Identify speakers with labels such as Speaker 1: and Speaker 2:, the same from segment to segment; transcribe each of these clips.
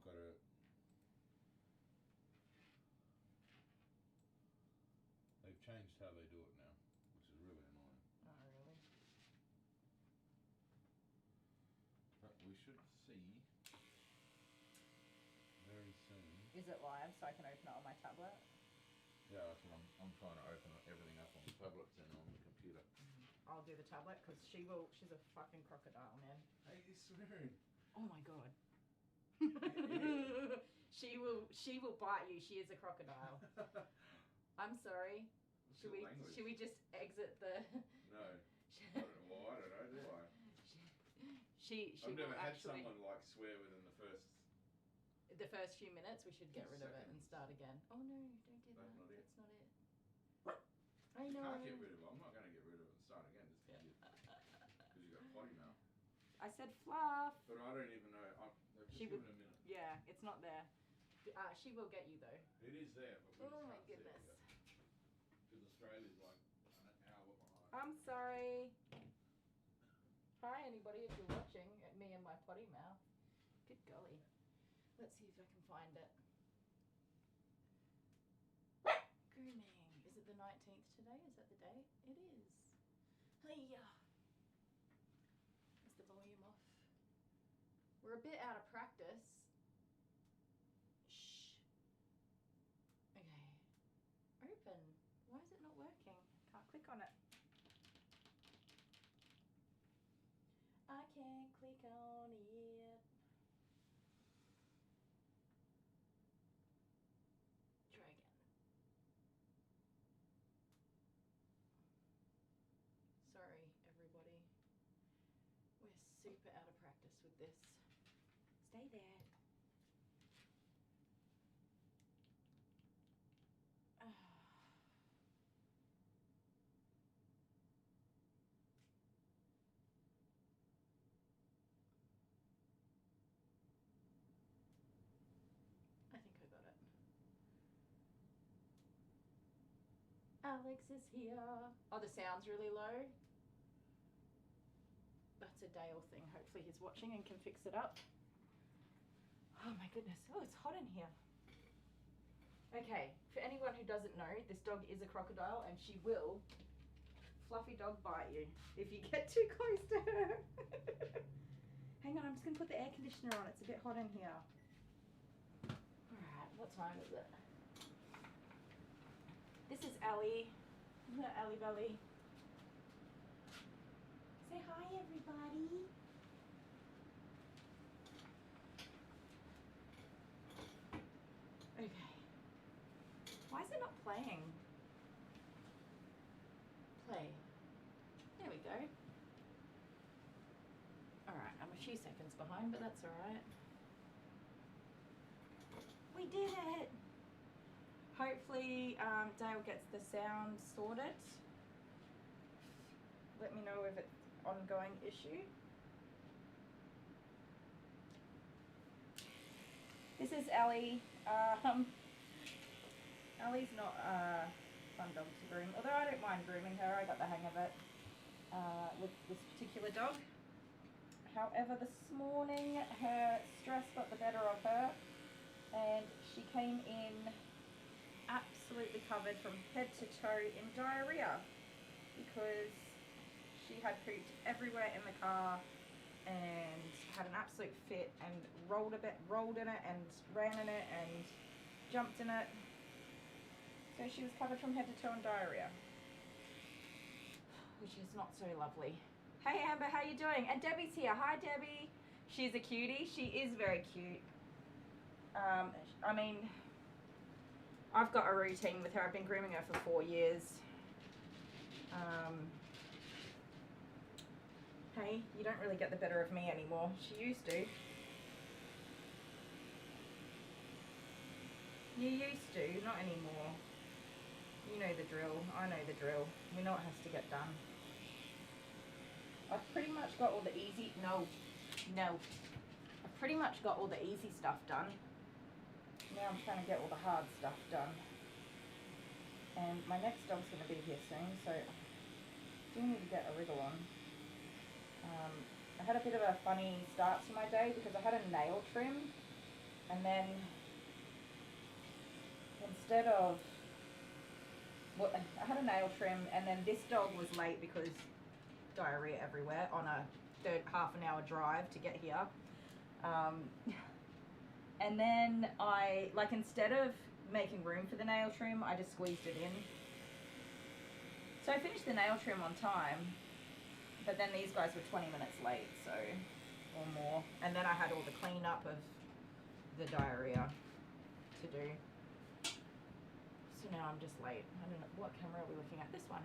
Speaker 1: I've got to. They've changed how they do it now, which is really annoying.
Speaker 2: Oh, really?
Speaker 1: But we should see very soon.
Speaker 2: Is it live so I can open it on my tablet?
Speaker 1: Yeah, that's what I'm trying to open everything up on the tablets and on the computer.
Speaker 2: I'll do the tablet because she's a fucking crocodile, man.
Speaker 1: Hey, you're swearing.
Speaker 2: Oh my god. She will bite you. She is a crocodile. I'm sorry. Should we just exit the?
Speaker 1: No. I don't know. Well, I don't know. Do I? I've never had someone like swear within the first
Speaker 2: few minutes. We should get rid of it and start again. Oh no! Don't do that. That's not it. I know.
Speaker 1: Can't get rid of it. I'm not going to get rid of it and start again just because you got potty mouth.
Speaker 2: I said fluff.
Speaker 1: But I don't even know. They've just given a minute.
Speaker 2: Yeah, it's not there. She will get you though.
Speaker 1: It is there, but we
Speaker 2: oh my goodness.
Speaker 1: Because Australia's like an hour behind.
Speaker 2: I'm sorry. Hi anybody if you're watching at me and my potty mouth. Good golly. Let's see if I can find it. Grooming. Is it the 19th today? Is that the day? It is. Hiya. Is the volume off? We're a bit out of practice. Shh. Okay. Open. Why is it not working? Can't click on it. I can't click on it. Try again. Sorry, everybody. We're super out of practice with this. Stay there. I think I got it. Alex is here. Oh, the sound's really low. That's a Dale thing. Hopefully he's watching and can fix it up. Oh my goodness. Oh, it's hot in here. Okay, for anyone who doesn't know, this dog is a crocodile and she will, fluffy dog, bite you if you get too close to her. Hang on, I'm just going to put the air conditioner on. It's a bit hot in here. Alright, what time is it? This is Ellie. Isn't that Ellie Belly? Say hi, everybody. Okay. Why is it not playing? Play. There we go. Alright, I'm a few seconds behind, but that's alright. We did it! Hopefully Dale gets the sound sorted. Let me know if it's an ongoing issue. This is Ellie. Ellie's not a fun dog to groom, although I don't mind grooming her. I got the hang of it with this particular dog. However, this morning her stress got the better of her and she came in absolutely covered from head to toe in diarrhea because she had pooped everywhere in the car and had an absolute fit and rolled in it and ran in it and jumped in it. So she was covered from head to toe in diarrhea, which is not so lovely. Hey Amber, how you doing? And Debbie's here. Hi Debbie. She's a cutie. She is very cute. I mean, I've got a routine with her. I've been grooming her for 4 years. Hey, you don't really get the better of me anymore. She used to. You used to, not anymore. You know the drill. I know the drill. We know what has to get done. I've pretty much got all the easy... No. I've pretty much got all the easy stuff done. Now I'm trying to get all the hard stuff done. And my next dog's going to be here soon, so I do need to get a wriggle on. I had a bit of a funny start to my day because I had a nail trim And then instead of, well, I had a nail trim, and then this dog was late because diarrhea everywhere on a half an hour drive to get here. And then instead of making room for the nail trim, I just squeezed it in. So I finished the nail trim on time, but then these guys were 20 minutes late, so, or more. And then I had all the cleanup of the diarrhea to do. So now I'm just late. I don't know, what camera are we looking at? This one.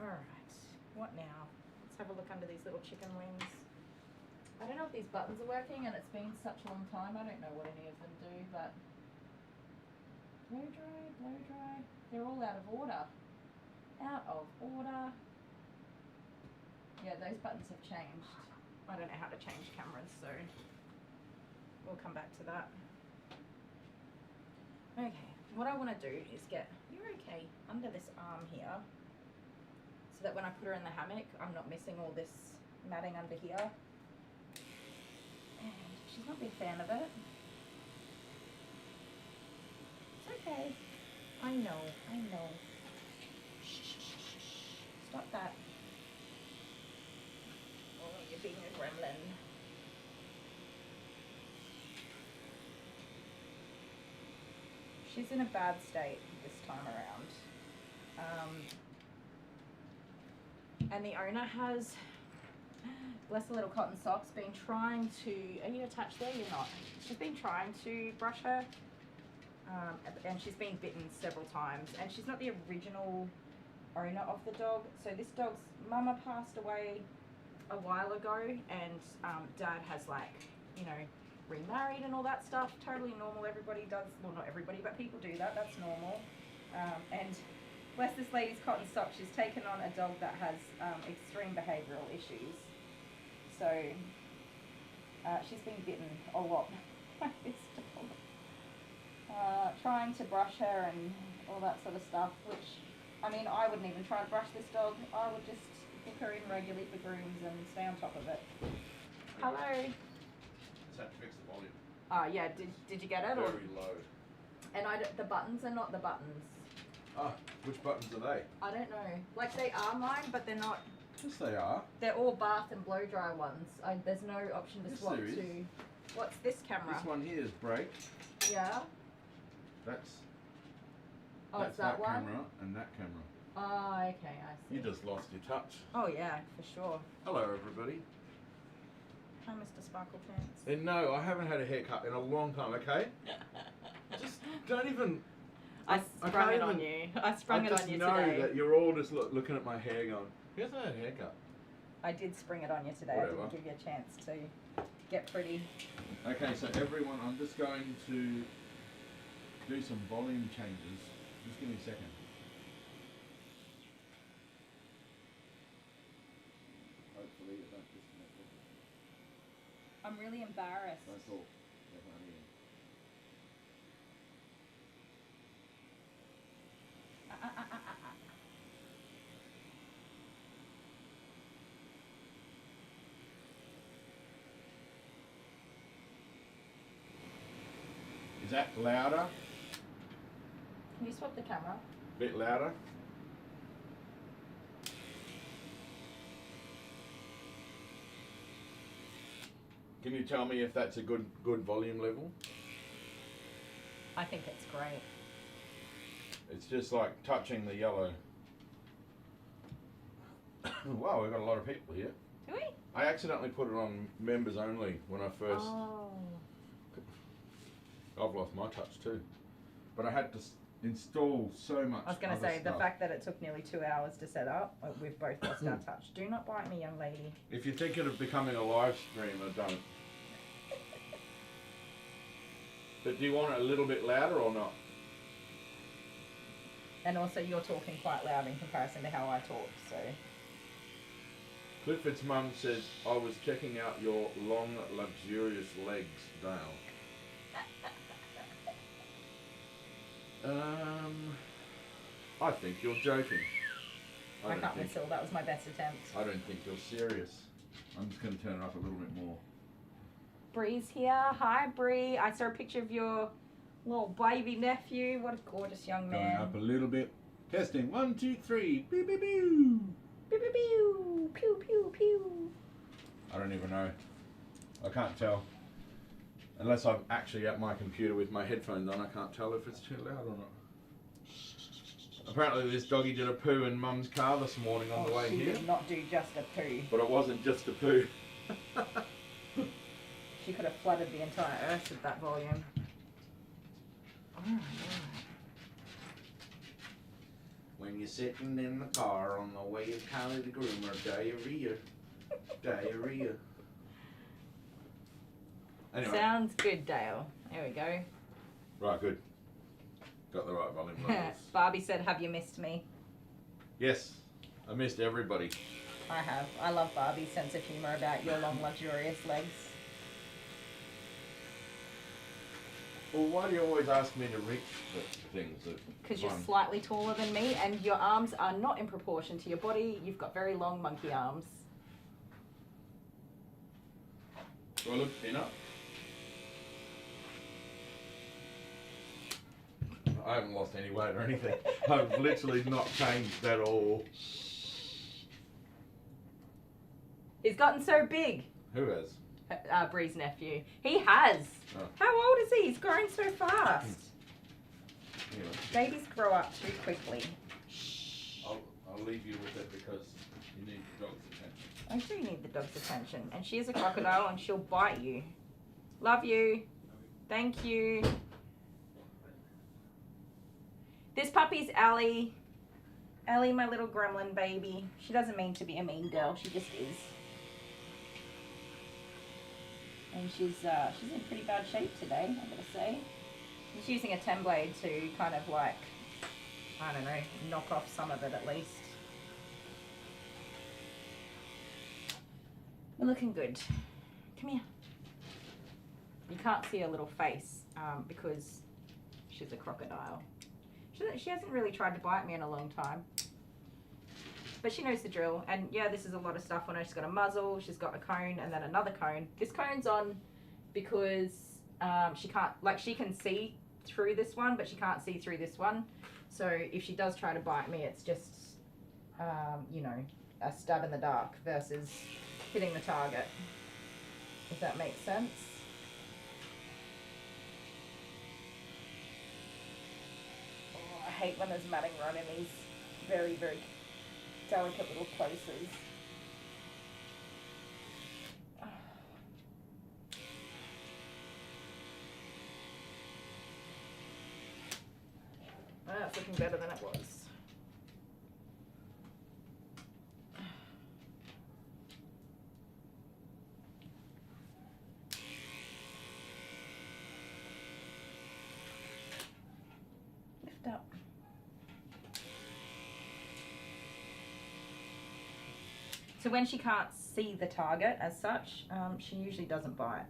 Speaker 2: Alright, what now? Let's have a look under these little chicken wings. I don't know if these buttons are working, and it's been such a long time. I don't know what any of them do, but blow dry. They're all out of order. Out of order. Yeah, those buttons have changed. I don't know how to change cameras, so we'll come back to that. Okay, what I want to do is get, you're okay, under this arm here, so that when I put her in the hammock, I'm not missing all this matting under here. And she's not a big fan of it. It's okay. I know. Shh. Stop that. Oh, you're being a gremlin. She's in a bad state this time around. And the owner has, bless the little cotton socks, been trying to, are you attached there? You're not. She's been trying to brush her, and she's been bitten several times, and she's not the original owner of the dog. So this dog's mama passed away a while ago, and dad has, like, you know, remarried and all that stuff. Totally normal. Everybody does, well, not everybody, but people do that. That's normal. And bless this lady's cotton sock, she's taken on a dog that has extreme behavioural issues. So she's been bitten a lot by this dog. Trying to brush her and all that sort of stuff, which, I mean, I wouldn't even try to brush this dog. I would just book her in regularly for grooms and stay on top of it. Hello.
Speaker 3: Just have to fix the volume.
Speaker 2: Yeah, did you get it?
Speaker 3: Very low.
Speaker 2: And the buttons are not the buttons.
Speaker 3: Ah, which buttons are they?
Speaker 2: I don't know. Like, they are mine, but they're not.
Speaker 3: Yes, they are.
Speaker 2: They're all bath and blow dry ones. There's no option to
Speaker 3: Yes,
Speaker 2: swap
Speaker 3: there is.
Speaker 2: to. What's this camera?
Speaker 3: This one here is brake.
Speaker 2: Yeah.
Speaker 3: That's
Speaker 2: It's that one.
Speaker 3: camera and that camera.
Speaker 2: Oh, okay, I see.
Speaker 3: You just lost your touch.
Speaker 2: Oh yeah, for sure.
Speaker 3: Hello, everybody.
Speaker 2: Hi, Mr. Sparkle Pants.
Speaker 3: And no, I haven't had a haircut in a long time. Okay. Just don't even.
Speaker 2: I sprung it on you. I sprung it on you today.
Speaker 3: I just know that you're all just looking at my hair going, who hasn't had a haircut?
Speaker 2: I did spring it on you today.
Speaker 3: Whatever.
Speaker 2: I didn't give you a chance to get pretty.
Speaker 3: Okay, so everyone, I'm just going to do some volume changes. Just give me a second. Hopefully it don't disconnect it.
Speaker 2: I'm really embarrassed.
Speaker 3: That's all. Yeah, honey. Is that louder?
Speaker 2: Can you swap the camera?
Speaker 3: Bit louder? Can you tell me if that's a good volume level?
Speaker 2: I think it's great.
Speaker 3: It's just like touching the yellow. Wow, we've got a lot of people here.
Speaker 2: Do we?
Speaker 3: I accidentally put it on members only when I first...
Speaker 2: Oh.
Speaker 3: I've lost my touch too. But I had to install so much.
Speaker 2: I was going to say,
Speaker 3: stuff.
Speaker 2: the fact that it took nearly 2 hours to set up, we've both lost our touch. Do not bite me, young lady.
Speaker 3: If you're thinking of becoming a live streamer, don't. But do you want it a little bit louder or not?
Speaker 2: And also, you're talking quite loud in comparison to how I talk, so...
Speaker 3: Clifford's mum says, I was checking out your long, luxurious legs, Dale. I think you're joking.
Speaker 2: I can't whistle, that was my best attempt.
Speaker 3: I don't think you're serious. I'm just going to turn it up a little bit more.
Speaker 2: Bree's here. Hi, Bree. I saw a picture of your little baby nephew. What a gorgeous young man.
Speaker 3: Going up a little bit. Testing. 1, 2, 3. Pew, pew, pew.
Speaker 2: Pew, pew, pew. Pew, pew, pew.
Speaker 3: I don't even know. I can't tell. Unless I'm actually at my computer with my headphones on, I can't tell if it's too loud or not. Apparently this doggy did a poo in Mum's car this morning on the way
Speaker 2: she
Speaker 3: here.
Speaker 2: did not do just a poo.
Speaker 3: But it wasn't just a poo.
Speaker 2: She could have flooded the entire earth with that volume. Alright.
Speaker 3: When you're sitting in the car on the way to Kylie the Groomer, diarrhea. Diarrhea. Anyway.
Speaker 2: Sounds good, Dale. There we go.
Speaker 3: Right, good. Got the right volume levels.
Speaker 2: Barbie said, have you missed me?
Speaker 3: Yes, I missed everybody.
Speaker 2: I have. I love Barbie's sense of humour about your long, luxurious legs.
Speaker 3: Well, why do you always ask me to reach the things?
Speaker 2: Because you're slightly taller than me and your arms are not in proportion to your body. You've got very long monkey arms.
Speaker 3: Do I look thinner? I haven't lost any weight or anything. I've literally not changed at all.
Speaker 2: He's gotten so big.
Speaker 3: Who has?
Speaker 2: Bree's nephew. He has.
Speaker 3: Oh.
Speaker 2: How old is he? He's grown so fast.
Speaker 3: Anyway,
Speaker 2: Babies grow up too quickly.
Speaker 3: I'll leave you with it because you need the dog's attention.
Speaker 2: I do need the dog's attention. And she is a crocodile and she'll bite you. Love you. Thank you. This puppy's Ellie. Ellie, my little gremlin baby. She doesn't mean to be a mean girl. She just is. And she's in pretty bad shape today, I'm gonna say. She's using a 10 blade to kind of like, I don't know, knock off some of it at least. We're looking good. Come here. You can't see her little face because she's a crocodile. She hasn't really tried to bite me in a long time. But she knows the drill. And yeah, this is a lot of stuff on her. She's got a muzzle, she's got a cone, and then another cone. This cone's on because she can't, like she can see through this one, but she can't see through this one. So if she does try to bite me, it's just, you know, a stab in the dark versus hitting the target. If that makes sense. Oh, I hate when there's matting run in these very, very delicate little places. Oh, that's looking better than it was. Lift up. So when she can't see the target as such, she usually doesn't bite.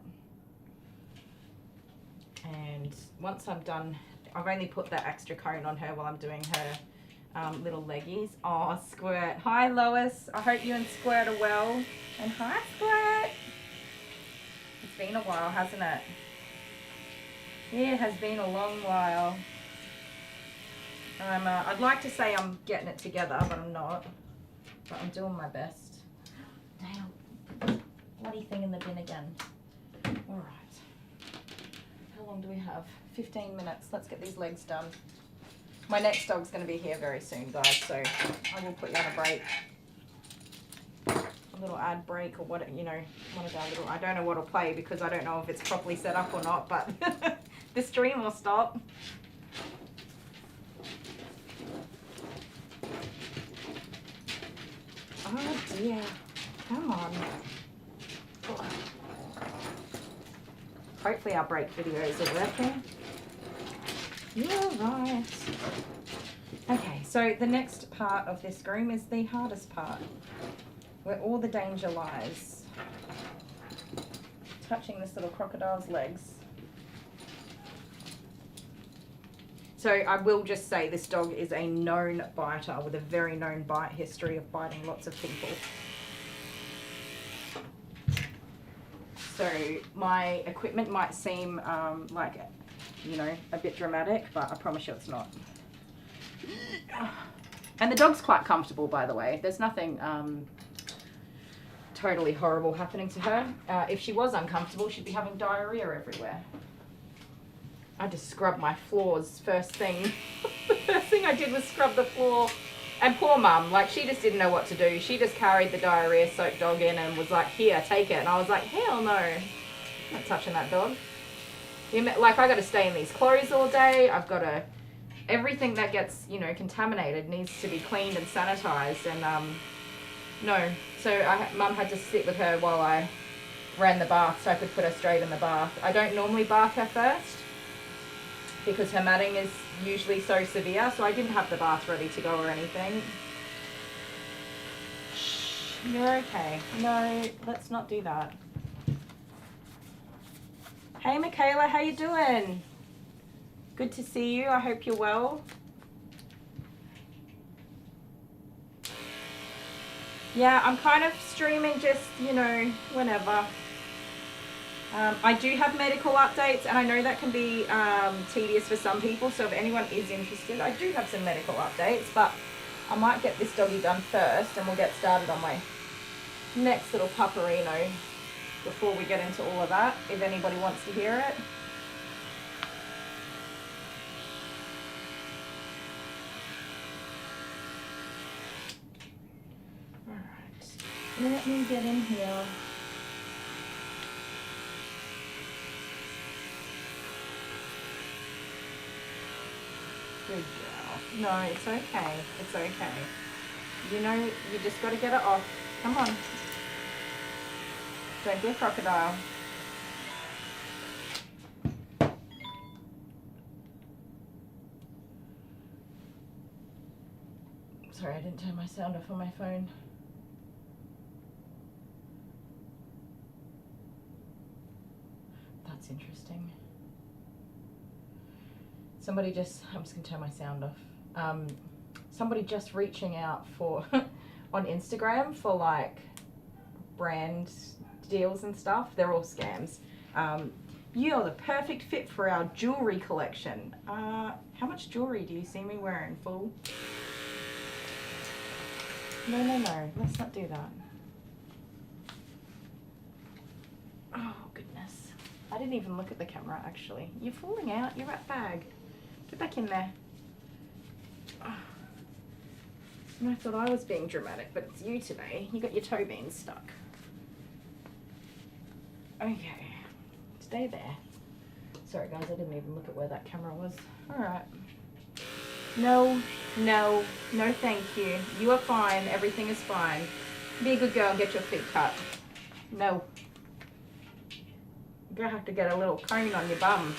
Speaker 2: And once I'm done, I've only put that extra cone on her while I'm doing her little leggies. Oh, Squirt. Hi, Lois. I hope you and Squirt are well. And hi, Squirt. It's been a while, hasn't it? Yeah, it has been a long while. I'd like to say I'm getting it together, but I'm not. But I'm doing my best. Damn. Bloody thing in the bin again. Alright. How long do we have? 15 minutes. Let's get these legs done. My next dog's going to be here very soon, guys, so I will put you on a break. A little ad break or what, you know, one of our little, I don't know what will play because I don't know if it's properly set up or not, but the stream will stop. Oh dear. Come on. Oh. Hopefully our break videos are working. You're right. Okay, so the next part of this groom is the hardest part, where all the danger lies. Touching this little crocodile's legs. So I will just say this dog is a known biter with a very known bite history of biting lots of people. So my equipment might seem like, you know, a bit dramatic, but I promise you it's not. And the dog's quite comfortable, by the way. There's nothing totally horrible happening to her. If she was uncomfortable, she'd be having diarrhea everywhere. I just scrubbed my floors first thing. The first thing I did was scrub the floor. And poor mum, like, she just didn't know what to do. She just carried the diarrhea-soaked dog in and was like, here, take it. And I was like, hell no. I'm not touching that dog. Like, I got to stay in these clothes all day. I've got to... Everything that gets, you know, contaminated needs to be cleaned and sanitized. And, no. So mum had to sit with her while I ran the bath so I could put her straight in the bath. I don't normally bath her first, because her matting is usually so severe, so I didn't have the bath ready to go or anything. Shh, you're okay. No, let's not do that. Hey Michaela, how you doing? Good to see you. I hope you're well. Yeah, I'm kind of streaming just, you know, whenever. I do have medical updates, and I know that can be tedious for some people, so if anyone is interested, I do have some medical updates, but I might get this doggy done first, and we'll get started on my next little pupperino before we get into all of that, if anybody wants to hear it. Alright, let me get in here. Good girl. No, it's okay. It's okay. You know, you just got to get it off. Come on. Don't be a crocodile. Sorry, I didn't turn my sound off on my phone. That's interesting. Somebody just, I'm just going to turn my sound off. Somebody just reaching out for, on Instagram for like brand deals and stuff. They're all scams. You're the perfect fit for our jewelry collection. How much jewelry do you see me wearing? Full? No, no, no. Let's not do that. Oh, goodness. I didn't even look at the camera, actually. You're falling out. Your rat bag. Get back in there. Oh. And I thought I was being dramatic, but it's you today. You got your toe beans stuck. Okay. Stay there. Sorry, guys. I didn't even look at where that camera was. All right. No, no, no thank you. You are fine. Everything is fine. Be a good girl and get your feet cut. No. You're going to have to get a little cone on your bum.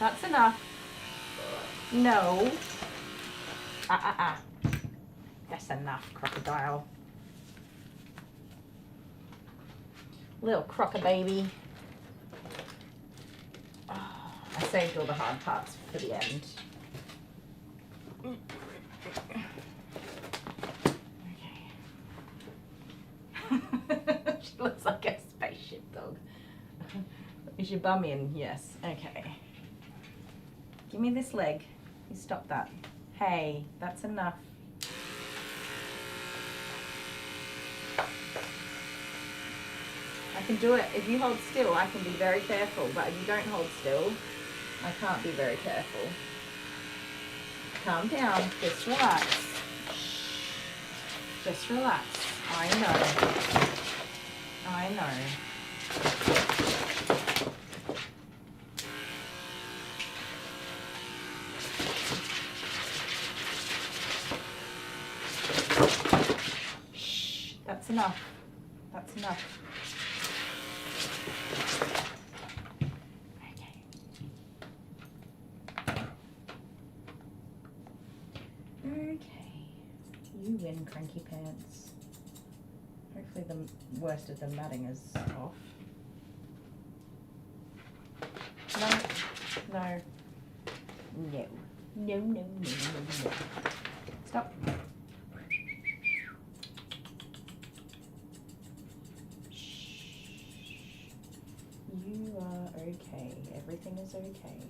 Speaker 2: That's enough. No. That's enough, crocodile. Little crocobaby. Oh, I saved all the hard parts for the end. Okay. She looks like a spaceship dog. Is your bum in? Yes. Okay. Give me this leg. You stop that. Hey, that's enough. I can do it. If you hold still, I can be very careful. But if you don't hold still, I can't be very careful. Calm down. Just relax. Just relax. I know. I know. Shh. That's enough. That's enough. You win, Cranky Pants. Hopefully the worst of the matting is off. No, no, no, no, no, no, no, no. Stop. Everything is okay.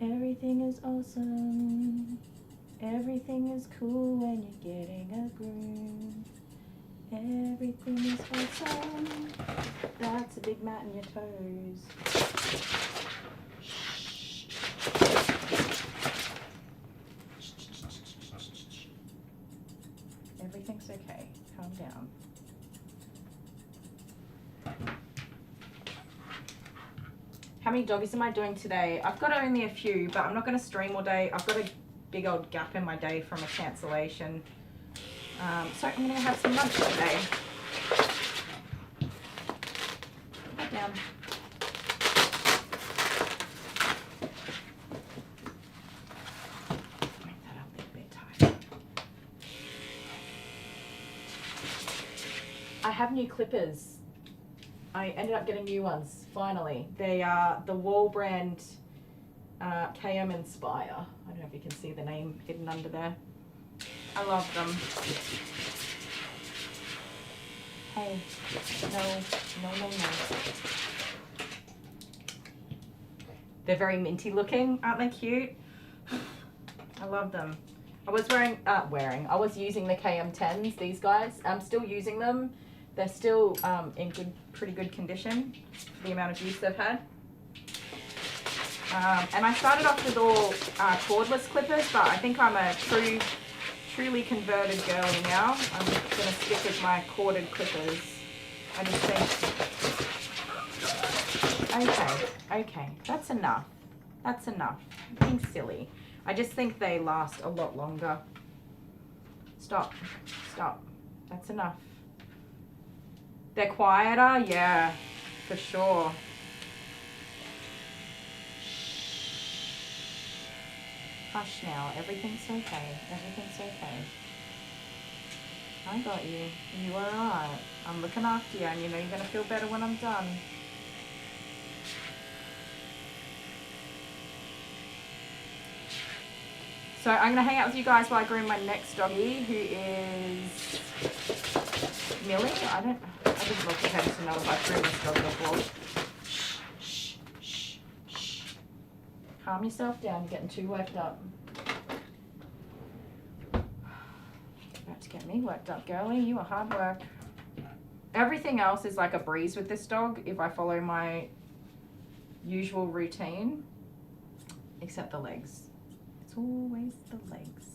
Speaker 2: Everything is awesome. Everything is cool when you're getting a groom. Everything is awesome. That's a big mat in your toes. Everything's okay. Calm down. How many doggies am I doing today? I've got only a few, but I'm not going to stream all day. I've got a big old gap in my day from a cancellation. So I'm going to have some lunch today. Put down. Make that up a bit tighter. I have new clippers. I ended up getting new ones, finally. They are the Wall brand KM Inspire. I don't know if you can see the name hidden under there. I love them. Hey, no. They're very minty looking, aren't they cute? I love them. I was I was using the KM10s, these guys. I'm still using them. They're still in pretty good condition for the amount of use they've had. And I started off with all cordless clippers, but I think I'm a truly converted girly now. I'm going to stick with my corded clippers. I just think, okay, that's enough. That's enough. I'm being silly. I just think they last a lot longer. Stop. That's enough. They're quieter, yeah, for sure. Hush now, everything's okay, everything's okay. I got you, you are alright. I'm looking after you and you know you're gonna feel better when I'm done. So I'm gonna hang out with you guys while I groom my next doggy, who is Millie. I didn't look at her to know if I groomed this dog before. Shh. Calm yourself down, you're getting too worked up. About to get me worked up, girlie. You are hard work. Everything else is like a breeze with this dog if I follow my usual routine, except the legs. It's always the legs.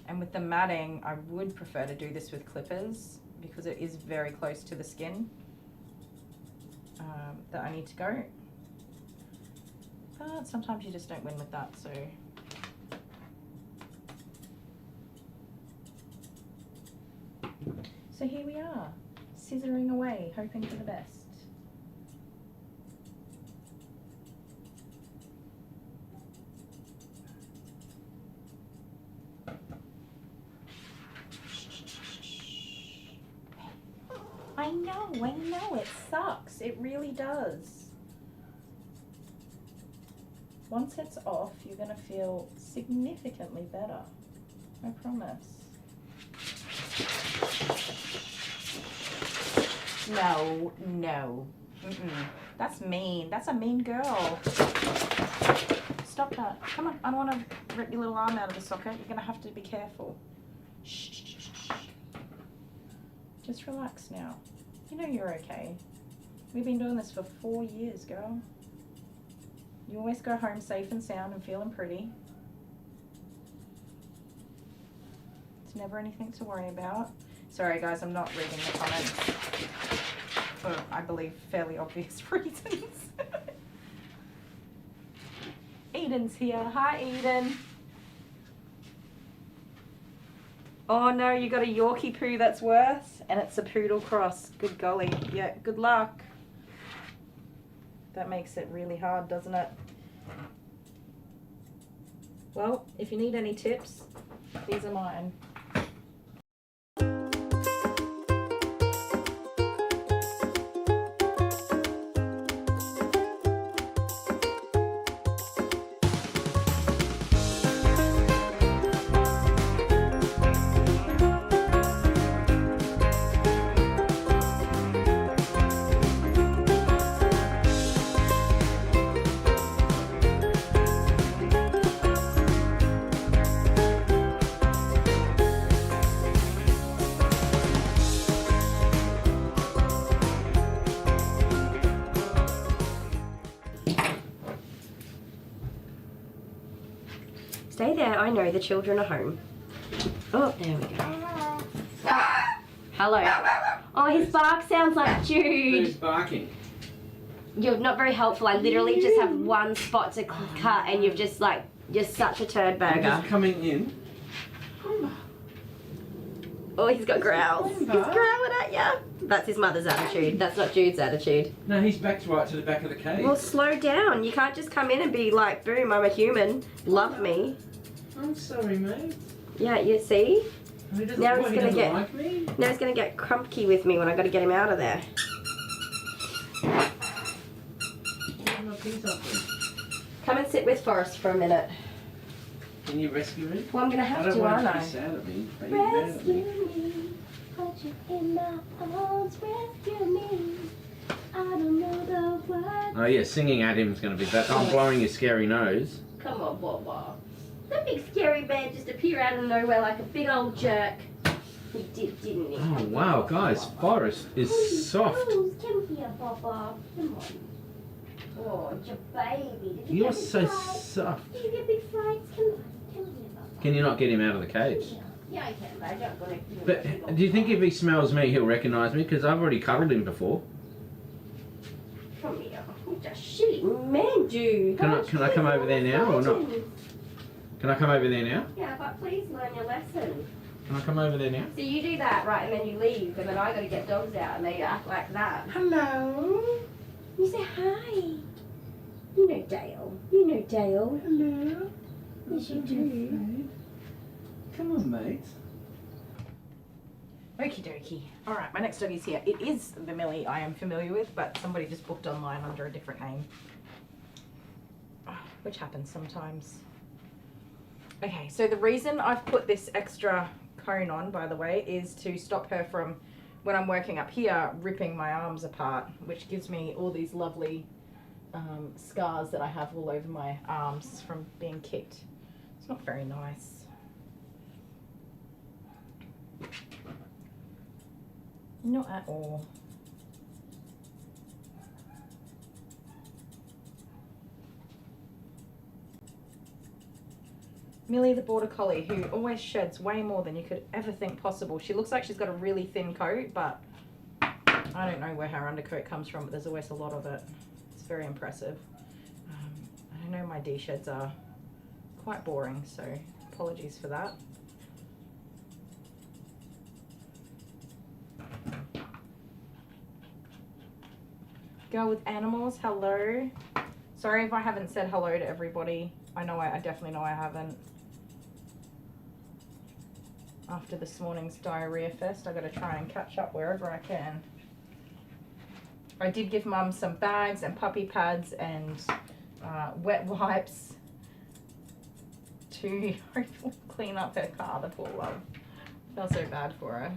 Speaker 2: And with the matting, I would prefer to do this with clippers because it is very close to the skin that I need to go. But sometimes you just don't win with that, so. So here we are, scissoring away, hoping for the best. I know, it sucks. It really does. Once it's off, you're going to feel significantly better. I promise. No. That's mean. That's a mean girl. Stop that. Come on. I don't want to rip your little arm out of the socket. You're going to have to be careful. Shh. Just relax now. You know you're okay. We've been doing this for 4 years, girl. You always go home safe and sound and feeling pretty. It's never anything to worry about. Sorry guys, I'm not reading the comments for, I believe, fairly obvious reasons. Eden's here. Hi, Eden. Oh no, you got a Yorkie poo that's worse, and it's a poodle cross. Good golly. Yeah, good luck. That makes it really hard, doesn't it? Well, if you need any tips, these are mine.
Speaker 4: Stay there. I know the children are home. Oh, there we go. Hello. Oh, his bark sounds like Jude.
Speaker 3: Who's barking?
Speaker 4: You're not very helpful. I literally just have one spot to cut and you've just like, you're such a turd burger.
Speaker 3: I'm just coming in.
Speaker 4: Oh, he's got growls. He's growling at ya. That's his mother's attitude. That's not Jude's attitude.
Speaker 3: No, he's backed right to the back of the cage.
Speaker 4: Well, slow down. You can't just come in and be like, boom, I'm a human. Love me.
Speaker 3: I'm sorry, mate.
Speaker 4: Yeah, you see?
Speaker 3: He doesn't,
Speaker 4: Now he's
Speaker 3: he
Speaker 4: gonna
Speaker 3: doesn't
Speaker 4: get.
Speaker 3: like me?
Speaker 4: Now he's gonna get crumpy with me when I got to get him out of there. Come and sit with Forrest for a minute.
Speaker 3: Can you rescue me?
Speaker 4: Well, I'm gonna have
Speaker 3: I don't
Speaker 4: to,
Speaker 3: want
Speaker 4: aren't
Speaker 3: you to
Speaker 4: I?
Speaker 3: be sad at me. Are you mad at me?
Speaker 4: Me, put you in my arms, rescue me. I don't know the words.
Speaker 3: Oh yeah, singing at him is going to be that. I'm blowing your scary nose.
Speaker 4: Come on, Bob. The big scary man just appeared out of nowhere like a big old jerk. He did, didn't he?
Speaker 3: Oh wow, guys, Forrest is soft.
Speaker 4: Come here, Papa. Come on. Oh, it's your baby. Did you
Speaker 3: You're
Speaker 4: get big
Speaker 3: so
Speaker 4: frights?
Speaker 3: soft.
Speaker 4: Did you get big frights? Come on. Come here, Papa.
Speaker 3: Can you not get him out of the cage?
Speaker 4: Yeah, I can, but I don't want to.
Speaker 3: But do you think if he smells me, he'll recognise me? Because I've already cuddled him before.
Speaker 4: Come here. What a shitty man do.
Speaker 3: Can I come over there now or not? Can I come over there now?
Speaker 4: Yeah, but please learn your lesson.
Speaker 3: Can I come over there now?
Speaker 4: So you do that, right, and then you leave, and then I got to get dogs out, and they act like that. Hello. You say hi. You know Dale. You know Dale. Hello. Yes, you do.
Speaker 3: Come on, mate.
Speaker 2: Okie dokie. Alright, my next doggy's here. It is the Millie I am familiar with, but somebody just booked online under a different name. Which happens sometimes. Okay, so the reason I've put this extra cone on, by the way, is to stop her from, when I'm working up here, ripping my arms apart, which gives me all these lovely scars that I have all over my arms from being kicked. It's not very nice. Not at all. Millie the Border Collie, who always sheds way more than you could ever think possible. She looks like she's got a really thin coat, but I don't know where her undercoat comes from, but there's always a lot of it. It's very impressive. I know my D-sheds are quite boring, so apologies for that. Girl with animals, hello. Sorry if I haven't said hello to everybody. I know I definitely know I haven't. After this morning's diarrhea fest, I gotta try and catch up wherever I can. I did give Mum some bags and puppy pads and wet wipes to hopefully clean up her car, the poor love. Felt so bad for her.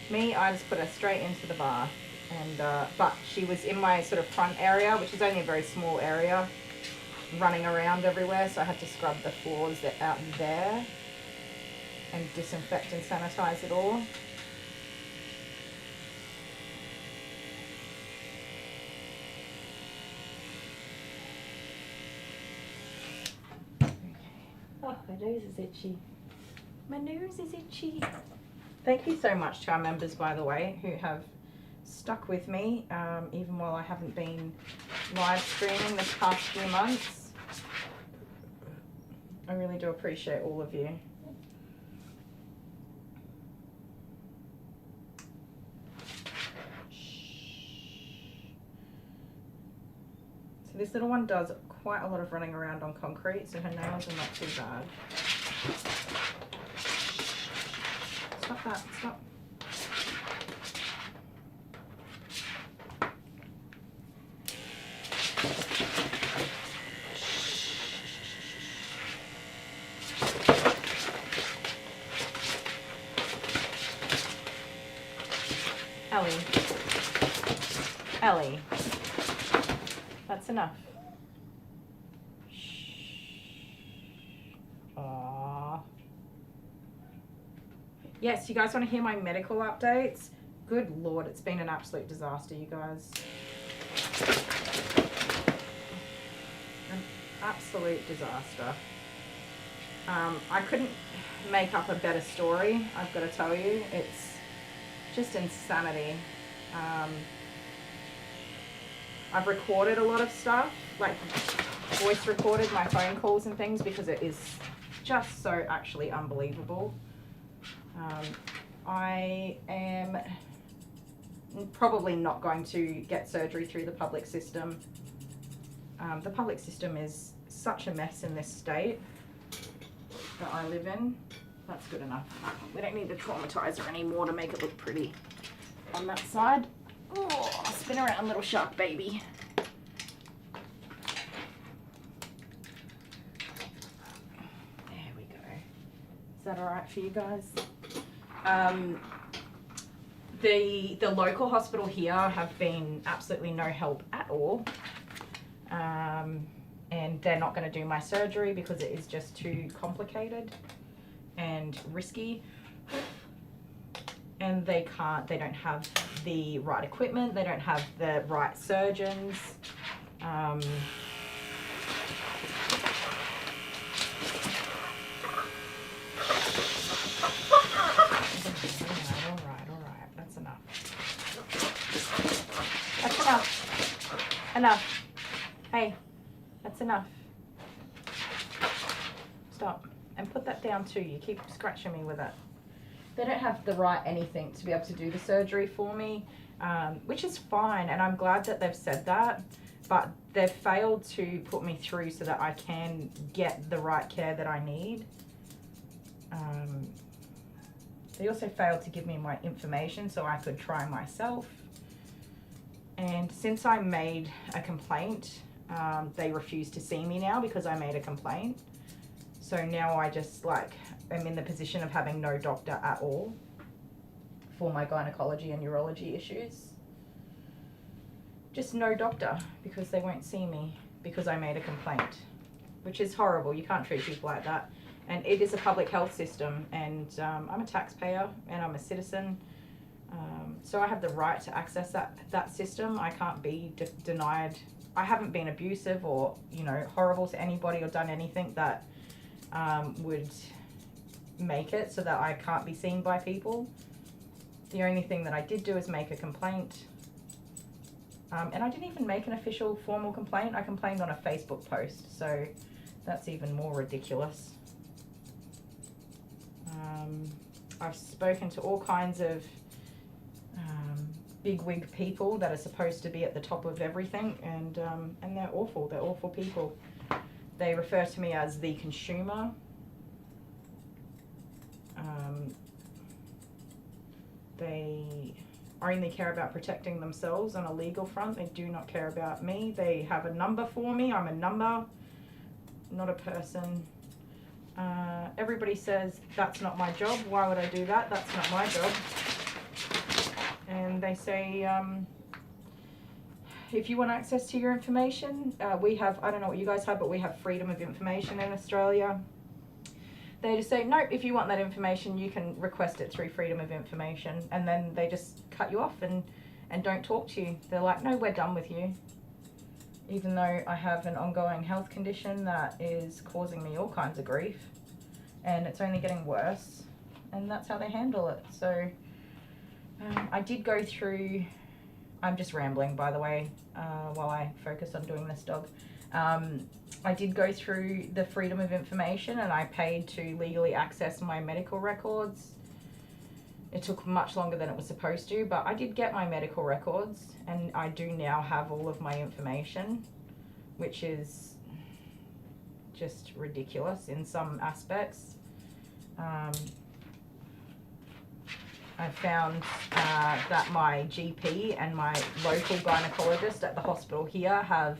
Speaker 2: Me, I just put her straight into the bath, and but she was in my sort of front area, which is only a very small area, running around everywhere, so I had to scrub the floors out there and disinfect and sanitize it all. Okay. Oh, my nose is itchy. My nose is itchy. Thank you so much to our members, by the way, who have stuck with me, even while I haven't been live streaming this past few months. I really do appreciate all of you. So this little one does quite a lot of running around on concrete, so her nails are not too bad. Stop that, stop. Ellie. Ellie. That's enough. yes, you guys want to hear my medical updates? Good Lord, it's been an absolute disaster, you guys. An absolute disaster. I couldn't make up a better story, I've got to tell you. It's just insanity. I've recorded a lot of stuff, like voice recorded my phone calls and things, because it is just so actually unbelievable. I am probably not going to get surgery through the public system. The public system is such a mess in this state that I live in. That's good enough. We don't need the traumatizer anymore to make it look pretty on that side. Oh, spin around, little shark baby. There we go. Is that all right for you guys? The local hospital here have been absolutely no help at all. And they're not going to do my surgery because it is just too complicated and risky. And they don't have the right equipment, they don't have the right surgeons. All right, that's enough. That's enough. Enough. Hey, that's enough. Stop. And put that down too. You keep scratching me with it. They don't have the right anything to be able to do the surgery for me, which is fine. And I'm glad that they've said that. But they've failed to put me through so that I can get the right care that I need. They also failed to give me my information so I could try myself. And since I made a complaint, they refuse to see me now because I made a complaint. So now I just am in the position of having no doctor at all for my gynecology and urology issues. Just no doctor because they won't see me because I made a complaint, which is horrible. You can't treat people like that. And it is a public health system, and I'm a taxpayer and I'm a citizen. So I have the right to access that system. I can't be denied. I haven't been abusive or, horrible to anybody or done anything that would make it so that I can't be seen by people. The only thing that I did do is make a complaint. And I didn't even make an official formal complaint. I complained on a Facebook post, so that's even more ridiculous. I've spoken to all kinds of bigwig people that are supposed to be at the top of everything, and they're awful. They're awful people. They refer to me as the consumer. They only care about protecting themselves on a legal front. They do not care about me. They have a number for me. I'm a number, not a person. Everybody says that's not my job. Why would I do that? That's not my job. And they say, if you want access to your information, we have, I don't know what you guys have, but we have freedom of information in Australia. They just say, nope, if you want that information, you can request it through freedom of information. And then they just cut you off and don't talk to you. They're like, no, we're done with you. Even though I have an ongoing health condition that is causing me all kinds of grief. And it's only getting worse. And that's how they handle it. So I did go through, I'm just rambling, by the way, while I focus on doing this dog. I did go through the freedom of information, and I paid to legally access my medical records. It took much longer than it was supposed to, but I did get my medical records, and I do now have all of my information, which is just ridiculous in some aspects. I found that my GP and my local gynecologist at the hospital here have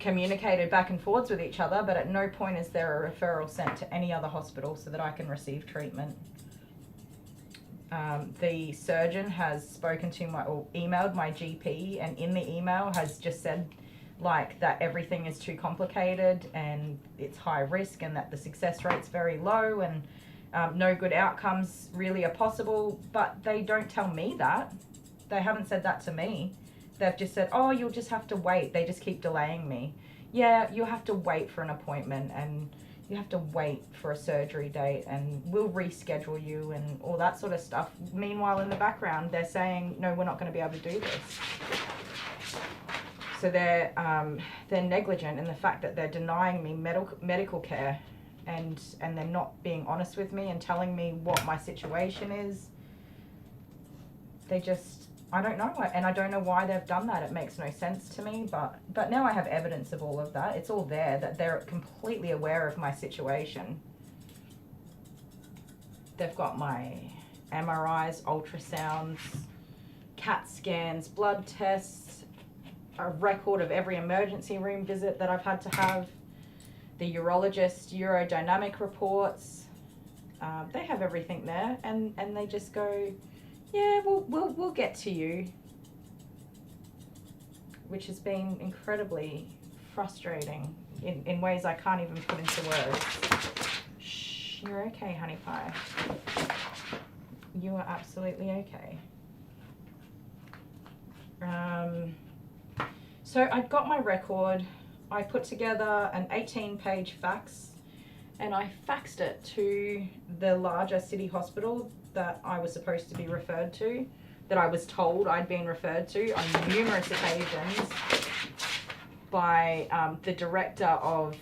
Speaker 2: communicated back and forwards with each other, but at no point is there a referral sent to any other hospital so that I can receive treatment. The surgeon has spoken to or emailed my GP, and in the email has just said that everything is too complicated and it's high risk and that the success rate's very low, No good outcomes really are possible, but they don't tell me that. They haven't said that to me. They've just said, oh, you'll just have to wait. They just keep delaying me. Yeah, you'll have to wait for an appointment, and you have to wait for a surgery date, and we'll reschedule you and all that sort of stuff. Meanwhile, in the background, they're saying, no, we're not going to be able to do this. So they're negligent in the fact that they're denying me medical care, and they're not being honest with me and telling me what my situation is. They just, I don't know, and I don't know why they've done that. It makes no sense to me, but now I have evidence of all of that. It's all there, that they're completely aware of my situation. They've got my MRIs, ultrasounds, CAT scans, blood tests, a record of every emergency room visit that I've had to have, the urologist urodynamic reports. They have everything there, and they just go, yeah, we'll get to you, which has been incredibly frustrating in ways I can't even put into words. Shh, you're okay, honey pie. You are absolutely okay. So I got my record. I put together an 18-page fax, and I faxed it to the larger city hospital that I was supposed to be referred to, that I was told I'd been referred to on numerous occasions by the director of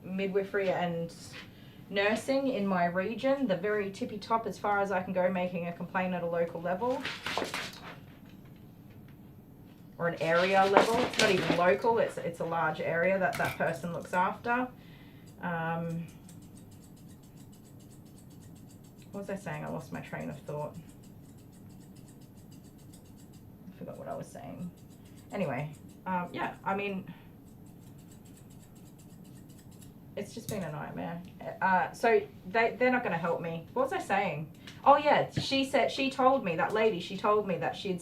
Speaker 2: midwifery and nursing in my region, the very tippy top as far as I can go, making a complaint at a local level or an area level. It's not even local, it's a large area that person looks after. What was I saying? I lost my train of thought. I forgot what I was saying. Anyway, yeah, I mean, it's just been a nightmare. So they're not going to help me. What was I saying? Oh yeah, she told me, that lady, she told me that she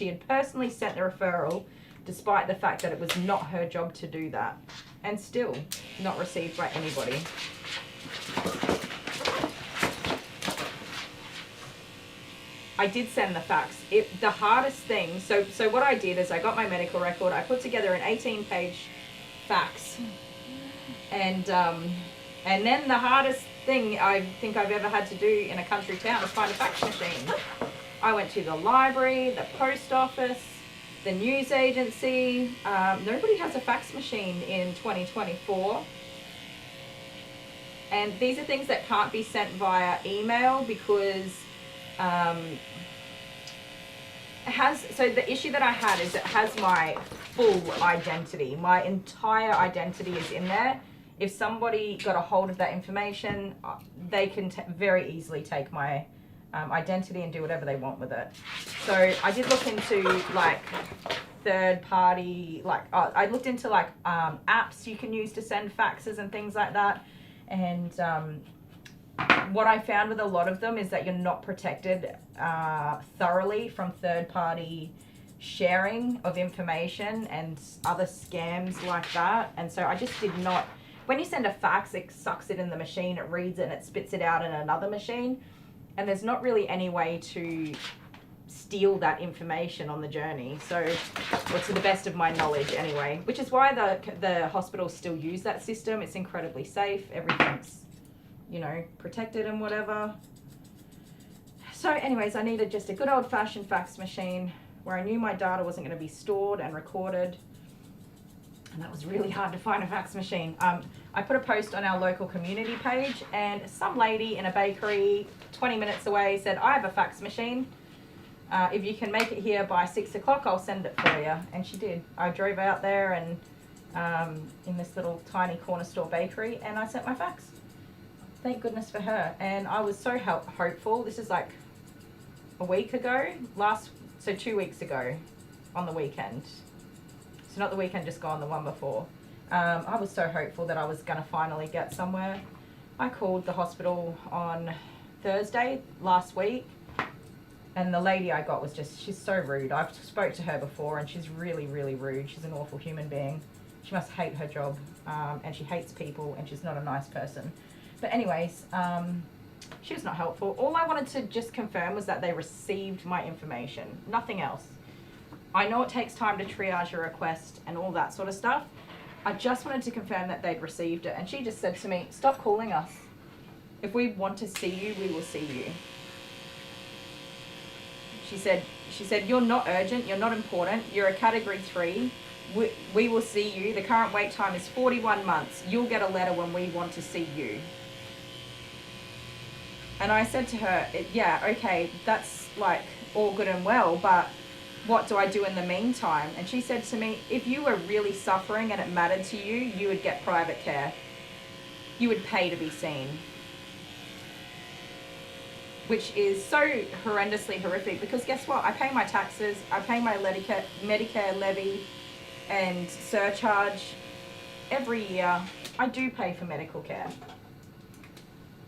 Speaker 2: had personally sent the referral, despite the fact that it was not her job to do that, and still not received by anybody. I did send the fax. The hardest thing, so what I did is I got my medical record, I put together an 18-page fax, and then the hardest thing I think I've ever had to do in a country town is find a fax machine. I went to the library, the post office, the news agency. Nobody has a fax machine in 2024. And these are things that can't be sent via email because so the issue that I had is it has my full identity. My entire identity is in there. If somebody got a hold of that information, they can very easily take my identity and do whatever they want with it. So I did look into like third party, like I looked into like apps you can use to send faxes and things like that. And what I found with a lot of them is that you're not protected thoroughly from third party sharing of information and other scams like that. And so I just did not. When you send a fax, it sucks it in the machine, it reads it, and it spits it out in another machine. And there's not really any way to steal that information on the journey. So, well, to the best of my knowledge anyway, which is why the hospitals still use that system. It's incredibly safe. Everything's, you know, protected and whatever. So anyways, I needed just a good old-fashioned fax machine where I knew my data wasn't going to be stored and recorded. And that was really hard to find a fax machine. I put a post on our local community page, and some lady in a bakery 20 minutes away said, I have a fax machine. If you can make it here by 6 o'clock, I'll send it for you. And she did. I drove out there and in this little tiny corner store bakery, and I sent my fax. Thank goodness for her. And I was so hopeful. This is like a week ago, so 2 weeks ago on the weekend. So not the weekend just gone, the one before. I was so hopeful that I was going to finally get somewhere. I called the hospital on Thursday last week, and the lady I got was she's so rude. I've spoke to her before, and she's really, really rude. She's an awful human being. she must hate her job, and she hates people, and she's not a nice person. But anyways, she was not helpful. All I wanted to just confirm was that they received my information, nothing else. I know it takes time to triage a request and all that sort of stuff. I just wanted to confirm that they'd received it. And she just said to me, stop calling us. If we want to see you, we will see you. She said, you're not urgent, you're not important, you're a category 3. We will see you. The current wait time is 41 months. You'll get a letter when we want to see you. And I said to her, yeah, okay, that's like all good and well, but what do I do in the meantime? And she said to me, if you were really suffering and it mattered to you, you would get private care. You would pay to be seen. Which is so horrendously horrific, because guess what? I pay my taxes, I pay my Medicare levy and surcharge every year. I do pay for medical care.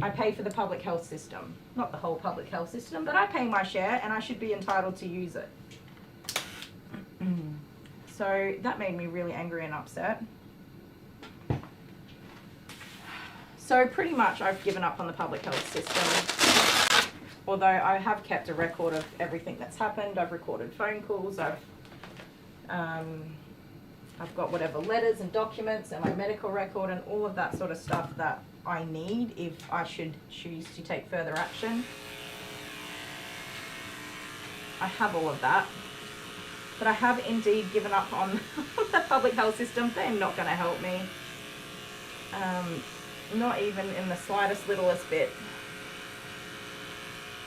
Speaker 2: I pay for the public health system. Not the whole public health system, but I pay my share and I should be entitled to use it. So that made me really angry and upset. So pretty much I've given up on the public health system. Although I have kept a record of everything that's happened. I've recorded phone calls. I've got whatever letters and documents and my medical record and all of that sort of stuff that I need if I should choose to take further action. I have all of that. But I have indeed given up on the public health system. They're not going to help me. Not even in the slightest littlest bit.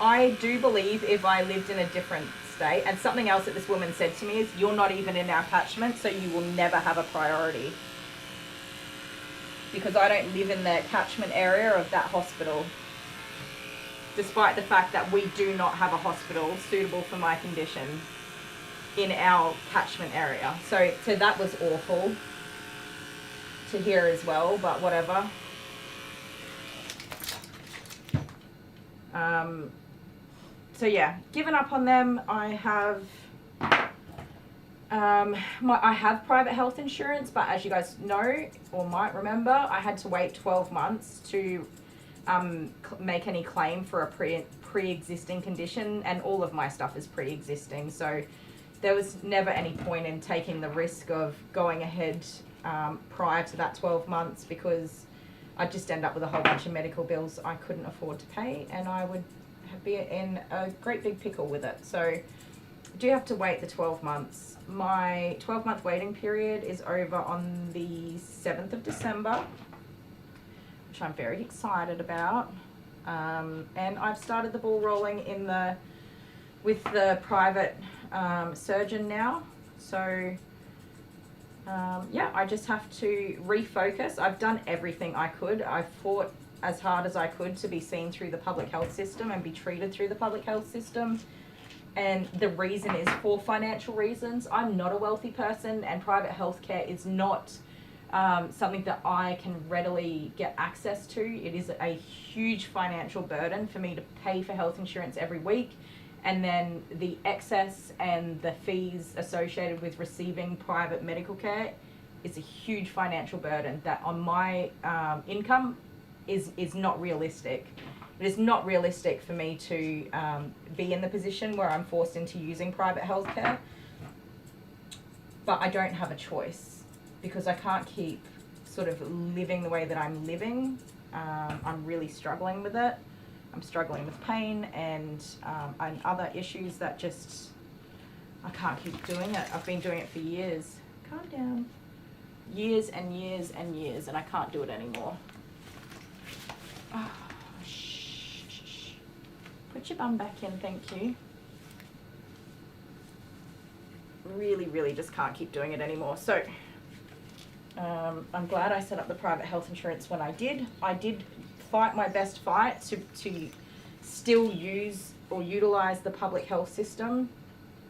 Speaker 2: I do believe if I lived in a different state, and something else that this woman said to me is, you're not even in our catchment, so you will never have a priority. Because I don't live in the catchment area of that hospital. Despite the fact that we do not have a hospital suitable for my condition in our catchment area. So that was awful to hear as well, but whatever. So yeah, given up on them. I have I have private health insurance, but as you guys know or might remember, I had to wait 12 months to make any claim for a pre-existing condition, and all of my stuff is pre-existing, so there was never any point in taking the risk of going ahead prior to that 12 months, because I'd just end up with a whole bunch of medical bills I couldn't afford to pay, and I would be in a great big pickle with it. So I do have to wait the 12 months. My 12-month waiting period is over on the 7th of December, which I'm very excited about. And I've started the ball rolling with the private surgeon now. So yeah, I just have to refocus. I've done everything I could. I fought as hard as I could to be seen through the public health system and be treated through the public health system. And the reason is for financial reasons. I'm not a wealthy person, and private healthcare is not something that I can readily get access to. It is a huge financial burden for me to pay for health insurance every week. And then the excess and the fees associated with receiving private medical care is a huge financial burden that on my income is not realistic. It is not realistic for me to be in the position where I'm forced into using private healthcare. But I don't have a choice, because I can't keep sort of living the way that I'm living. I'm really struggling with it. I'm struggling with pain and other issues that just, I can't keep doing it. I've been doing it for years. Calm down. Years and years and years, and I can't do it anymore. Oh, shh. Put your bum back in, thank you. Really, really just can't keep doing it anymore. So, I'm glad I set up the private health insurance when I did. I did fight my best fight to still use or utilize the public health system.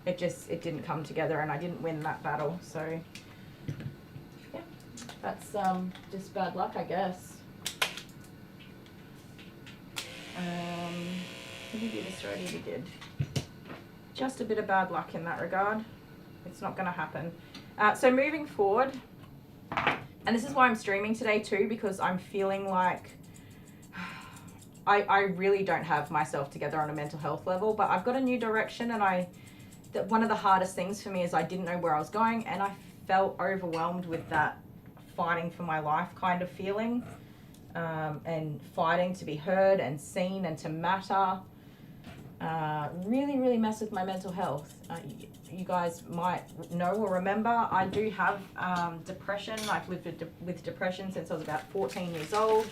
Speaker 2: It didn't come together, and I didn't win that battle. So yeah, that's just bad luck, I guess. Did we do this already? We did. Just a bit of bad luck in that regard. It's not going to happen. So moving forward, And this is why I'm streaming today too, because I'm feeling like I really don't have myself together on a mental health level, but I've got a new direction, and one of the hardest things for me is I didn't know where I was going, and I felt overwhelmed with that fighting for my life kind of feeling, and fighting to be heard and seen and to matter. Really, really messed with my mental health. You guys might know or remember, I do have depression. I've lived with depression since I was about 14 years old.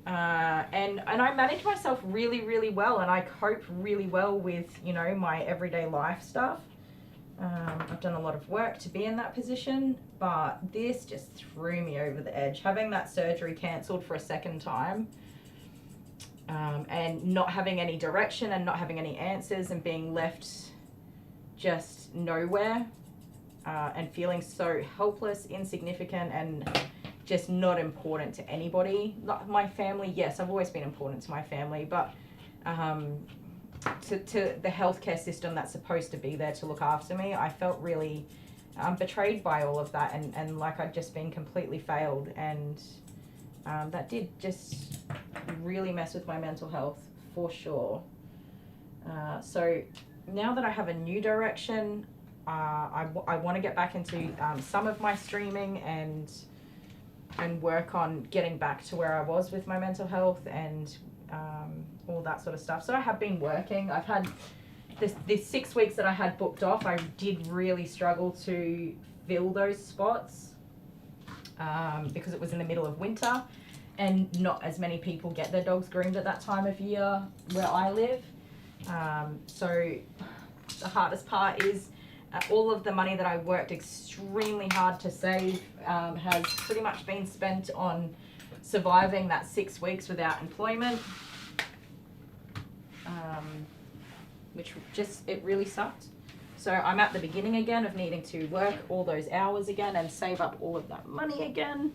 Speaker 2: And I manage myself really, really well, and I cope really well with, you know, my everyday life stuff. I've done a lot of work to be in that position, but this just threw me over the edge. Having that surgery cancelled for a second time, and not having any direction and not having any answers and being left just nowhere, and feeling so helpless, insignificant, and just not important to anybody. My family, yes, I've always been important to my family, but to the healthcare system that's supposed to be there to look after me, I felt really betrayed by all of that, and like I'd just been completely failed, and that did just really mess with my mental health for sure. So now that I have a new direction, I want to get back into some of my streaming and work on getting back to where I was with my mental health and all that sort of stuff. So I have been working. I've had this 6 weeks that I had booked off, I did really struggle to fill those spots, because it was in the middle of winter and not as many people get their dogs groomed at that time of year where I live. So the hardest part is all of the money that I worked extremely hard to save has pretty much been spent on surviving that 6 weeks without employment, which just, it really sucked. So I'm at the beginning again of needing to work all those hours again and save up all of that money again.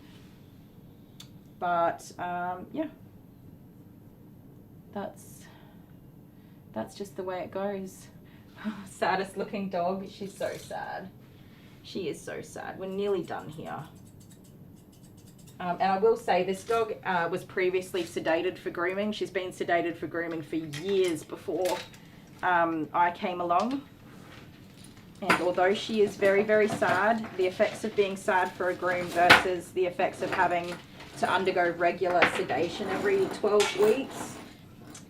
Speaker 2: But yeah, that's just the way it goes. Saddest looking dog. She's so sad. She is so sad. We're nearly done here. And I will say this dog was previously sedated for grooming. She's been sedated for grooming for years before I came along. And although she is very, very sad, the effects of being sad for a groom versus the effects of having to undergo regular sedation every 12 weeks,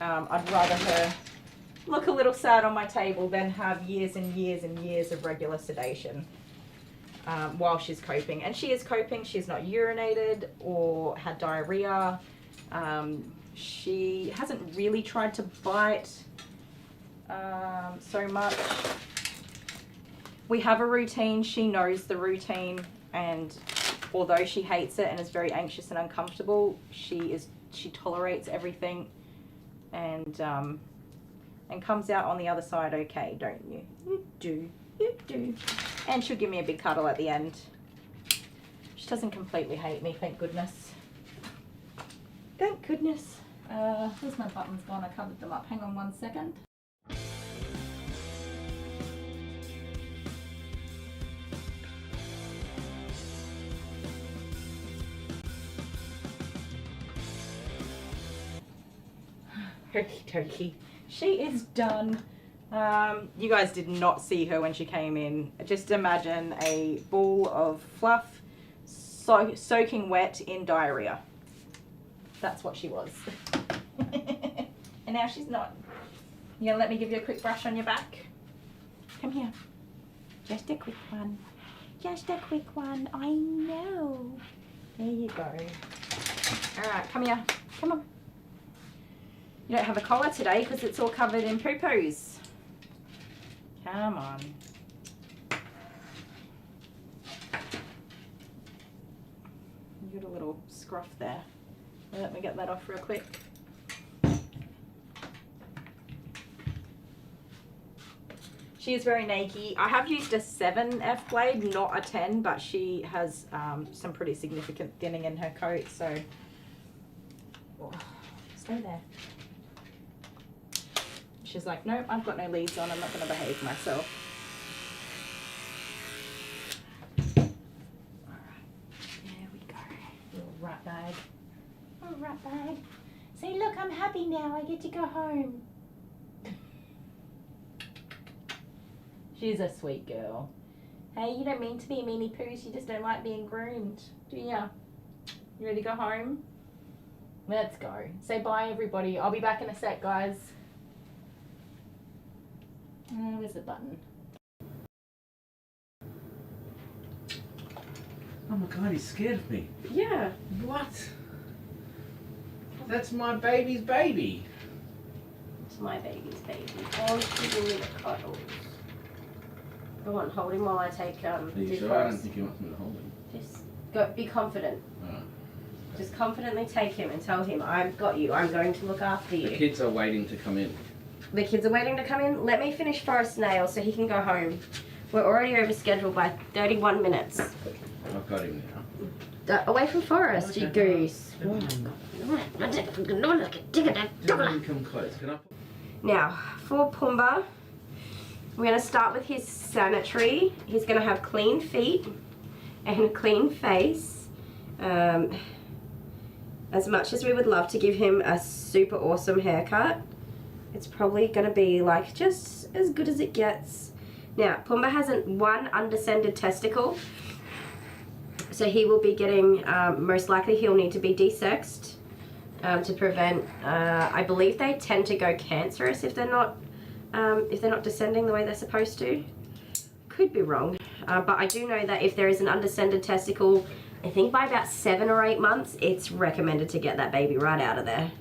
Speaker 2: I'd rather her look a little sad on my table than have years and years and years of regular sedation while she's coping. And she is coping. She's not urinated or had diarrhea. She hasn't really tried to bite so much. We have a routine. She knows the routine, and although she hates it and is very anxious and uncomfortable, she tolerates everything, and comes out on the other side okay, don't you? You do, you do. And she'll give me a big cuddle at the end. She doesn't completely hate me, thank goodness. Thank goodness. Where's my buttons gone? I covered them up. Hang on 1 second. Okie dokie. She is done. You guys did not see her when she came in. Just imagine a ball of fluff soaking wet in diarrhea. That's what she was. And now she's not. You gonna let me give you a quick brush on your back? Come here. Just a quick one. Just a quick one. I know. There you go. Alright, come here. Come on. You don't have a collar today because it's all covered in poo-poos. Come on. You got a little scruff there. Let me get that off real quick. She is very naked. I have used a 7F blade, not a 10, but she has some pretty significant thinning in her coat, so stay there. She's like, nope, I've got no leads on, I'm not going to behave myself. Alright. bag. Say, look, I'm happy now. I get to go home. She's a sweet girl. Hey, you don't mean to be a meanie poos. You just don't like being groomed, do ya? You ready to go home? Let's go. Say bye, everybody. I'll be back in a sec, guys. Where's the button?
Speaker 3: Oh my god, he's scared of me.
Speaker 4: Yeah.
Speaker 3: What? That's my baby's baby.
Speaker 4: It's my baby's baby. Oh, she's giving me the cuddles. Go on, hold him while I take
Speaker 3: Are you
Speaker 4: this
Speaker 3: sure? I don't
Speaker 4: first.
Speaker 3: think he wants me to hold him.
Speaker 4: Just go, be confident.
Speaker 3: Alright.
Speaker 4: Just confidently take him and tell him, I've got you. I'm going to look after you.
Speaker 3: The kids are waiting to come in.
Speaker 4: The kids are waiting to come in. Let me finish for a snail so he can go home. We're already over scheduled by 31 minutes.
Speaker 3: I've got him now.
Speaker 4: Away from Forest, you
Speaker 3: Okay.
Speaker 4: goose.
Speaker 3: Just let him come close. Can I put...
Speaker 4: Now, for Pumba, we're going to start with his sanitary. He's going to have clean feet and a clean face. As much as we would love to give him a super awesome haircut, it's probably going to be like just as good as it gets. Now, Pumba has one undescended testicle, so he will be getting, most likely he'll need to be desexed to prevent, I believe they tend to go cancerous if they're not descending the way they're supposed to. Could be wrong, but I do know that if there is an undescended testicle, I think by about 7 or 8 months, it's recommended to get that baby right out of there.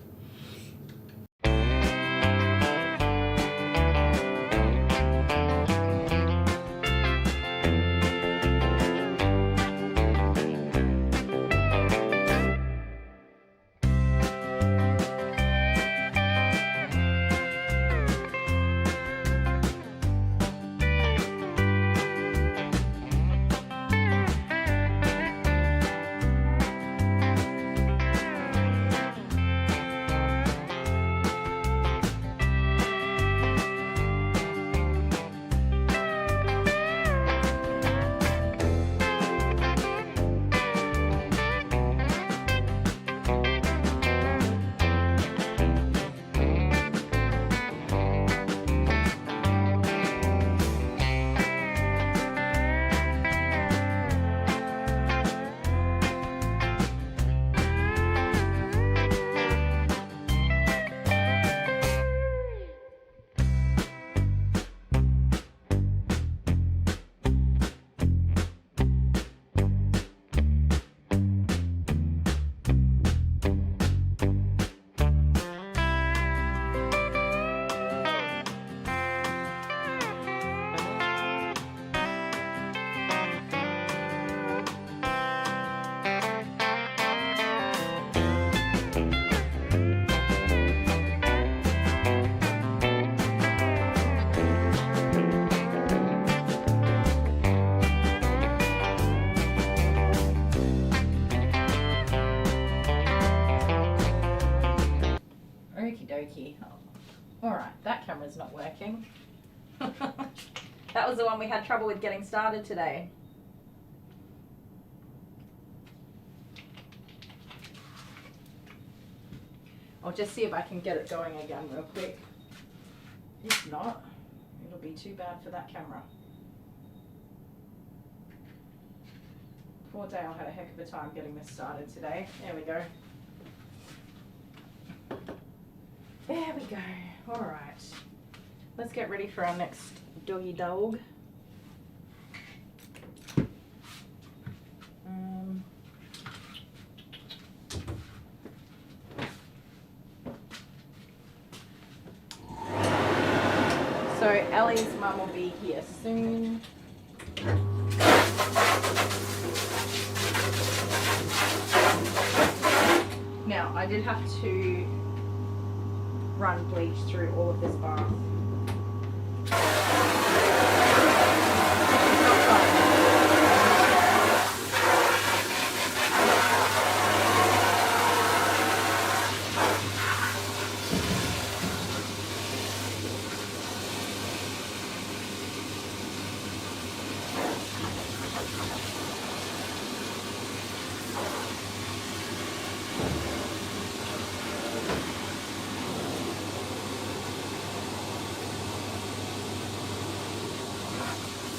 Speaker 2: Alright, that camera's not working. That was the one we had trouble with getting started today. I'll just see if I can get it going again real quick. If not, it'll be too bad for that camera. Poor Dale had a heck of a time getting this started today. There we go. There we go. Alright. Let's get ready for our next doggy dog. So Ellie's mum will be here soon. Now, I did have to run bleach through all of this bath.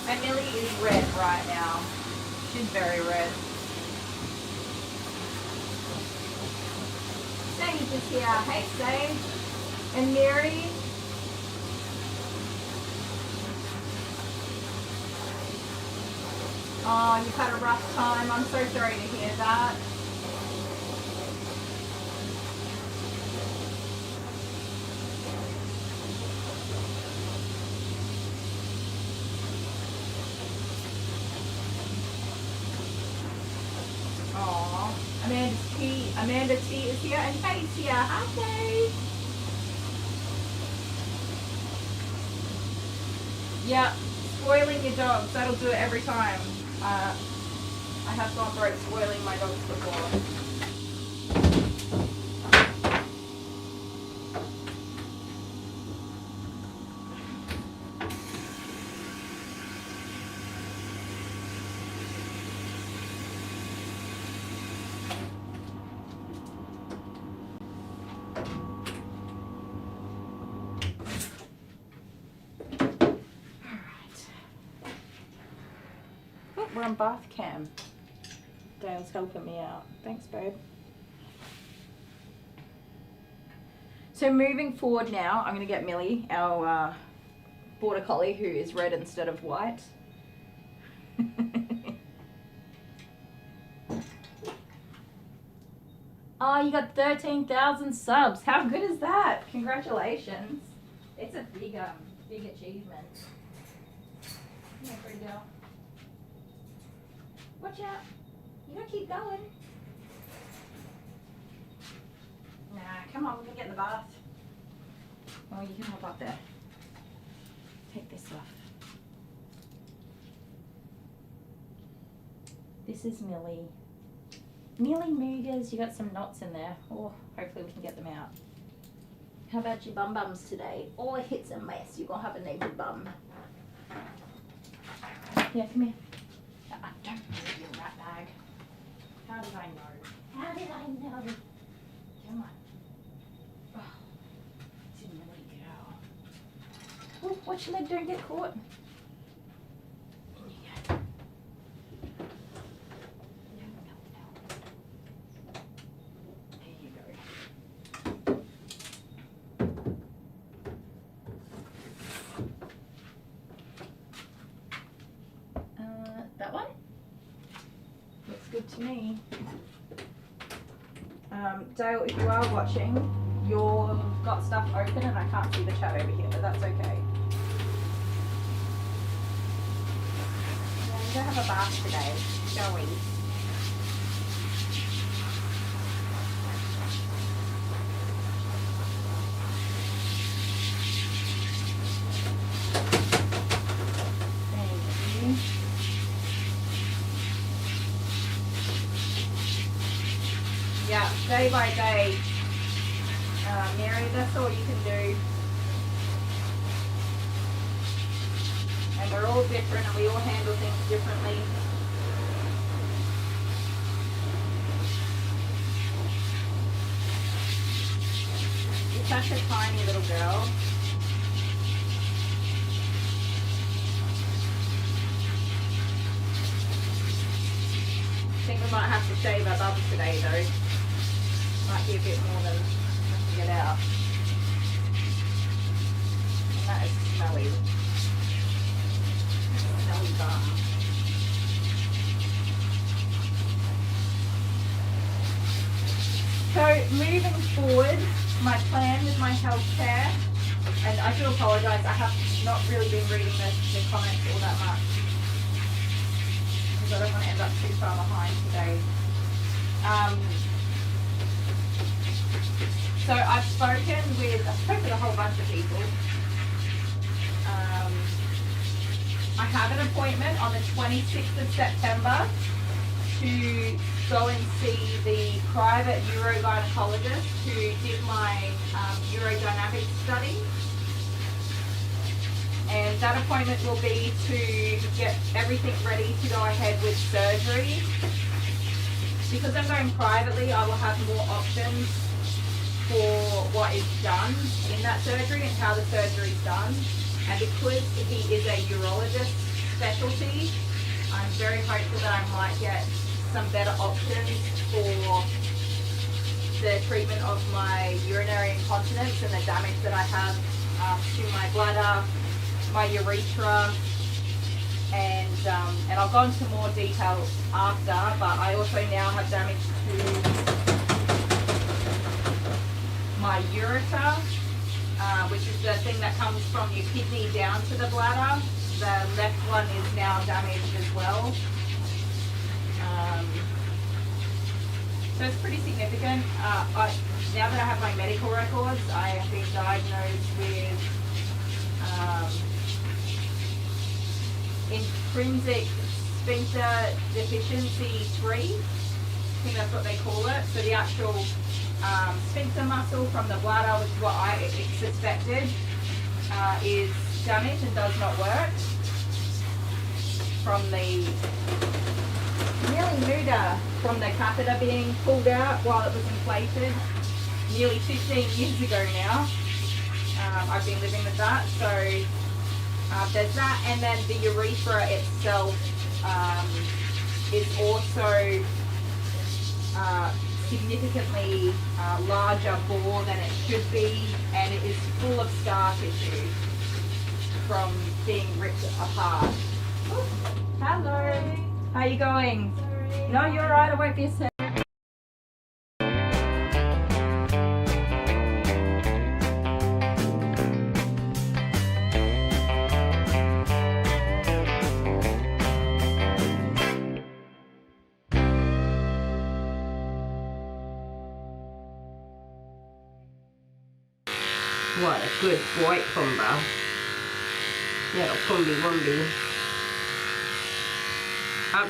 Speaker 2: And Millie is red right now. She's very red. Sage is here. Hey, Sage. And Mary. Oh, you've had a rough time. I'm so sorry to hear that. Oh, Amanda T is here, and Kate's here. Hi, Kate. Yeah, spoiling your dogs. That'll do it every time. I have gone broke spoiling my dogs before. We're on bath cam. Dale's helping me out. Thanks, babe. So moving forward now, I'm going to get Millie, our border collie, who is red instead of white. Oh, you got 13,000 subs. How good is that? Congratulations. It's a big achievement. Yeah, pretty girl. Watch out. You gotta keep going. Nah, come on, we're gonna get in the bath. Oh, you can hop up there. Take this off. This is Millie. Millie Moogers, you got some knots in there. Oh, hopefully we can get them out. How about your bum bums today? Oh, it's a mess. You're gonna have a naked bum. Yeah, come here. Don't move your rat bag. How did I know? How did I know? Come on. Oh, it's a Millie girl. Oh, watch your leg, don't get caught. In you go. No. There you go. That one? Looks good to me. Dale, if you are watching, you've got stuff open and I can't see the chat over here, but that's okay. Yeah, we're going to have a bath today, shall we? Yeah, day by day, Mary, that's all you can do. And we're all different and we all handle things differently. You're such a tiny little girl. I think we might have to shave our bums today though. Might be a bit more than I can get out. And that is smelly. Smelly bum. So moving forward, my plan with my healthcare, and I do apologise, I have not really been reading the comments all that much. Because I don't want to end up too far behind today. So I spoke with a whole bunch of people. I have an appointment on the 26th of September to go and see the private urogynecologist who did my urodynamics study. And that appointment will be to get everything ready to go ahead with surgery. Because I'm going privately, I will have more options for what is done in that surgery and how the surgery is done. And because he is a urologist, specialty. I'm very hopeful that I might get some better options for the treatment of my urinary incontinence and the damage that I have to my bladder, my urethra, and I'll go into more detail after, but I also now have damage to my ureter, which is the thing that comes from your kidney down to the bladder. The left one is now damaged as well. So it's pretty significant. Now that I have my medical records, I have been diagnosed with intrinsic sphincter deficiency 3. I think that's what they call it. So the actual sphincter muscle from the bladder, which is what I suspected, is damaged and does not work. From the from the catheter being pulled out while it was inflated nearly 15 years ago now. I've been living with that. So there's that, and then the urethra itself is also significantly larger bore than it should be, and it is full of scar tissue from being ripped apart. Ooh, hello. How you going? Sorry. No, you're alright. I won't be a sec.
Speaker 4: What a good boy, Pumba. Little Pumby Wumby.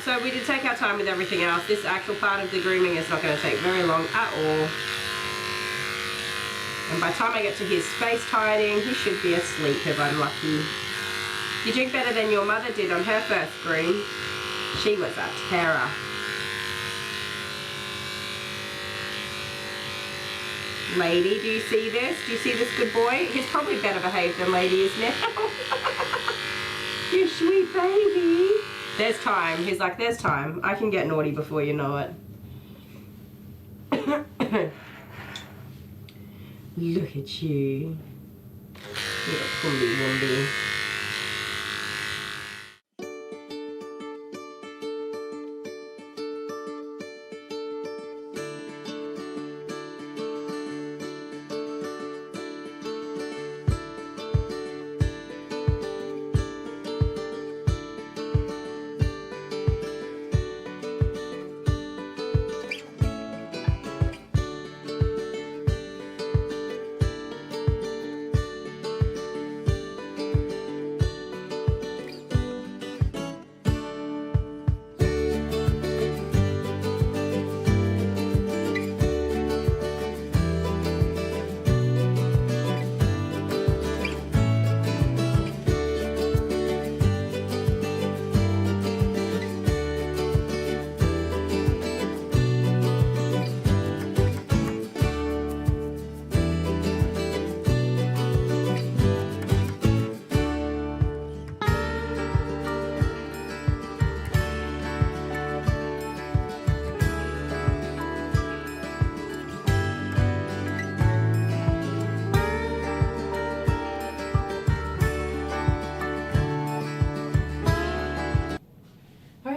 Speaker 4: So we did take our time with everything else. This actual part of the grooming is not going to take very long at all. And by the time I get to his face tidying, he should be asleep if I'm lucky. You drink better than your mother did on her first groom. She was a terror. Lady, do you see this? Do you see this good boy? He's probably better behaved than Lady is now. You sweet baby. There's time. He's like, there's time. I can get naughty before you know it. Look at you. Little Pumby Wumby.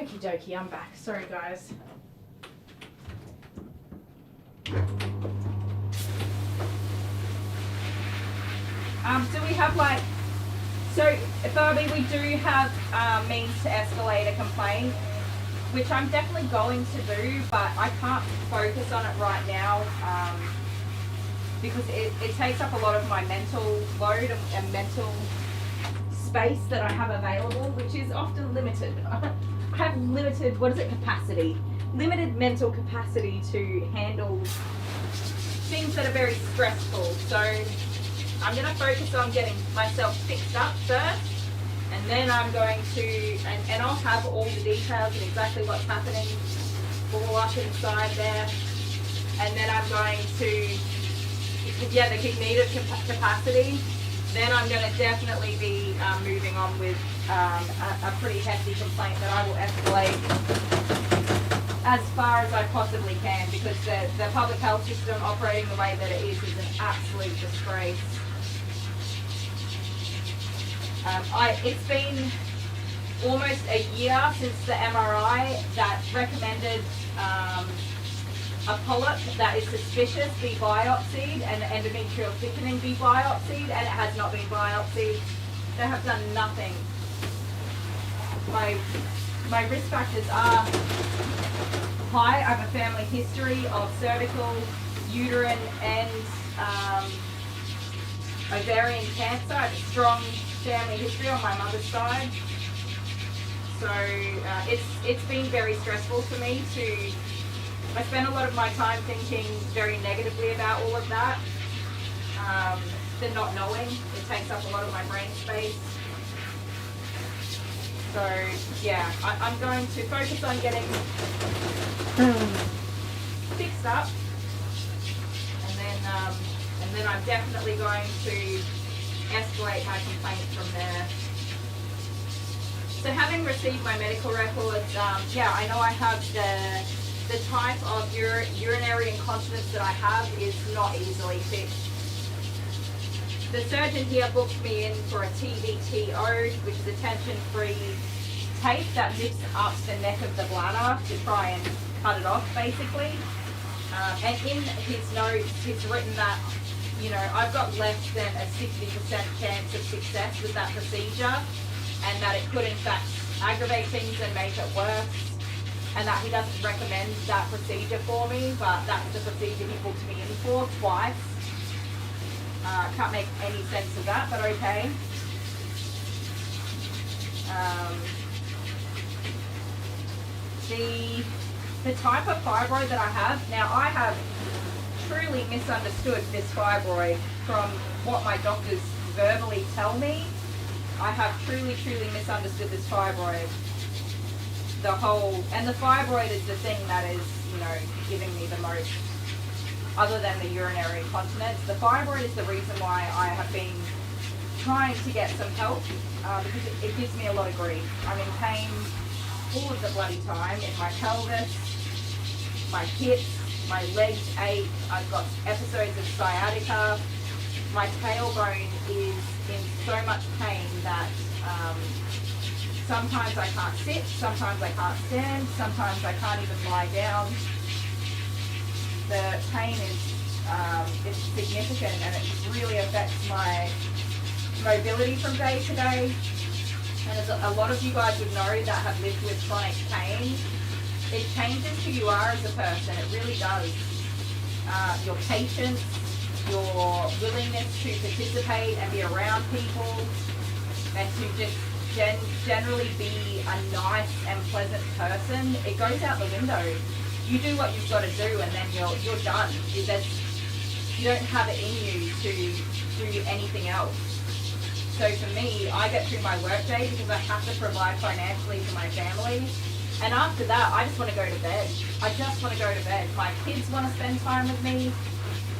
Speaker 2: Okie dokie, I'm back. Sorry guys. Do we have like, so Barbie, we do have means to escalate a complaint, which I'm definitely going to do, but I can't focus on it right now because it takes up a lot of my mental load and mental space that I have available, which is often limited. I have limited, capacity? Limited mental capacity to handle things that are very stressful. So I'm going to focus on getting myself fixed up first, and then I'm going to, and I'll have all the details and exactly what's happening all up inside there. And then I'm going to, the cognitive capacity, then I'm going to definitely be moving on with a pretty hefty complaint that I will escalate as far as I possibly can, because the public health system operating the way that it is an absolute disgrace. It's been almost a year since the MRI that recommended a polyp that is suspicious be biopsied and endometrial thickening be biopsied, and it has not been biopsied. They have done nothing. My risk factors are high. I have a family history of cervical, uterine, and ovarian cancer. I have a strong family history on my mother's side. So it's been very stressful for me I spend a lot of my time thinking very negatively about all of that. The not knowing, it takes up a lot of my brain space. So yeah, I'm going to focus on getting fixed up, and then I'm definitely going to escalate my complaint from there. So having received my medical records, yeah, I know I have the type of urinary incontinence that I have is not easily fixed. The surgeon here booked me in for a TBTO, which is a tension-free tape that lifts up the neck of the bladder to try and cut it off, basically. And in his notes, he's written that, you know, I've got less than a 60% chance of success with that procedure, and that it could in fact aggravate things and make it worse, and that he doesn't recommend that procedure for me, but that's the procedure he booked me in for twice. Can't make any sense of that, but okay. The type of fibroid that I have, now I have truly misunderstood this fibroid from what my doctors verbally tell me. I have truly misunderstood this fibroid. And the fibroid is the thing that is, you know, giving me the most, other than the urinary incontinence. The fibroid is the reason why I have been trying to get some help, because it gives me a lot of grief. I'm in pain all of the bloody time in my pelvis, my hips, my legs ache, I've got episodes of sciatica, my tailbone is in so much pain that sometimes I can't sit, sometimes I can't stand, sometimes I can't even lie down. The pain is significant, and it really affects my mobility from day to day. And as a lot of you guys would know that have lived with chronic pain, it changes who you are as a person. It really does. Your patience, your willingness to participate and be around people, and to just generally be a nice and pleasant person, it goes out the window. You do what you've got to do, and then you're done. You don't have it in you to do anything else. So for me, I get through my work day because I have to provide financially for my family. And after that, I just want to go to bed. I just want to go to bed. My kids want to spend time with me.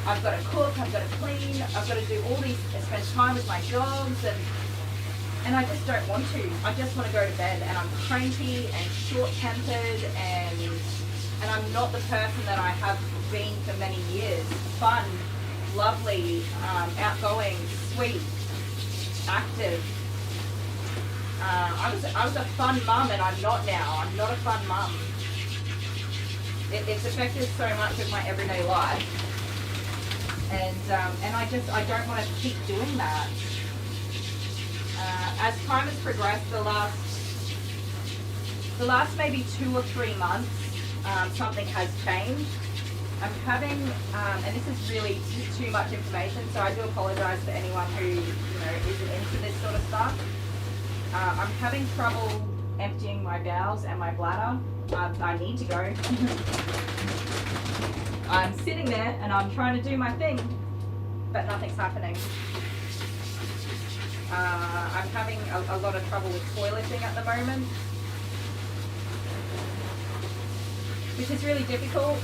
Speaker 2: I've got to cook, I've got to clean, I've got to do all these, spend time with my dogs, and I just don't want to. I just want to go to bed, and I'm cranky and short-tempered, and I'm not the person that I have been for many years. Fun, lovely, outgoing, sweet, active. I was a fun mum, and I'm not now. I'm not a fun mum. It's affected so much of my everyday life, and I don't want to keep doing that. As time has progressed, the last maybe 2 or 3 months, something has changed. I'm having, and this is really too much information, so I do apologise to anyone who isn't into this sort of stuff. I'm having trouble emptying my bowels and my bladder. I need to go. I'm sitting there and I'm trying to do my thing, but nothing's happening. I'm having a lot of trouble with toileting at the moment, which is really difficult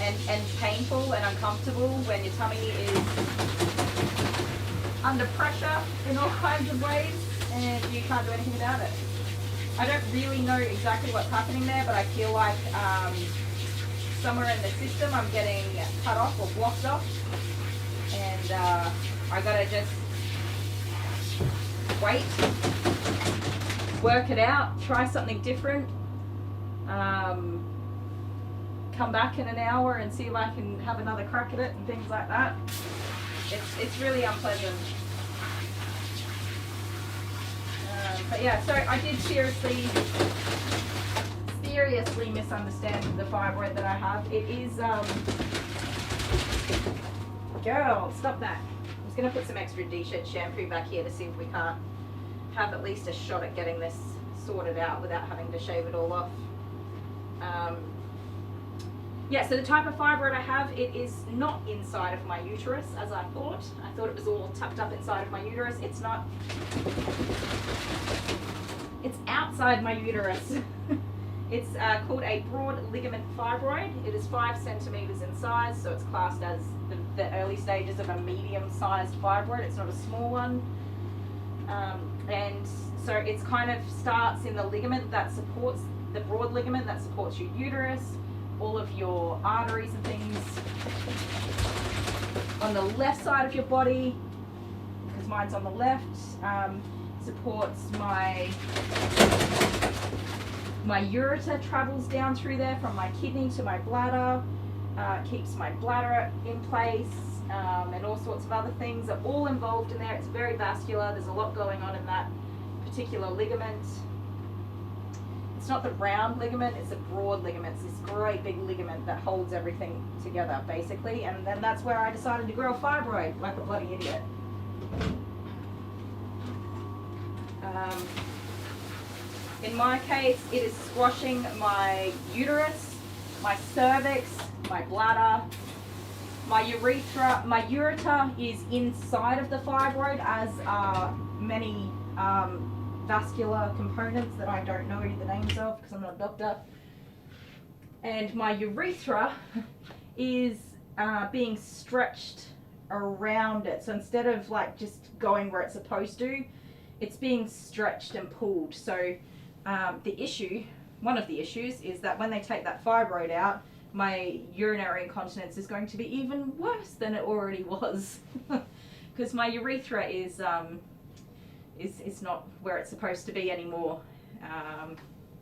Speaker 2: and painful and uncomfortable when your tummy is under pressure in all kinds of ways, and you can't do anything about it. I don't really know exactly what's happening there, but I feel like somewhere in the system I'm getting cut off or blocked off, and I gotta just wait, work it out, try something different, come back in an hour and see if I can have another crack at it and things like that. It's really unpleasant. But yeah, so I did seriously misunderstand the fibroid that I have. It is, girl, stop that. I'm just gonna put some extra D-shirt shampoo back here to see if we can't have at least a shot at getting this sorted out without having to shave it all off. Yeah, so the type of fibroid I have, it is not inside of my uterus as I thought. I thought it was all tucked up inside of my uterus. It's not. It's outside my uterus. It's called a broad ligament fibroid. It is 5 centimeters in size, so it's classed as the early stages of a medium-sized fibroid. It's not a small one. And so it's kind of starts in the ligament that supports, the broad ligament that supports your uterus, all of your arteries and things on the left side of your body, because mine's on the left, supports my ureter, travels down through there from my kidney to my bladder, keeps my bladder in place, and all sorts of other things are all involved in there. It's very vascular. There's a lot going on in that particular ligament. It's not the round ligament, it's a broad ligament. It's this great big ligament that holds everything together, basically. And then that's where I decided to grow a fibroid, like a bloody idiot. In my case, it is squashing my uterus, my cervix, my bladder, my urethra. My ureter is inside of the fibroid, as are many vascular components that I don't know the names of because I'm not a doctor. And my urethra is being stretched around it. So instead of like just going where it's supposed to, it's being stretched and pulled. So one of the issues is that when they take that fibroid out, my urinary incontinence is going to be even worse than it already was. Because my urethra is not where it's supposed to be anymore.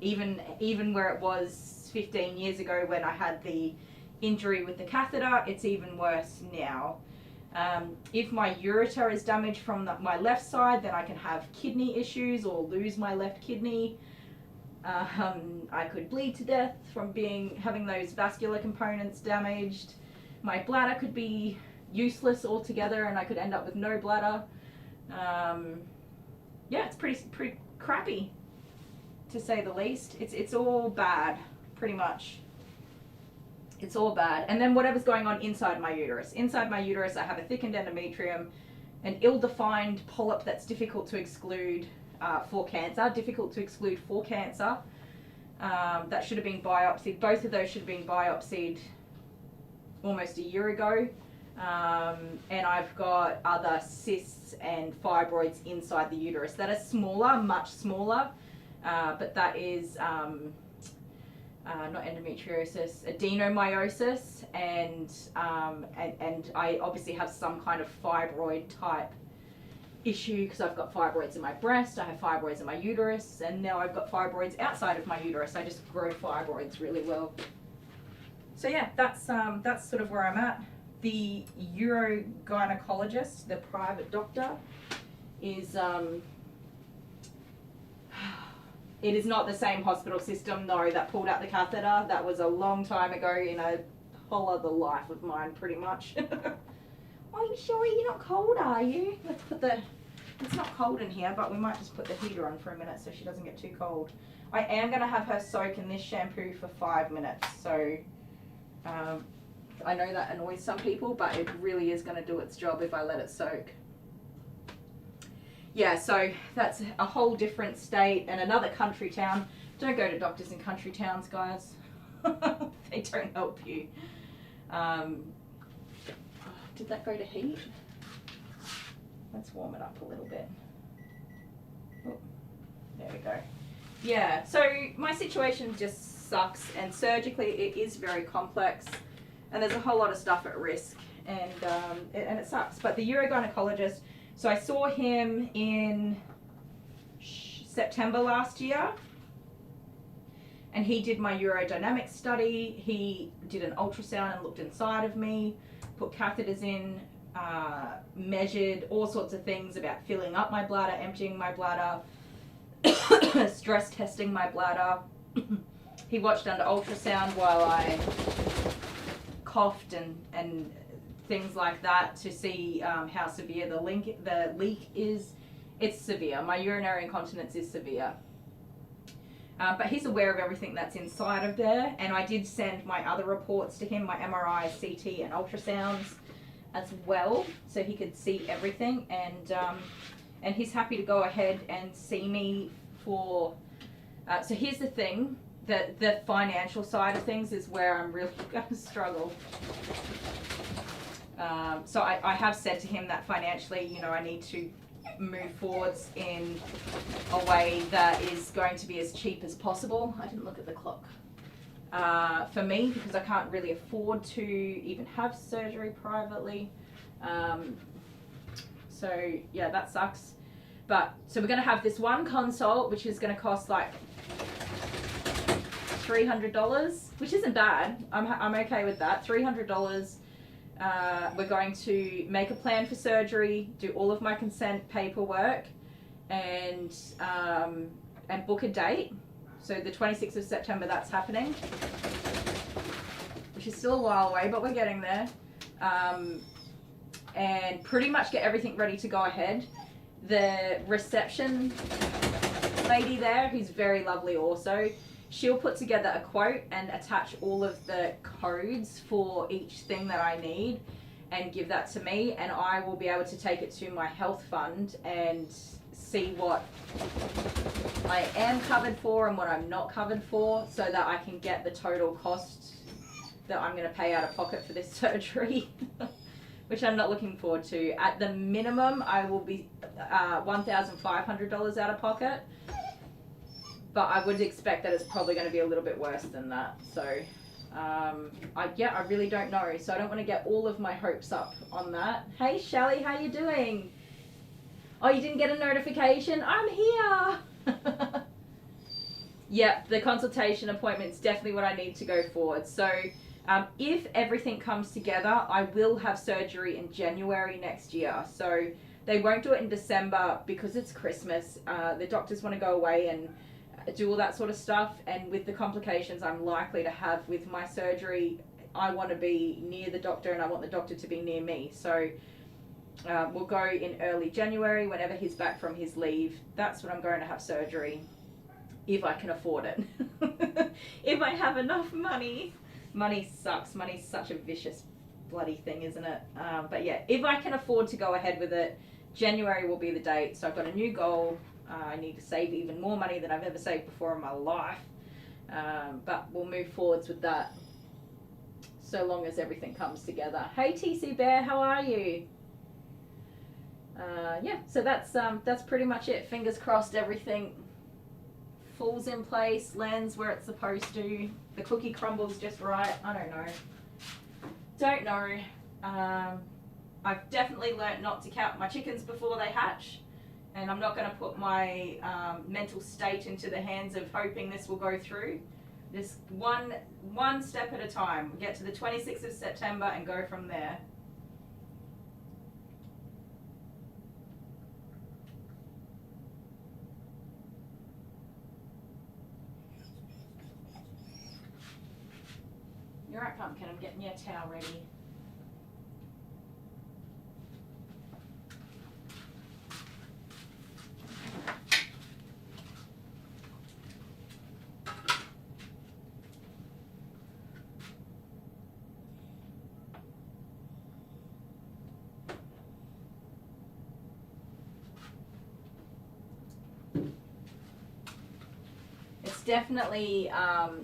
Speaker 2: Even where it was 15 years ago when I had the injury with the catheter, it's even worse now. If my ureter is damaged from my left side, then I can have kidney issues or lose my left kidney. I could bleed to death from having those vascular components damaged. My bladder could be useless altogether and I could end up with no bladder. Yeah, it's pretty crappy, to say the least. It's all bad, pretty much. It's all bad. And then whatever's going on inside my uterus. Inside my uterus, I have a thickened endometrium, an ill-defined polyp that's difficult to exclude for cancer. That should have been biopsied. Both of those should have been biopsied almost a year ago. And I've got other cysts and fibroids inside the uterus that are smaller, much smaller, but that is not endometriosis, adenomyosis, and I obviously have some kind of fibroid type issue because I've got fibroids in my breast, I have fibroids in my uterus, and now I've got fibroids outside of my uterus. I just grow fibroids really well. So yeah, that's sort of where I'm at. The urogynecologist, the private doctor, is it is not the same hospital system, no, that pulled out the catheter. That was a long time ago in a whole other life of mine, pretty much. Are you sure you're not cold, are you? It's not cold in here, but we might just put the heater on for a minute so she doesn't get too cold. I am going to have her soak in this shampoo for 5 minutes, so I know that annoys some people, but it really is going to do its job if I let it soak. Yeah, so that's a whole different state and another country town. Don't go to doctors in country towns, guys. They don't help you. Did that go to heat? Let's warm it up a little bit. Oh, there we go. Yeah, so my situation just sucks, and surgically it is very complex, and there's a whole lot of stuff at risk, and it sucks. But the urogynecologist, so I saw him in September last year, and he did my urodynamics study. He did an ultrasound and looked inside of me, put catheters in, measured all sorts of things about filling up my bladder, emptying my bladder, stress testing my bladder. He watched under ultrasound while I coughed and things like that to see how severe the leak is. It's severe. My urinary incontinence is severe. But he's aware of everything that's inside of there, and I did send my other reports to him, my MRI, CT, and ultrasounds as well, so he could see everything, and he's happy to go ahead and see me for, so here's the thing, the financial side of things is where I'm really going to struggle. So I have said to him that financially, you know, I need to move forwards in a way that is going to be as cheap as possible. I didn't look at the clock. For me, because I can't really afford to even have surgery privately. So yeah, that sucks. But so we're going to have this one consult, which is going to cost like $300, which isn't bad. I'm okay with that. $300. We're going to make a plan for surgery, do all of my consent paperwork, and book a date. So the 26th of September, that's happening, which is still a while away, but we're getting there. And pretty much get everything ready to go ahead. The reception lady there, who's very lovely also, she'll put together a quote and attach all of the codes for each thing that I need and give that to me, and I will be able to take it to my health fund and see what I am covered for and what I'm not covered for, so that I can get the total cost that I'm going to pay out of pocket for this surgery, which I'm not looking forward to. At the minimum, I will be $1,500 out of pocket. But I would expect that it's probably going to be a little bit worse than that. So, I really don't know. So I don't want to get all of my hopes up on that. Hey, Shelly, how you doing? Oh, you didn't get a notification? I'm here. Yeah, the consultation appointment's definitely what I need to go forward. So, if everything comes together, I will have surgery in January next year. So they won't do it in December because it's Christmas. The doctors want to go away and do all that sort of stuff, and with the complications I'm likely to have with my surgery, I want to be near the doctor and I want the doctor to be near me. So we'll go in early January whenever he's back from his leave. That's when I'm going to have surgery, if I can afford it. If I have enough money. Money sucks. Money's such a vicious bloody thing, isn't it? But yeah, if I can afford to go ahead with it, January will be the date. So I've got a new goal. I need to save even more money than I've ever saved before in my life. But we'll move forwards with that so long as everything comes together. Hey TC Bear, how are you? Yeah, so that's pretty much it. Fingers crossed everything falls in place, lands where it's supposed to. The cookie crumbles just right. I don't know. I've definitely learnt not to count my chickens before they hatch. And I'm not going to put my mental state into the hands of hoping this will go through. Just one step at a time. We'll get to the 26th of September and go from there. You're right, Pumpkin. I'm getting your towel ready.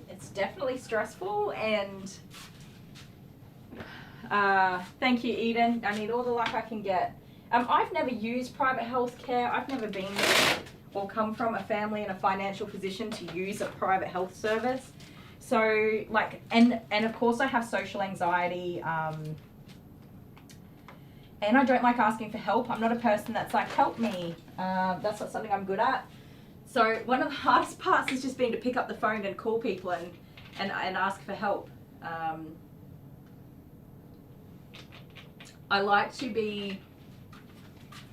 Speaker 2: It's definitely stressful, and thank you, Eden. I need all the luck I can get. I've never used private health care. I've never been or come from a family in a financial position to use a private health service. So like, and of course I have social anxiety, and I don't like asking for help. I'm not a person that's like, help me. That's not something I'm good at. So one of the hardest parts has just been to pick up the phone and call people and ask for help. I like to be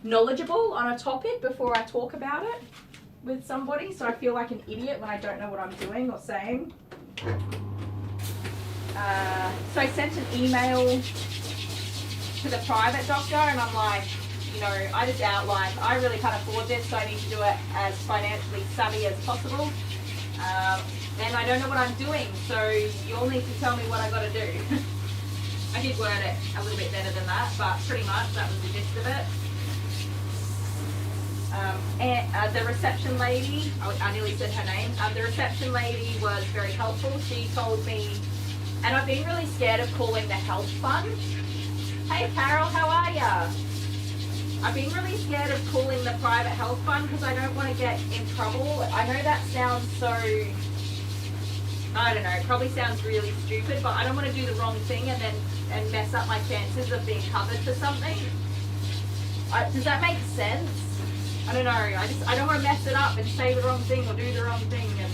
Speaker 2: knowledgeable on a topic before I talk about it with somebody, so I feel like an idiot when I don't know what I'm doing or saying. So I sent an email to the private doctor and I'm like, you know, I just outlined, I really can't afford this, so I need to do it as financially savvy as possible. And I don't know what I'm doing, so you'll need to tell me what I got to do. I did word it a little bit better than that, but pretty much that was the gist of it. And the reception lady, I nearly said her name, the reception lady was very helpful. She told me, and I've been really scared of calling the health fund. Hey Carol, how are ya? I've been really scared of calling the private health fund because I don't want to get in trouble. I know that sounds so, I don't know, probably sounds really stupid, but I don't want to do the wrong thing and mess up my chances of being covered for something. Does that make sense? I don't know. I don't want to mess it up and say the wrong thing or do the wrong thing. And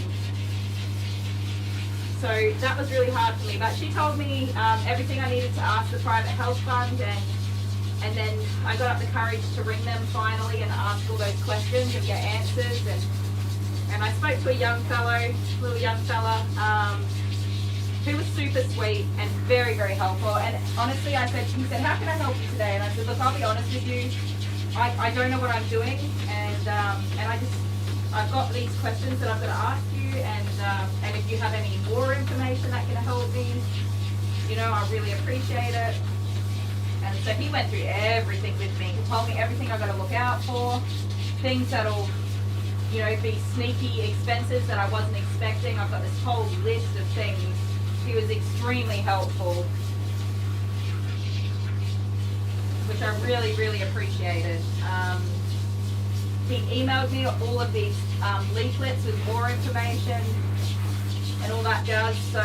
Speaker 2: so that was really hard for me. But she told me everything I needed to ask the private health fund, and then I got up the courage to ring them finally and ask all those questions and get answers. And I spoke to a little young fella, who was super sweet and very, very helpful. And honestly, he said, how can I help you today? And I said, look, I'll be honest with you. I don't know what I'm doing, and I've got these questions that I'm going to ask you, and if you have any more information that can help me, you know, I really appreciate it. And so he went through everything with me. He told me everything I've got to look out for, things that'll, you know, be sneaky expenses that I wasn't expecting. I've got this whole list of things. He was extremely helpful, which I really, really appreciated. He emailed me all of these leaflets with more information and all that jazz. So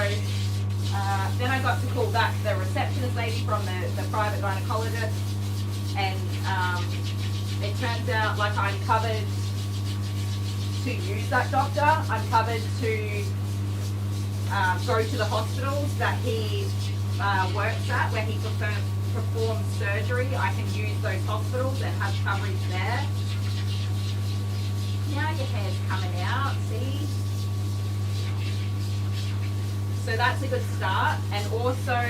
Speaker 2: then I got to call back the receptionist lady from the private gynecologist, and it turns out like I'm covered to use that doctor. I'm covered to go to the hospitals that he works at, where he performs surgery. I can use those hospitals and have coverage there. Now your hair's coming out, see? So that's a good start. And also,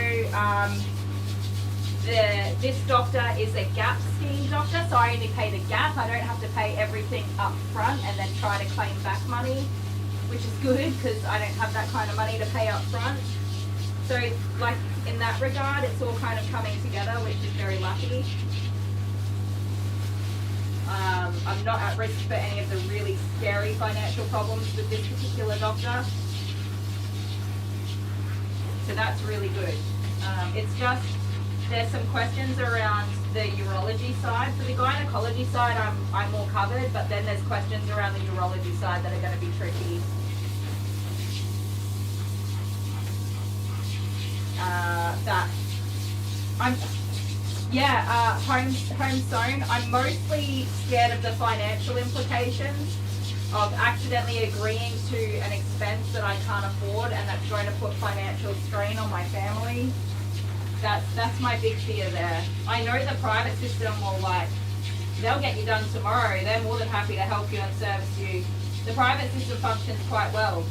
Speaker 2: this doctor is a gap scheme doctor, so I only pay the gap. I don't have to pay everything up front and then try to claim back money, which is good because I don't have that kind of money to pay up front. So like in that regard, it's all kind of coming together, which is very lucky. I'm not at risk for any of the really scary financial problems with this particular doctor. So that's really good. It's just, there's some questions around the urology side. For the gynecology side, I'm more covered, but then there's questions around the urology side that are going to be tricky. Home sewn. I'm mostly scared of the financial implications of accidentally agreeing to an expense that I can't afford and that's going to put financial strain on my family. That's my big fear there. I know the private system will they'll get you done tomorrow. They're more than happy to help you and service you. The private system functions quite well.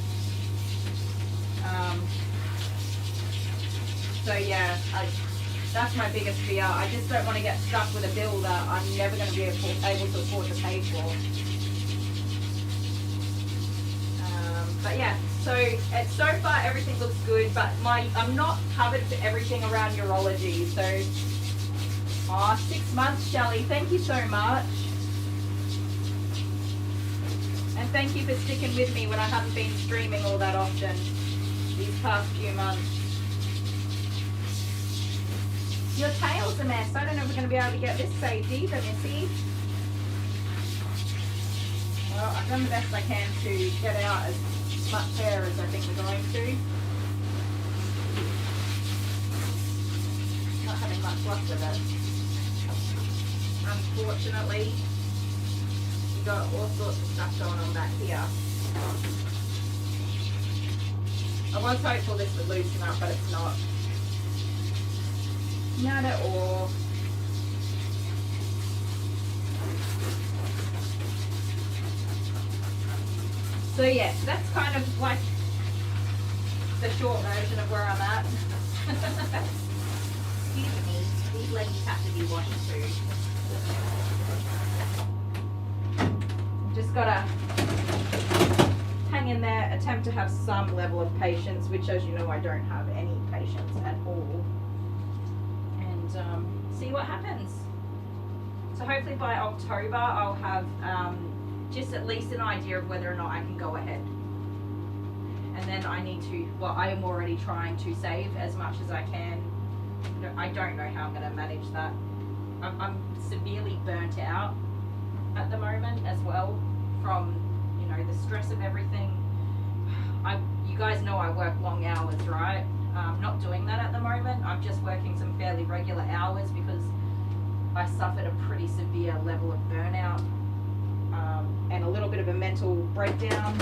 Speaker 2: So yeah, that's my biggest fear. I just don't want to get stuck with a bill that I'm never going to be able to afford to pay for. But yeah, so far everything looks good, but I'm not covered for everything around urology. So, 6 months, Shelley. Thank you so much. And thank you for sticking with me when I haven't been streaming all that often these past few months. Your tail's a mess. I don't know if we're going to be able to get this saved either, Missy. Well, I've done the best I can to get out as much hair as I think we're going to. Not having much luck with it. Unfortunately, we've got all sorts of stuff going on back here. I was hopeful this would loosen up, but it's not. Not at all. So yes, that's kind of like the short version of where I'm at. Excuse me, these leggies have to be washed too. Just gotta hang in there, attempt to have some level of patience, which, as you know, I don't have any patience at all. And see what happens. So hopefully by October I'll have just at least an idea of whether or not I can go ahead. And then I need to, well, I am already trying to save as much as I can. I don't know how I'm going to manage that. I'm severely burnt out at the moment as well from, you know, the stress of everything. You guys know I work long hours, right? Not doing that at the moment. I'm just working some fairly regular hours because I suffered a pretty severe level of burnout and a little bit of a mental breakdown,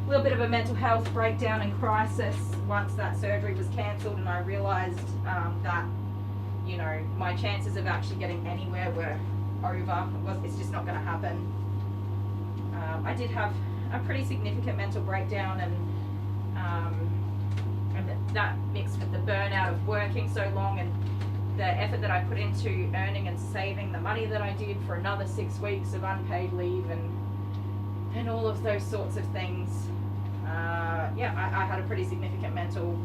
Speaker 2: a little bit of a mental health breakdown and crisis once that surgery was cancelled, and I realised that, you know, my chances of actually getting anywhere were over. It's just not going to happen. I did have a pretty significant mental breakdown, and that mixed with the burnout of working so long and the effort that I put into earning and saving the money that I did for another 6 weeks of unpaid leave and all of those sorts of things. Yeah, I had a pretty significant mental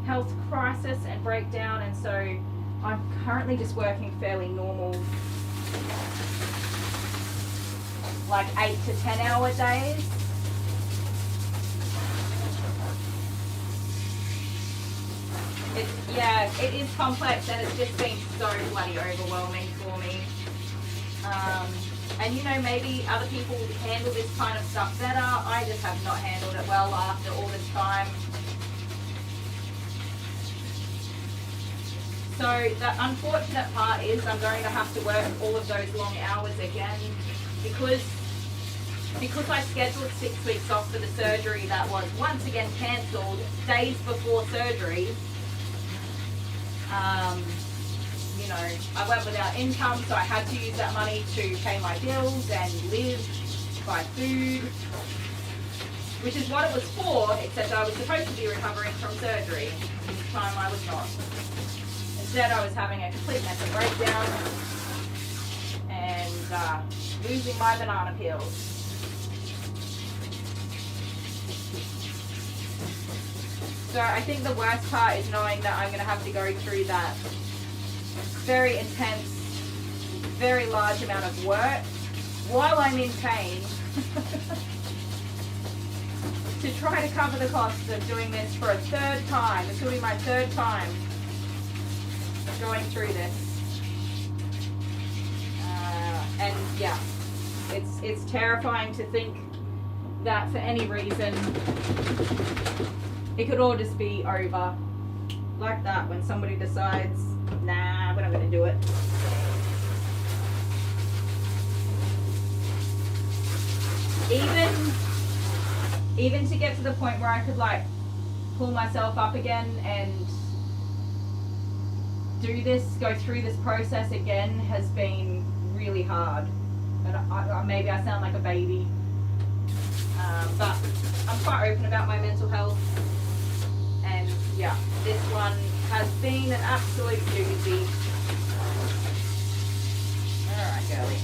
Speaker 2: health crisis and breakdown, and so I'm currently just working fairly normal, like 8 to 10 hour days. Yeah, it is complex, and it's just been so bloody overwhelming for me. And you know, maybe other people handle this kind of stuff better. I just have not handled it well after all this time. So the unfortunate part is I'm going to have to work all of those long hours again because I scheduled 6 weeks off for the surgery that was once again cancelled days before surgery. You know, I went without income, so I had to use that money to pay my bills and live, buy food, which is what it was for, except I was supposed to be recovering from surgery. This time I was not. Instead, I was having a complete mental breakdown and losing my banana peels. So I think the worst part is knowing that I'm going to have to go through that very intense, very large amount of work while I'm in pain to try to cover the costs of doing this for a third time. This will be my third time going through this. And yeah, it's terrifying to think that for any reason it could all just be over like that when somebody decides, nah, we're not going to do it. Even to get to the point where I could like pull myself up again and do this, go through this process again has been really hard. And maybe I sound like a baby, but I'm quite open about my mental health. And yeah, this one has been an absolute doozy. Alright, girlie.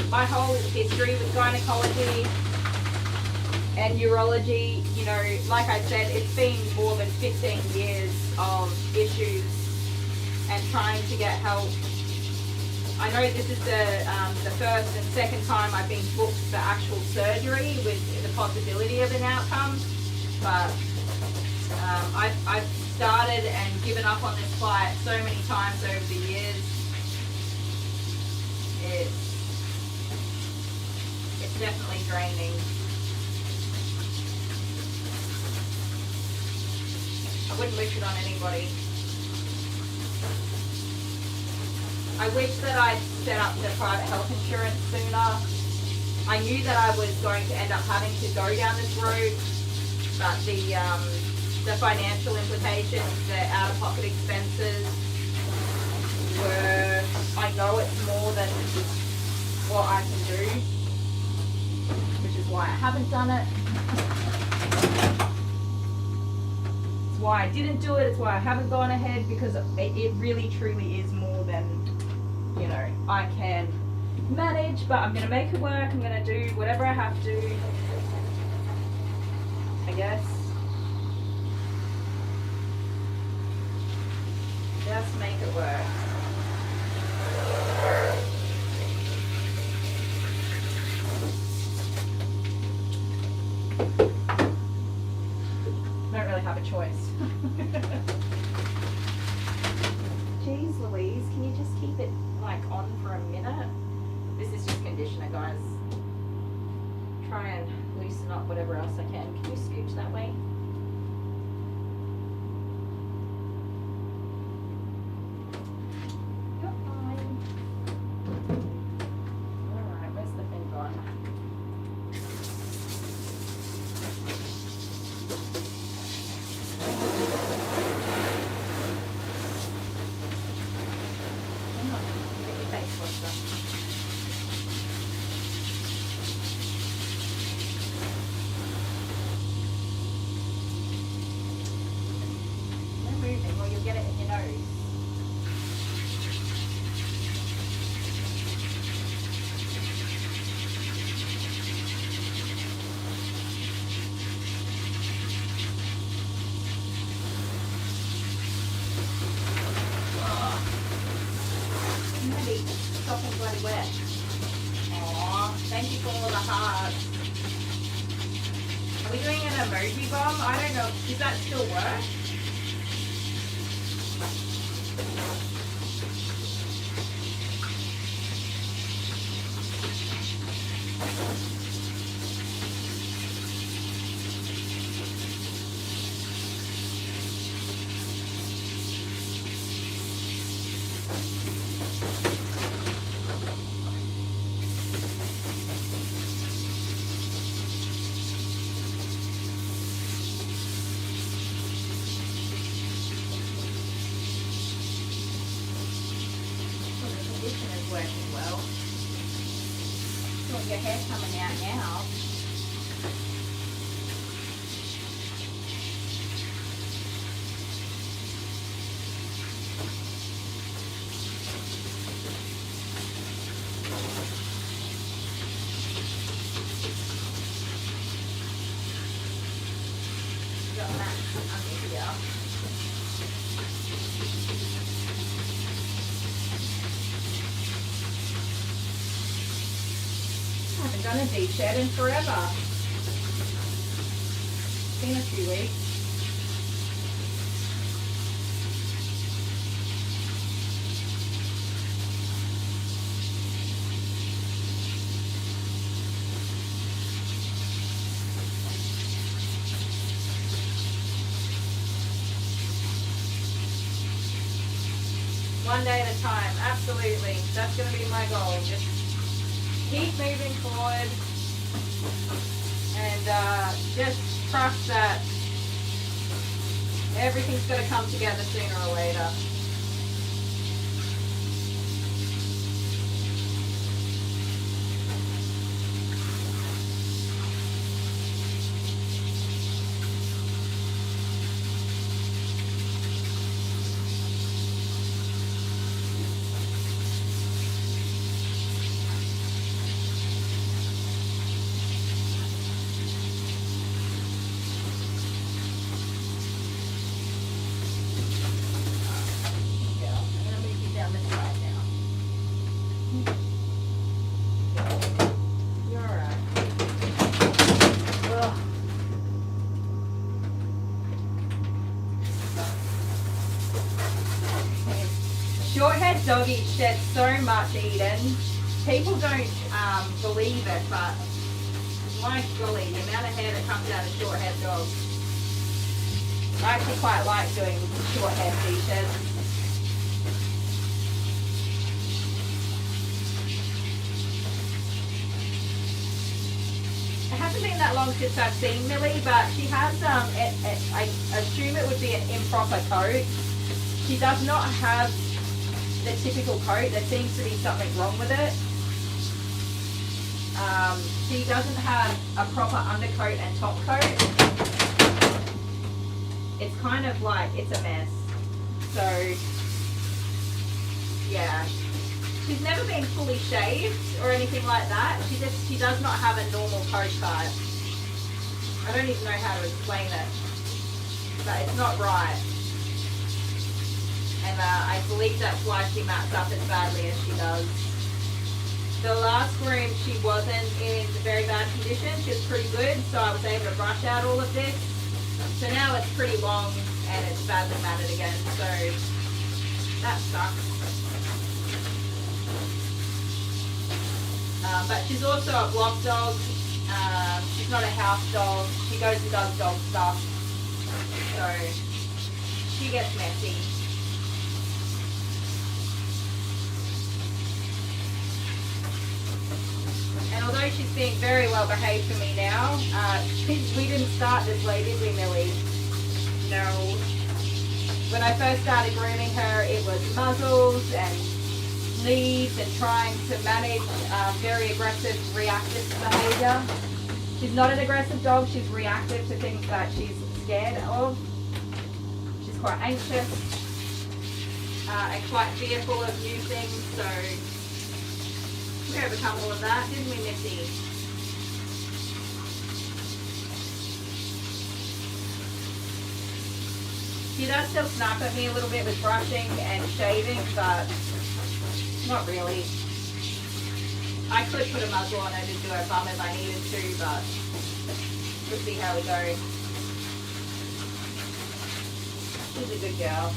Speaker 2: my whole history with gynecology and urology, you know, like I said, it's been more than 15 years of issues and trying to get help. I know this is the first and second time I've been booked for actual surgery with the possibility of an outcome, but I've started and given up on this fight so many times over the years. It's definitely draining. I wouldn't wish it on anybody. I wish that I'd set up the private health insurance sooner. I knew that I was going to end up having to go down this road, but the financial implications, the out-of-pocket expenses were, I know it's more than what I can do, which is why I haven't done it. It's why I didn't do it, it's why I haven't gone ahead, because it really truly is more than, you know, I can manage, but I'm going to make it work. I'm going to do whatever I have to, I guess. Just make it work. Don't really have a choice. Jeez Louise, can you just keep it like on for a minute? This is just conditioner, guys. Try and loosen up whatever else I can. Can you scooch that way? You're fine. Alright, where's the thing gone? Sopping bloody wet. Aww, thank you for all the hearts. Are we doing an emoji bomb? I don't know. Does that still work? Working well. Well, your hair's coming out now. Got that under here. I haven't done a D-shed in forever. It's been a few weeks. One day at a time, absolutely. That's going to be my goal. Just keep moving forward and just trust that everything's going to come together sooner or later. doggy sheds so much, Eden. People don't believe it, but my golly, the amount of hair that comes out of short-haired dogs. I actually quite like doing short-haired sheds. It hasn't been that long since I've seen Millie, but she has, I assume it would be an improper coat. She does not have the typical coat. There seems to be something wrong with it. She doesn't have a proper undercoat and top coat. It's kind of like, it's a mess. So, yeah. She's never been fully shaved or anything like that. She does not have a normal coat cut. I don't even know how to explain it. But it's not right. And I believe that's why she mats up as badly as she does. The last groom, she wasn't in very bad condition. She was pretty good, so I was able to brush out all of this. So now it's pretty long and it's badly matted again, so that sucks. But she's also a block dog. She's not a house dog. She goes and does dog stuff. So she gets messy. And although she's being very well behaved for me now, we didn't start this way, did we, Millie? No. When I first started grooming her, it was muzzles and leads and trying to manage very aggressive, reactive behavior. She's not an aggressive dog. She's reactive to things that she's scared of. She's quite anxious and quite fearful of new things, so we overcome all of that, didn't we, Missy? She does still snap at me a little bit with brushing and shaving, but not really. I could put a muzzle on her to do her bum if I needed to, but we'll see how we go. She's a good girl.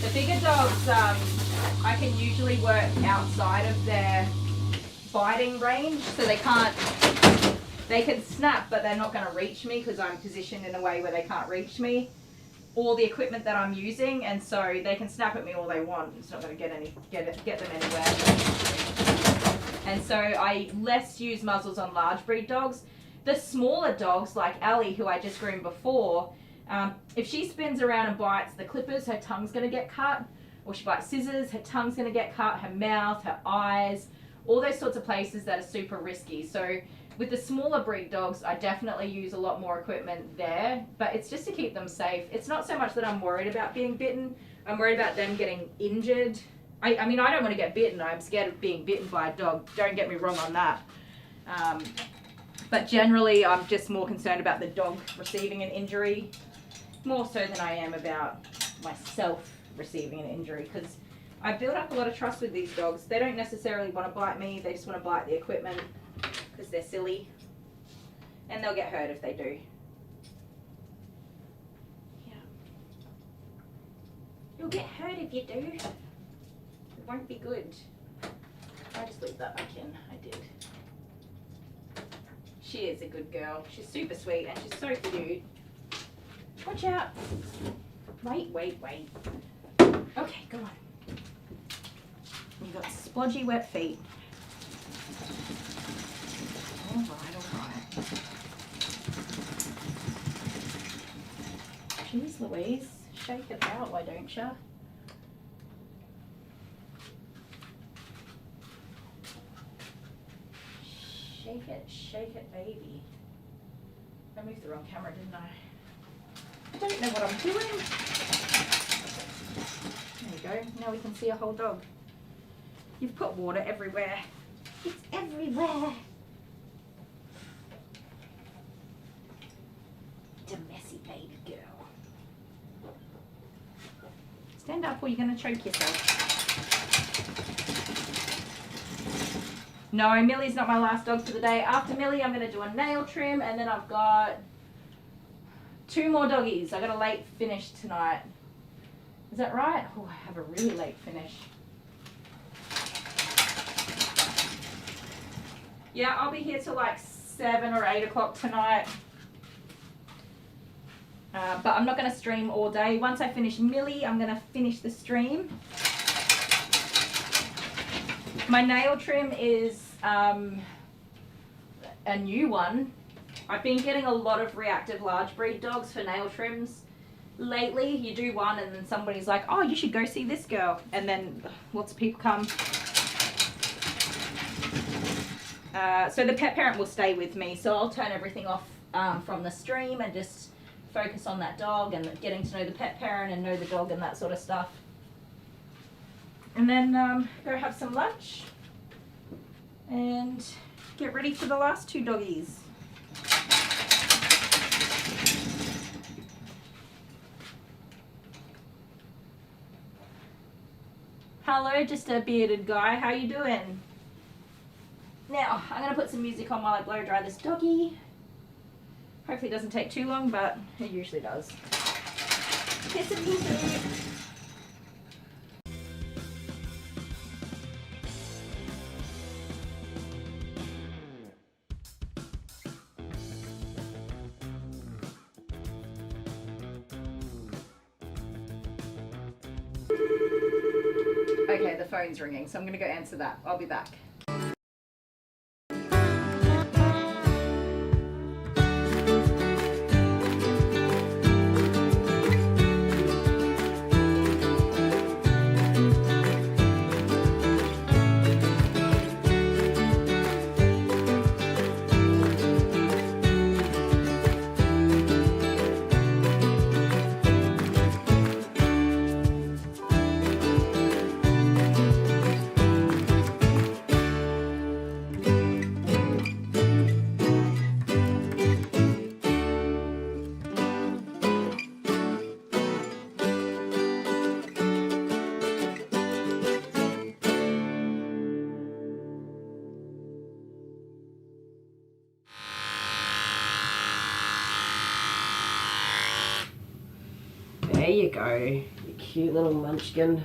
Speaker 2: The bigger dogs, I can usually work outside of their biting range, so they can snap, but they're not going to reach me because I'm positioned in a way where they can't reach me or the equipment that I'm using, and so they can snap at me all they want. It's not going to get them anywhere. And so I less use muzzles on large breed dogs. The smaller dogs like Ellie, who I just groomed before, if she spins around and bites the clippers, her tongue's going to get cut. Or she bites scissors, her tongue's going to get cut, her mouth, her eyes, all those sorts of places that are super risky. So with the smaller breed dogs, I definitely use a lot more equipment there, but it's just to keep them safe. It's not so much that I'm worried about being bitten. I'm worried about them getting injured. I mean, I don't want to get bitten. I'm scared of being bitten by a dog. Don't get me wrong on that. But generally, I'm just more concerned about the dog receiving an injury, more so than I am about myself receiving an injury, because I built up a lot of trust with these dogs. They don't necessarily want to bite me, they just want to bite the equipment because they're silly, and they'll get hurt if they do. Yeah. You'll get hurt if you do. It won't be good. I just leave that back in. I did. She is a good girl. She's super sweet and she's so cute. Watch out. Wait. Okay, go on. You've got splodgy wet feet. All right. Jeez Louise, shake it out, why don't you? Shake it, baby. I moved the wrong camera, didn't I? I don't know what I'm doing. There we go. Now we can see a whole dog. You've put water everywhere. It's everywhere. It's a messy baby girl. Stand up or you're going to choke yourself. No, Millie's not my last dog for the day. After Millie, I'm going to do a nail trim, and then I've got 2 more doggies. I got a late finish tonight. Is that right? Oh, I have a really late finish. Yeah, I'll be here till like 7 or 8 o'clock tonight. But I'm not going to stream all day. Once I finish Millie, I'm going to finish the stream. My nail trim is a new one. I've been getting a lot of reactive large breed dogs for nail trims lately. You do one and then somebody's like, oh, you should go see this girl. And then lots of people come. So the pet parent will stay with me. So I'll turn everything off from the stream and just focus on that dog and getting to know the pet parent and know the dog and that sort of stuff. And then go have some lunch and get ready for the last 2 doggies. Hello, just a bearded guy. How you doing? Now, I'm going to put some music on while I blow dry this doggy. Hopefully it doesn't take too long, but it usually does. Here's some music. Okay, the phone's ringing, so I'm going to go answer that. I'll be back. There you go, you cute little munchkin.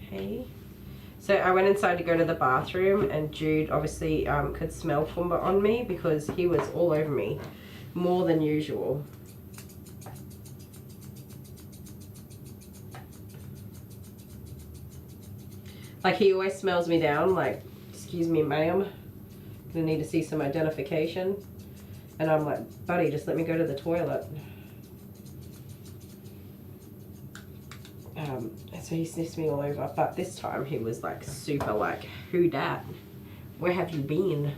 Speaker 2: Hey. So I went inside to go to the bathroom and Jude obviously could smell Pumba on me because he was all over me more than usual. Like he always smells me down, like, excuse me ma'am, gonna need to see some identification. And I'm like, buddy, just let me go to the toilet. So he sniffs me all over, but this time he was like super like, who dat? Where have you been?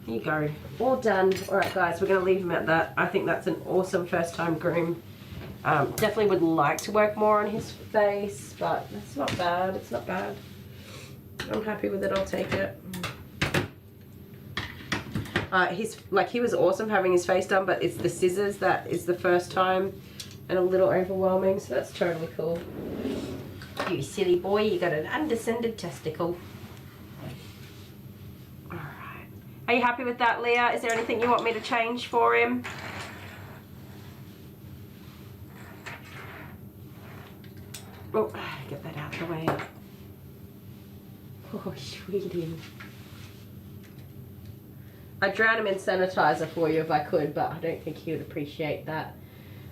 Speaker 2: Here you go, all done. All right guys, we're gonna leave him at that. I think that's an awesome first time groom. Definitely would like to work more on his face, but it's not bad, it's not bad. I'm happy with it, I'll take it. He was awesome having his face done, but it's the scissors that is the first time and a little overwhelming, so that's totally cool. You silly boy, you got an undescended testicle. Alright. Are you happy with that, Leah? Is there anything you want me to change for him? Oh, get that out of the way. Oh, sweetie. I'd drown him in sanitizer for you if I could, but I don't think he would appreciate that.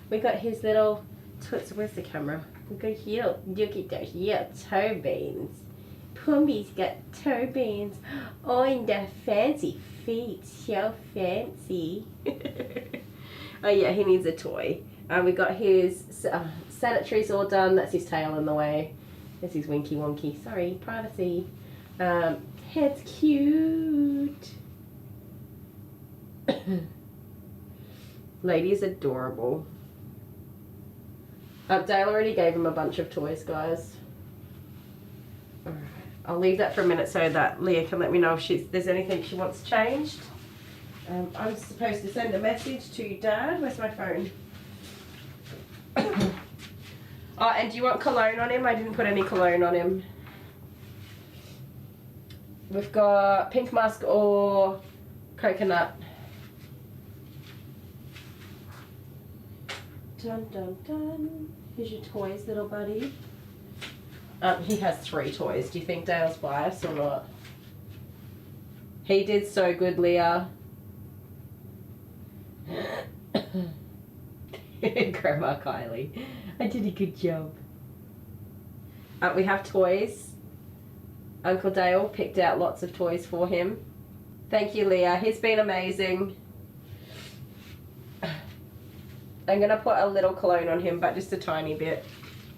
Speaker 2: We got his little toots. Where's the camera? We got here. Look at those little toe beans. Pumby's got toe beans. Oh, and the fancy feet. So fancy. Oh yeah, he needs a toy. We got his sanitary's all done. That's his tail in the way. There's his winky wonky. Sorry, privacy. Head's cute. Lady is adorable. Dale already gave him a bunch of toys, guys. Alright. I'll leave that for a minute so that Leah can let me know if there's anything she wants changed. I'm supposed to send a message to Dad. Where's my phone? Oh, and do you want cologne on him? I didn't put any cologne on him. We've got pink musk or coconut. Dun dun dun. Here's your toys, little buddy. He has 3 toys. Do you think Dale's biased or not? He did so good, Leah. Grandma Kylie. I did a good job. We have toys. Uncle Dale picked out lots of toys for him. Thank you, Leah. He's been amazing. I'm going to put a little cologne on him, but just a tiny bit.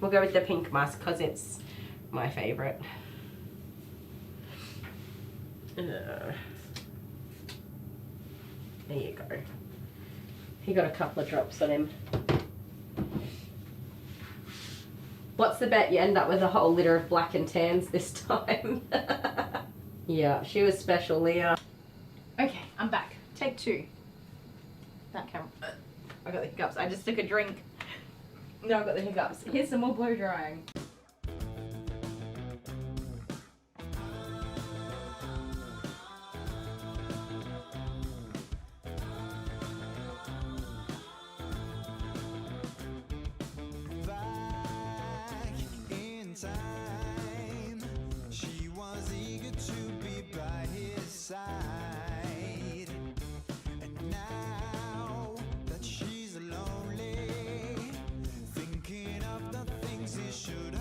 Speaker 2: We'll go with the pink musk because it's my favourite. There you go. He got a couple of drops on him. What's the bet? You end up with a whole litter of black and tans this time. Yeah, she was special, Leah. Okay, I'm back. Take 2. That camera. I got the hiccups. I just took a drink. No, I got the hiccups. Here's some more blow drying.
Speaker 5: Should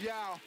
Speaker 5: Yeah.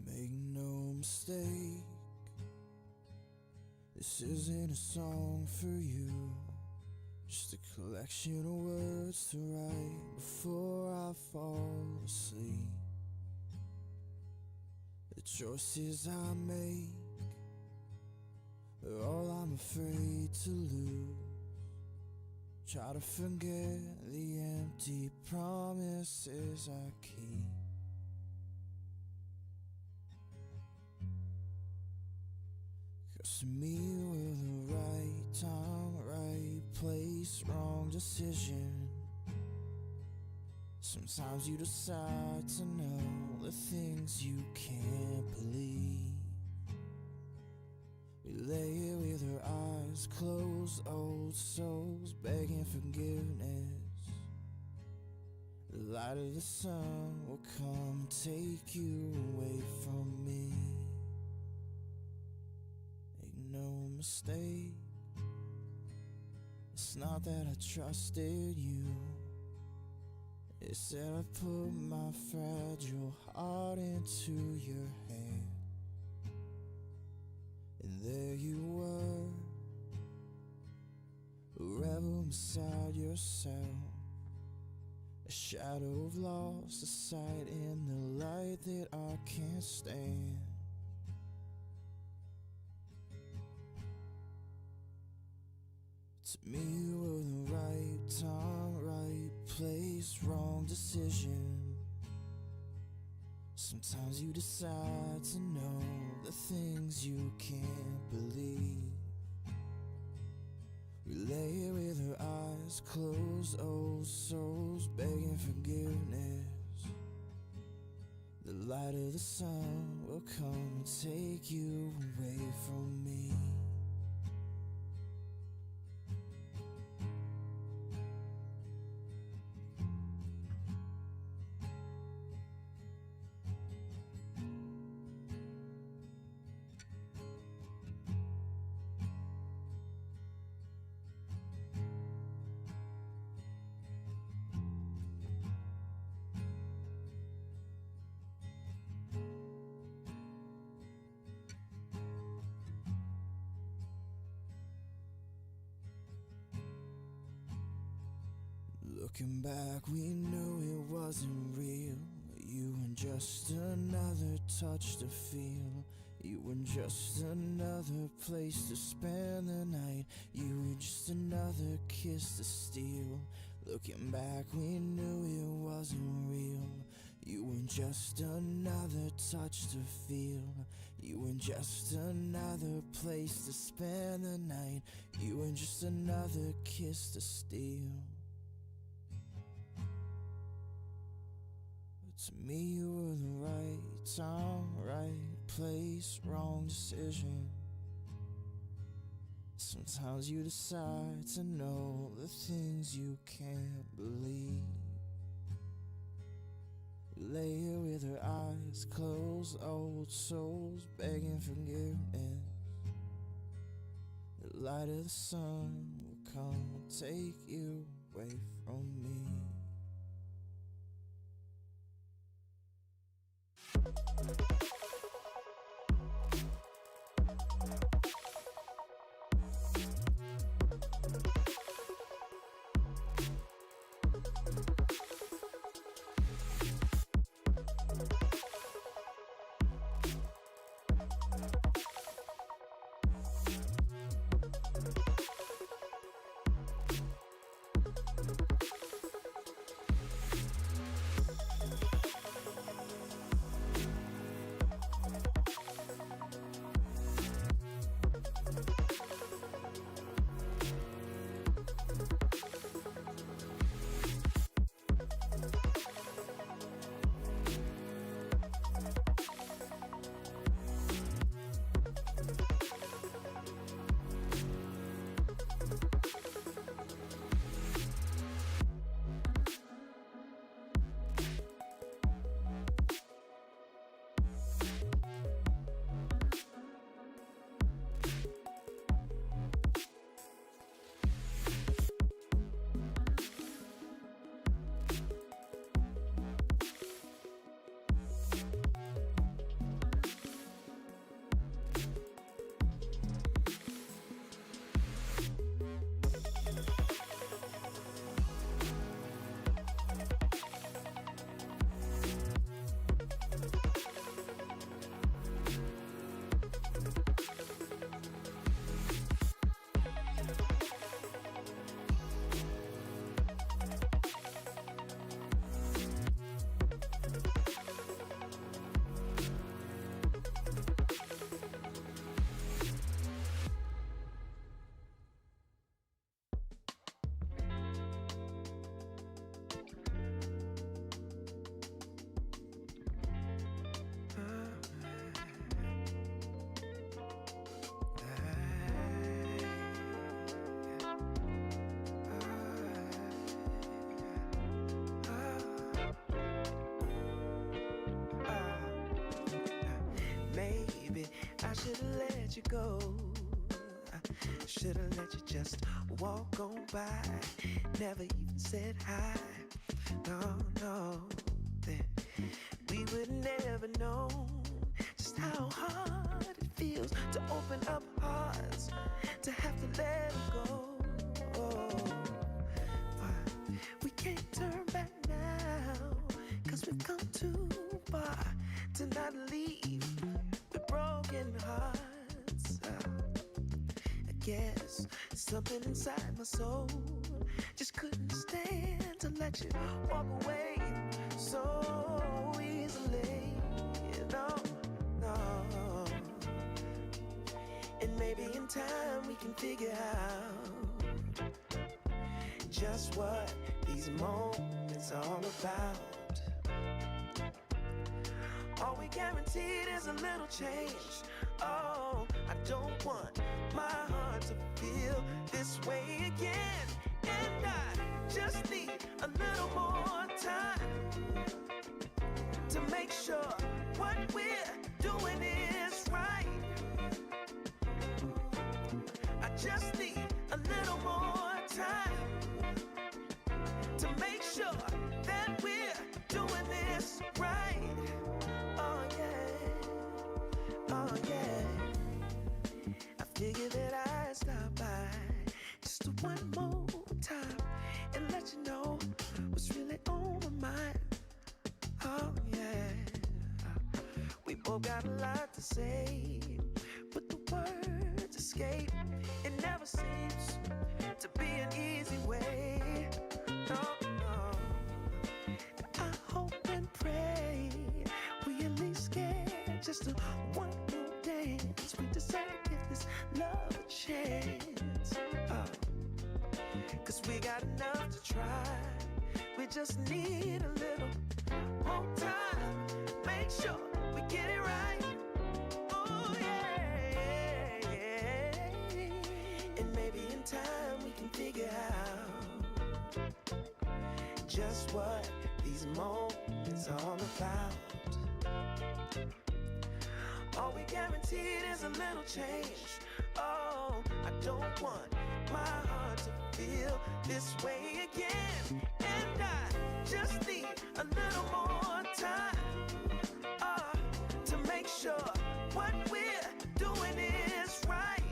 Speaker 6: Make no mistake, this isn't a song for you, just a collection of words to write before I fall asleep. The choices I make are all I'm afraid to lose. Try to forget the empty promises I keep. Cause to me we're the right time, right place, wrong decision. Sometimes you decide to know the things you can't believe. We lay here with our eyes closed, old souls begging forgiveness. The light of the sun will come take you away from me. Make no mistake, it's not that I trusted you, it's that I put my fragile heart into your hand. And there you were, a rebel beside yourself, a shadow of lost, a sight in the light that I can't stand. To me you were the right time, right place, wrong decision. Sometimes you decide to know the things you can't believe. We lay here with our eyes closed, old souls begging forgiveness. The light of the sun will come and take you away from me. Looking back, we knew it wasn't real. You were just another touch to feel. You were just another place to spend the night. You were just another kiss to steal. Looking back, we knew it wasn't real. You were just another touch to feel. You were just another place to spend the night. You were just another kiss to steal. To me you were the right time, right place, wrong decision. Sometimes you decide to know the things you can't believe. lay here with her eyes closed, old souls begging forgiveness. The light of the sun will come and take you away from me.
Speaker 5: I should've let you go. I should've let you just walk on by. Never even said hi. No, then we would never know just how hard it feels to open up hearts, to have to let them go. But we can't turn back now, 'cause we've come too far to not leave with broken hearts. I guess something inside my soul just couldn't stand to let you walk away so easily. No. And maybe in time we can figure out just what these moments are all about. All we guaranteed is a little change. Oh, I don't want my heart to feel this way again. And I just need a little more time to make sure what we're doing is right. I just need a little more time to make sure that we're doing this right. Oh yeah. I figured that I'd stop by just one more time and let you know what's really on my mind. Oh yeah. We both got a lot to say, but the words escape. It never seems to be an easy way. No. I hope and pray we at least get just one more dance. We decide to give this love a chance. 'Cause we got enough to try. We just need a little more time. Make sure we get it right. Oh yeah. And maybe in time we can figure out just what these moments all about. All we guaranteed is a little change. Oh, I don't want my heart to feel this way again. And I just need a little more time to make sure what we're doing is right.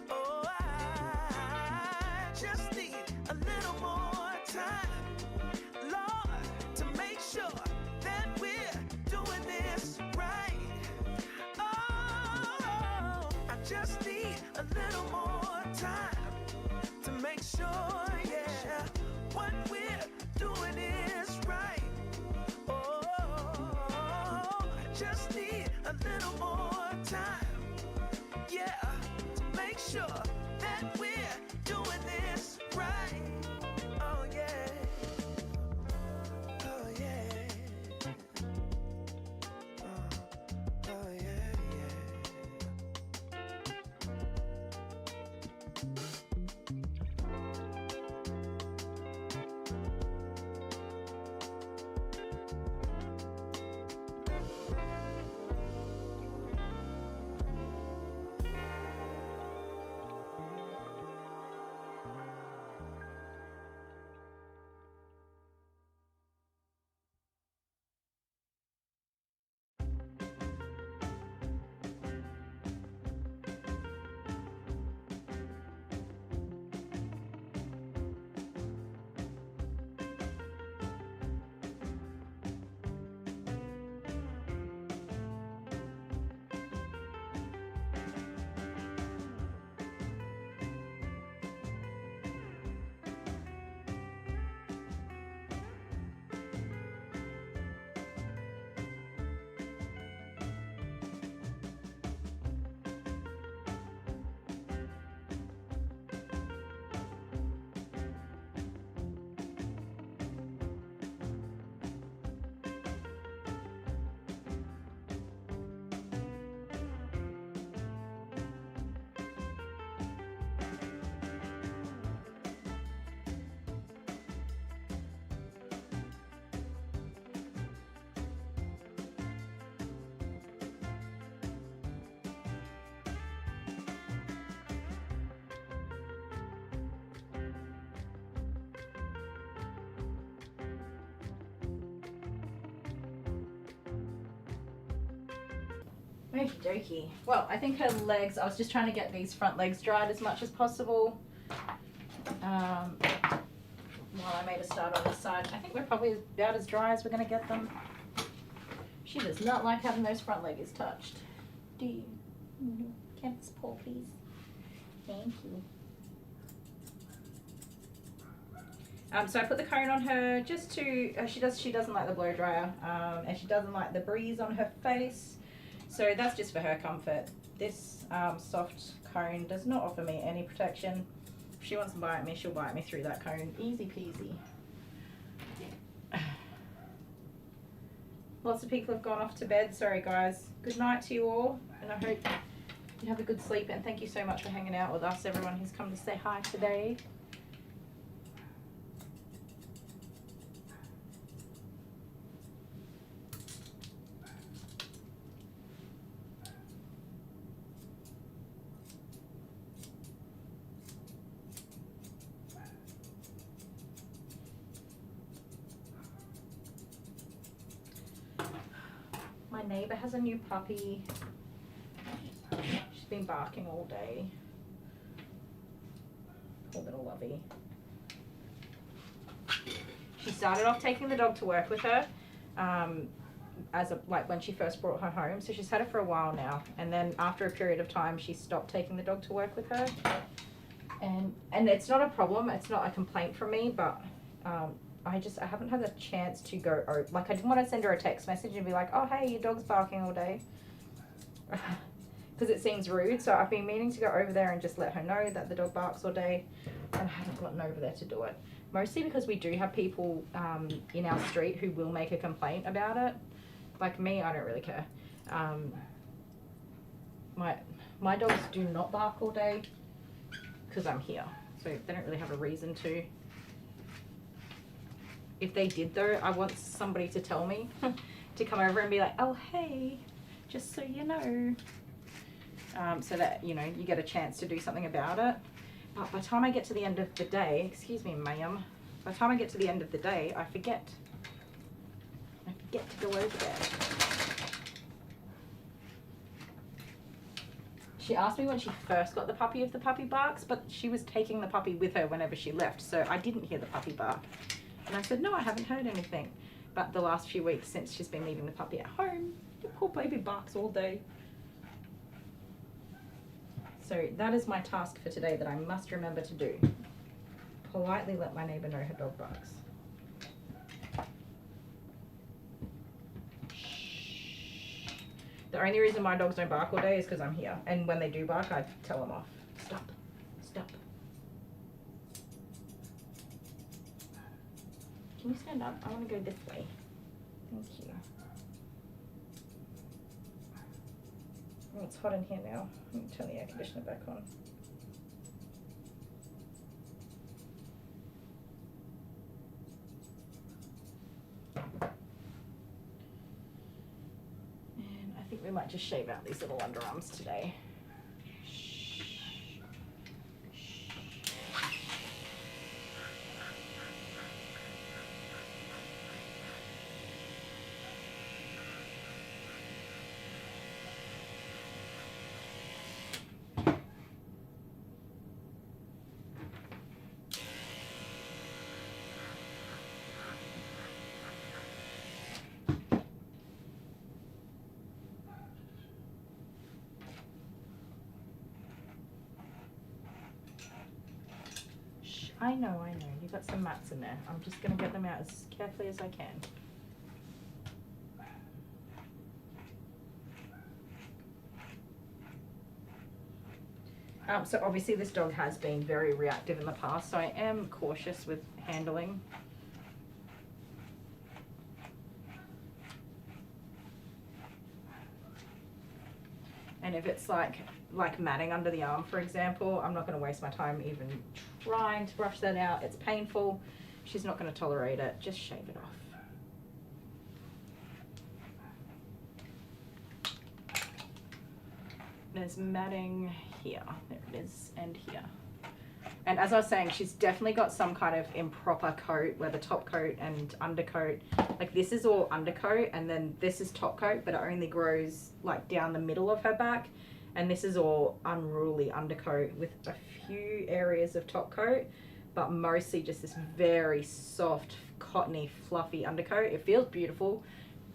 Speaker 5: Oh, I just need a little more time, Lord, to make sure that we're doing this right. Oh, I just need a little more time to make sure, yeah, what we're doing is right. Oh, I just need a little more time, yeah, to make sure that we're doing this right. Oh, yeah. Oh, yeah. Oh, yeah, yeah.
Speaker 2: Okie dokie. Well, I think her legs, I was just trying to get these front legs dried as much as possible. While I made a start on this side. I think we're probably about as dry as we're going to get them. She does not like having those front legs touched. Do you? Can this pull, please? Thank you. So I put the cone on her just to, she doesn't like the blow dryer, and she doesn't like the breeze on her face. So that's just for her comfort. This soft cone does not offer me any protection. If she wants to bite me, she'll bite me through that cone. Easy peasy. Lots of people have gone off to bed. Sorry guys. Good night to you all, and I hope you have a good sleep, and thank you so much for hanging out with us, everyone who's come to say hi today. My neighbour has a new puppy. She's been barking all day. Poor little lovey. She started off taking the dog to work with her, like when she first brought her home. So she's had her for a while now. And then after a period of time, she stopped taking the dog to work with her. And it's not a problem. It's not a complaint from me, but I haven't had a chance to go over, like I didn't want to send her a text message and be like, oh hey, your dog's barking all day, because it seems rude. So I've been meaning to go over there and just let her know that the dog barks all day, and I haven't gotten over there to do it. Mostly because we do have people in our street who will make a complaint about it. Like me, I don't really care. My dogs do not bark all day because I'm here, so they don't really have a reason to. If they did though, I want somebody to tell me to come over and be like, oh hey, just so you know, so that you know you get a chance to do something about it. But by the time I get to the end of the day, excuse me ma'am, by the time I get to the end of the day, I forget to go over there. She asked me when she first got the puppy if the puppy barks, but she was taking the puppy with her whenever she left, so I didn't hear the puppy bark. And I said, no, I haven't heard anything. But the last few weeks since she's been leaving the puppy at home, the poor baby barks all day. So that is my task for today that I must remember to do. Politely let my neighbour know her dog barks. The only reason my dogs don't bark all day is because I'm here. And when they do bark, I tell them off. Stop. Stop. Can you stand up? I want to go this way. Thank you. Oh, it's hot in here now. Let me turn the air conditioner back on. And I think we might just shave out these little underarms today. I know, you've got some mats in there. I'm just going to get them out as carefully as I can. So obviously this dog has been very reactive in the past, so I am cautious with handling. And if it's like matting under the arm, for example, I'm not going to waste my time even trying to brush that out. It's painful. She's not going to tolerate it. Just shave it off. There's matting here. There it is, and here. And as I was saying, she's definitely got some kind of improper coat where the top coat and undercoat, like this is all undercoat and then this is top coat, but it only grows like down the middle of her back. And this is all unruly undercoat with a few areas of top coat, but mostly just this very soft, cottony, fluffy undercoat. It feels beautiful,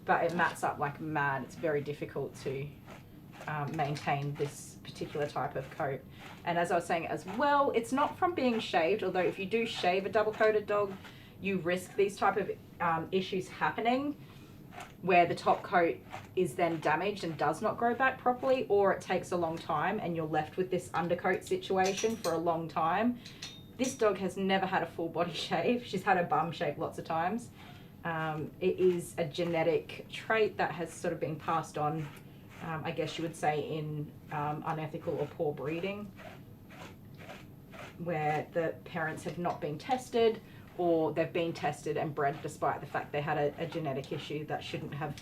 Speaker 2: but it mats up like mad. It's very difficult to maintain this particular type of coat. And as I was saying as well, it's not from being shaved, although if you do shave a double-coated dog, you risk these type of issues happening, where the top coat is then damaged and does not grow back properly, or it takes a long time and you're left with this undercoat situation for a long time. This dog has never had a full body shave. She's had a bum shave lots of times. It is a genetic trait that has sort of been passed on, I guess you would say, in unethical or poor breeding, where the parents have not been tested, or they've been tested and bred despite the fact they had a genetic issue that shouldn't have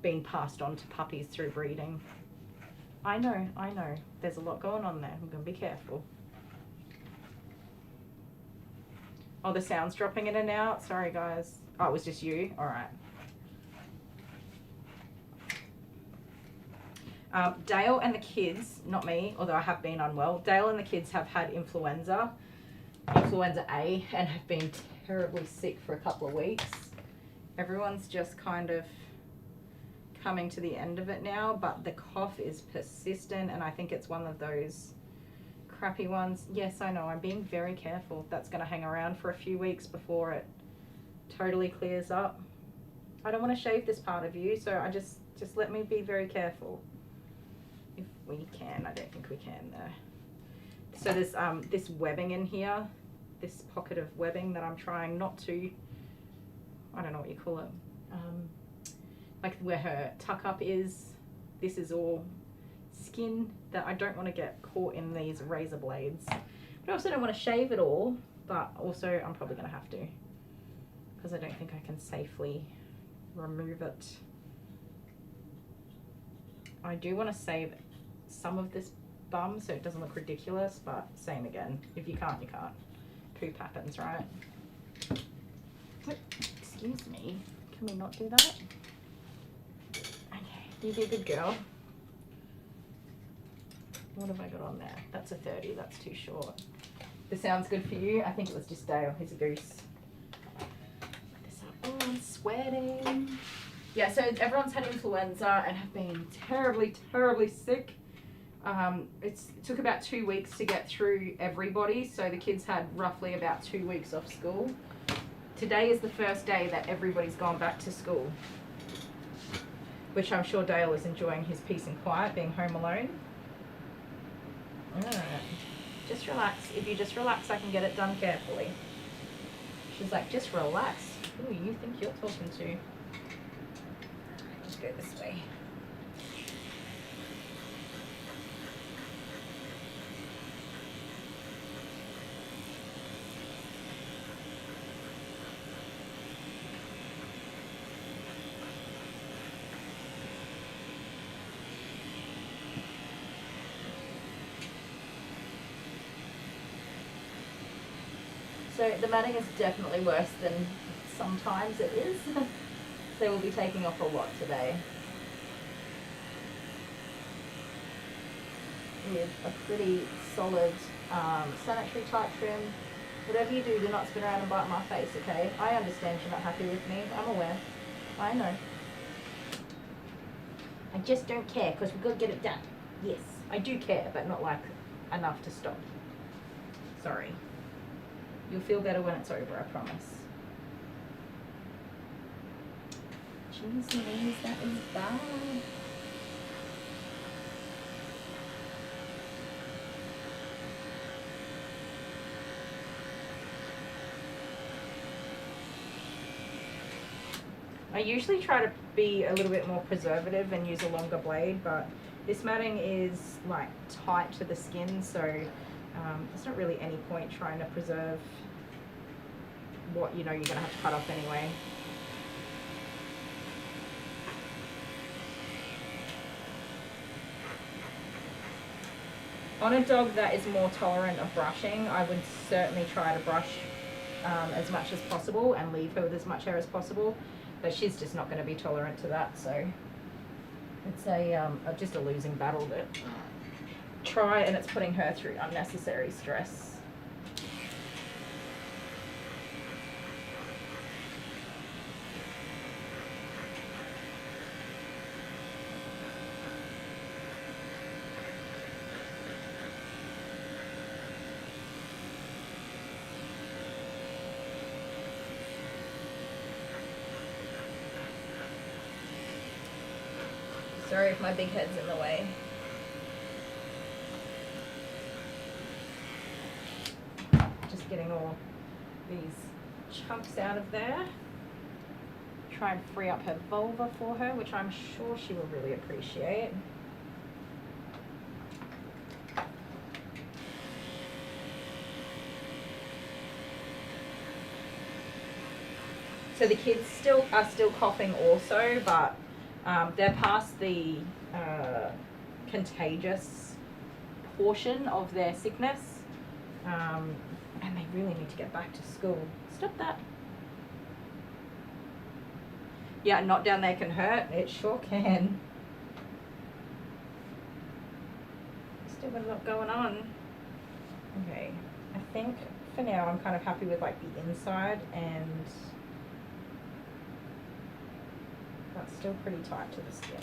Speaker 2: been passed on to puppies through breeding. I know. There's a lot going on there. I'm going to be careful. Oh, the sound's dropping in and out. Sorry, guys. Oh, it was just you? All right. Dale and the kids, not me, although I have been unwell. Dale and the kids have had influenza A, and have been terribly sick for a couple of weeks. Everyone's just kind of coming to the end of it now, but the cough is persistent, and I think it's one of those crappy ones. Yes, I know, I'm being very careful. That's going to hang around for a few weeks before it totally clears up. I don't want to shave this part of you, so I just let me be very careful. If we can. I don't think we can though. So there's this webbing in here, this pocket of webbing that I'm trying not to, I don't know what you call it, like where her tuck up is. This is all skin that I don't want to get caught in these razor blades. But I also don't want to shave it all, but also I'm probably going to have to. because I don't think I can safely remove it. I do want to save some of this bum so it doesn't look ridiculous, but same again. If you can't, you can't. Poop happens, right? Wait, excuse me. Can we not do that? Okay, you be a good girl. What have I got on there? That's a 30, that's too short. This sounds good for you? I think it was just Dale, he's a goose. Put this up. Oh, I'm sweating. Yeah, so everyone's had influenza and have been terribly, terribly sick. It took about 2 weeks to get through everybody, so the kids had roughly about 2 weeks off school. Today is the first day that everybody's gone back to school, which I'm sure Dale is enjoying his peace and quiet, being home alone. Alright, just relax. If you just relax, I can get it done carefully. She's like, just relax. Who do you think you're talking to? Let's go this way. So the matting is definitely worse than sometimes it is. They will be taking off a lot today. With a pretty solid sanitary type trim. Whatever you do not spin around and bite my face, okay? I understand you're not happy with me. I'm aware. I know. I just don't care because we've got to get it done. Yes, I do care, but not like enough to stop. Sorry. You'll feel better when it's over, I promise. Jeez Louise, that is bad. I usually try to be a little bit more preservative and use a longer blade, but this matting is like tight to the skin, so there's not really any point trying to preserve what you know you're going to have to cut off anyway. On a dog that is more tolerant of brushing, I would certainly try to brush as much as possible and leave her with as much hair as possible, but she's just not going to be tolerant to that, so it's just a losing battle to try, and it's putting her through unnecessary stress. Sorry if my big head's in the way. Just getting all these chunks out of there. Try and free up her vulva for her, which I'm sure she will really appreciate. So the kids are still coughing also, but they're past the contagious portion of their sickness, and they really need to get back to school. Stop that. Yeah, not down there can hurt. It sure can. Still got a lot going on. Okay, I think for now I'm kind of happy with like the inside, and that's still pretty tight to the skin.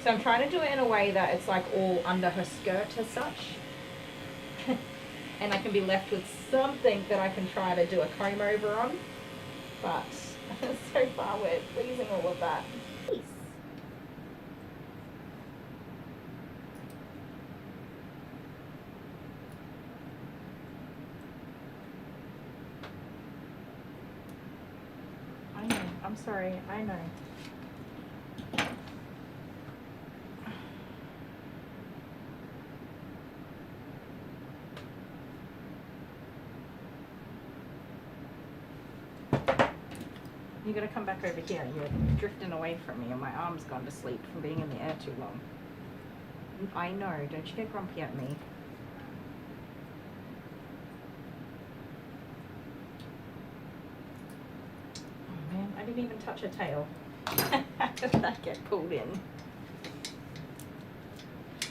Speaker 2: So I'm trying to do it in a way that it's like all under her skirt as such. And I can be left with something that I can try to do a comb over on. But so far we're pleasing all of that. Peace. I'm sorry, I know. You gotta come back over here. You're drifting away from me and my arm's gone to sleep from being in the air too long. I know, don't you get grumpy at me. Oh man, I didn't even touch her tail. How did that get pulled in?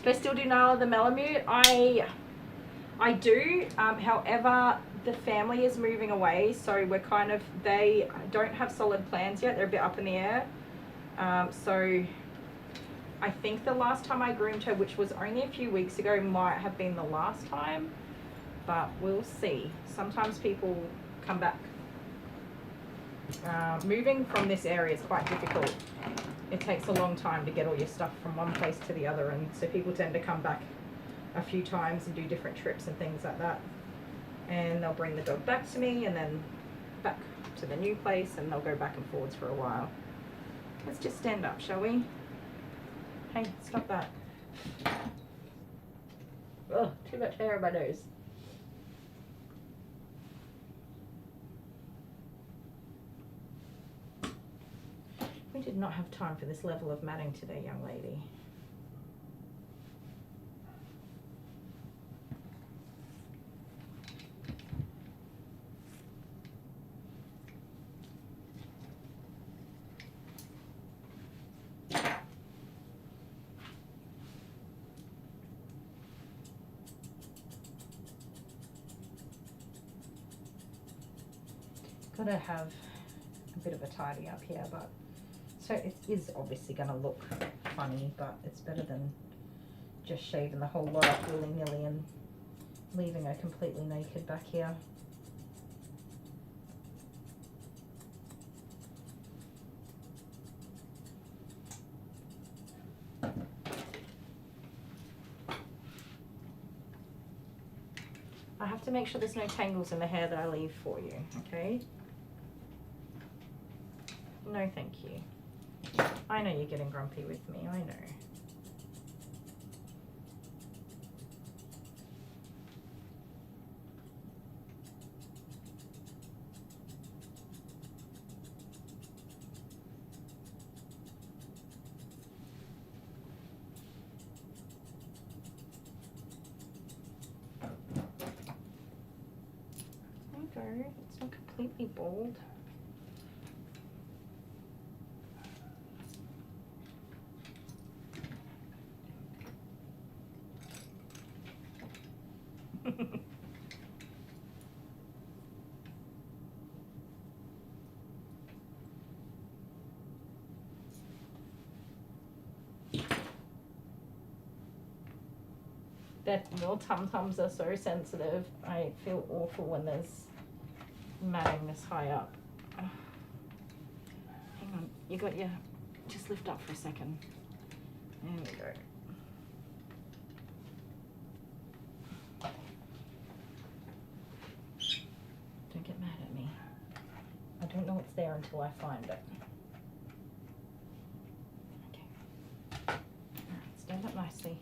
Speaker 2: Do I still do nail of the Malamute? I do, however, the family is moving away, so we're kind of, they don't have solid plans yet, they're a bit up in the air. So I think the last time I groomed her, which was only a few weeks ago, might have been the last time, but we'll see. Sometimes people come back. Moving from this area is quite difficult. It takes a long time to get all your stuff from one place to the other, and so people tend to come back a few times and do different trips and things like that. And they'll bring the dog back to me and then back to the new place, and they'll go back and forwards for a while. Let's just stand up, shall we? Hey, stop that. Oh, too much hair on my nose. We did not have time for this level of matting today, young lady. Gotta have a bit of a tidy up here, but so it is obviously gonna look funny, but it's better than just shaving the whole lot up willy-nilly and leaving her completely naked back here. I have to make sure there's no tangles in the hair that I leave for you, okay? No, thank you. I know you're getting grumpy with me, I know. There you go, it's not completely bald. That your tum-tums are so sensitive. I feel awful when there's matting this high up. Hang on, you got your, just lift up for a second. There we go. Don't get mad at me. I don't know it's there until I find it. Okay. Alright, stand up nicely.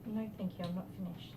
Speaker 2: No, thank you, I'm not finished.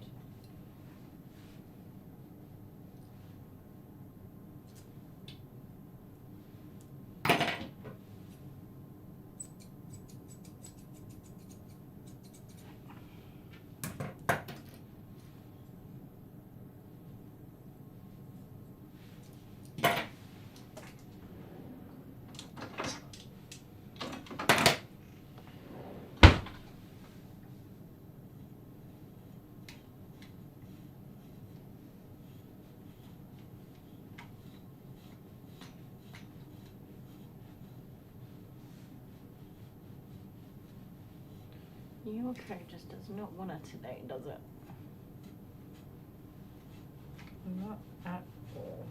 Speaker 2: Your coat just does not want it today, does it? Not at all.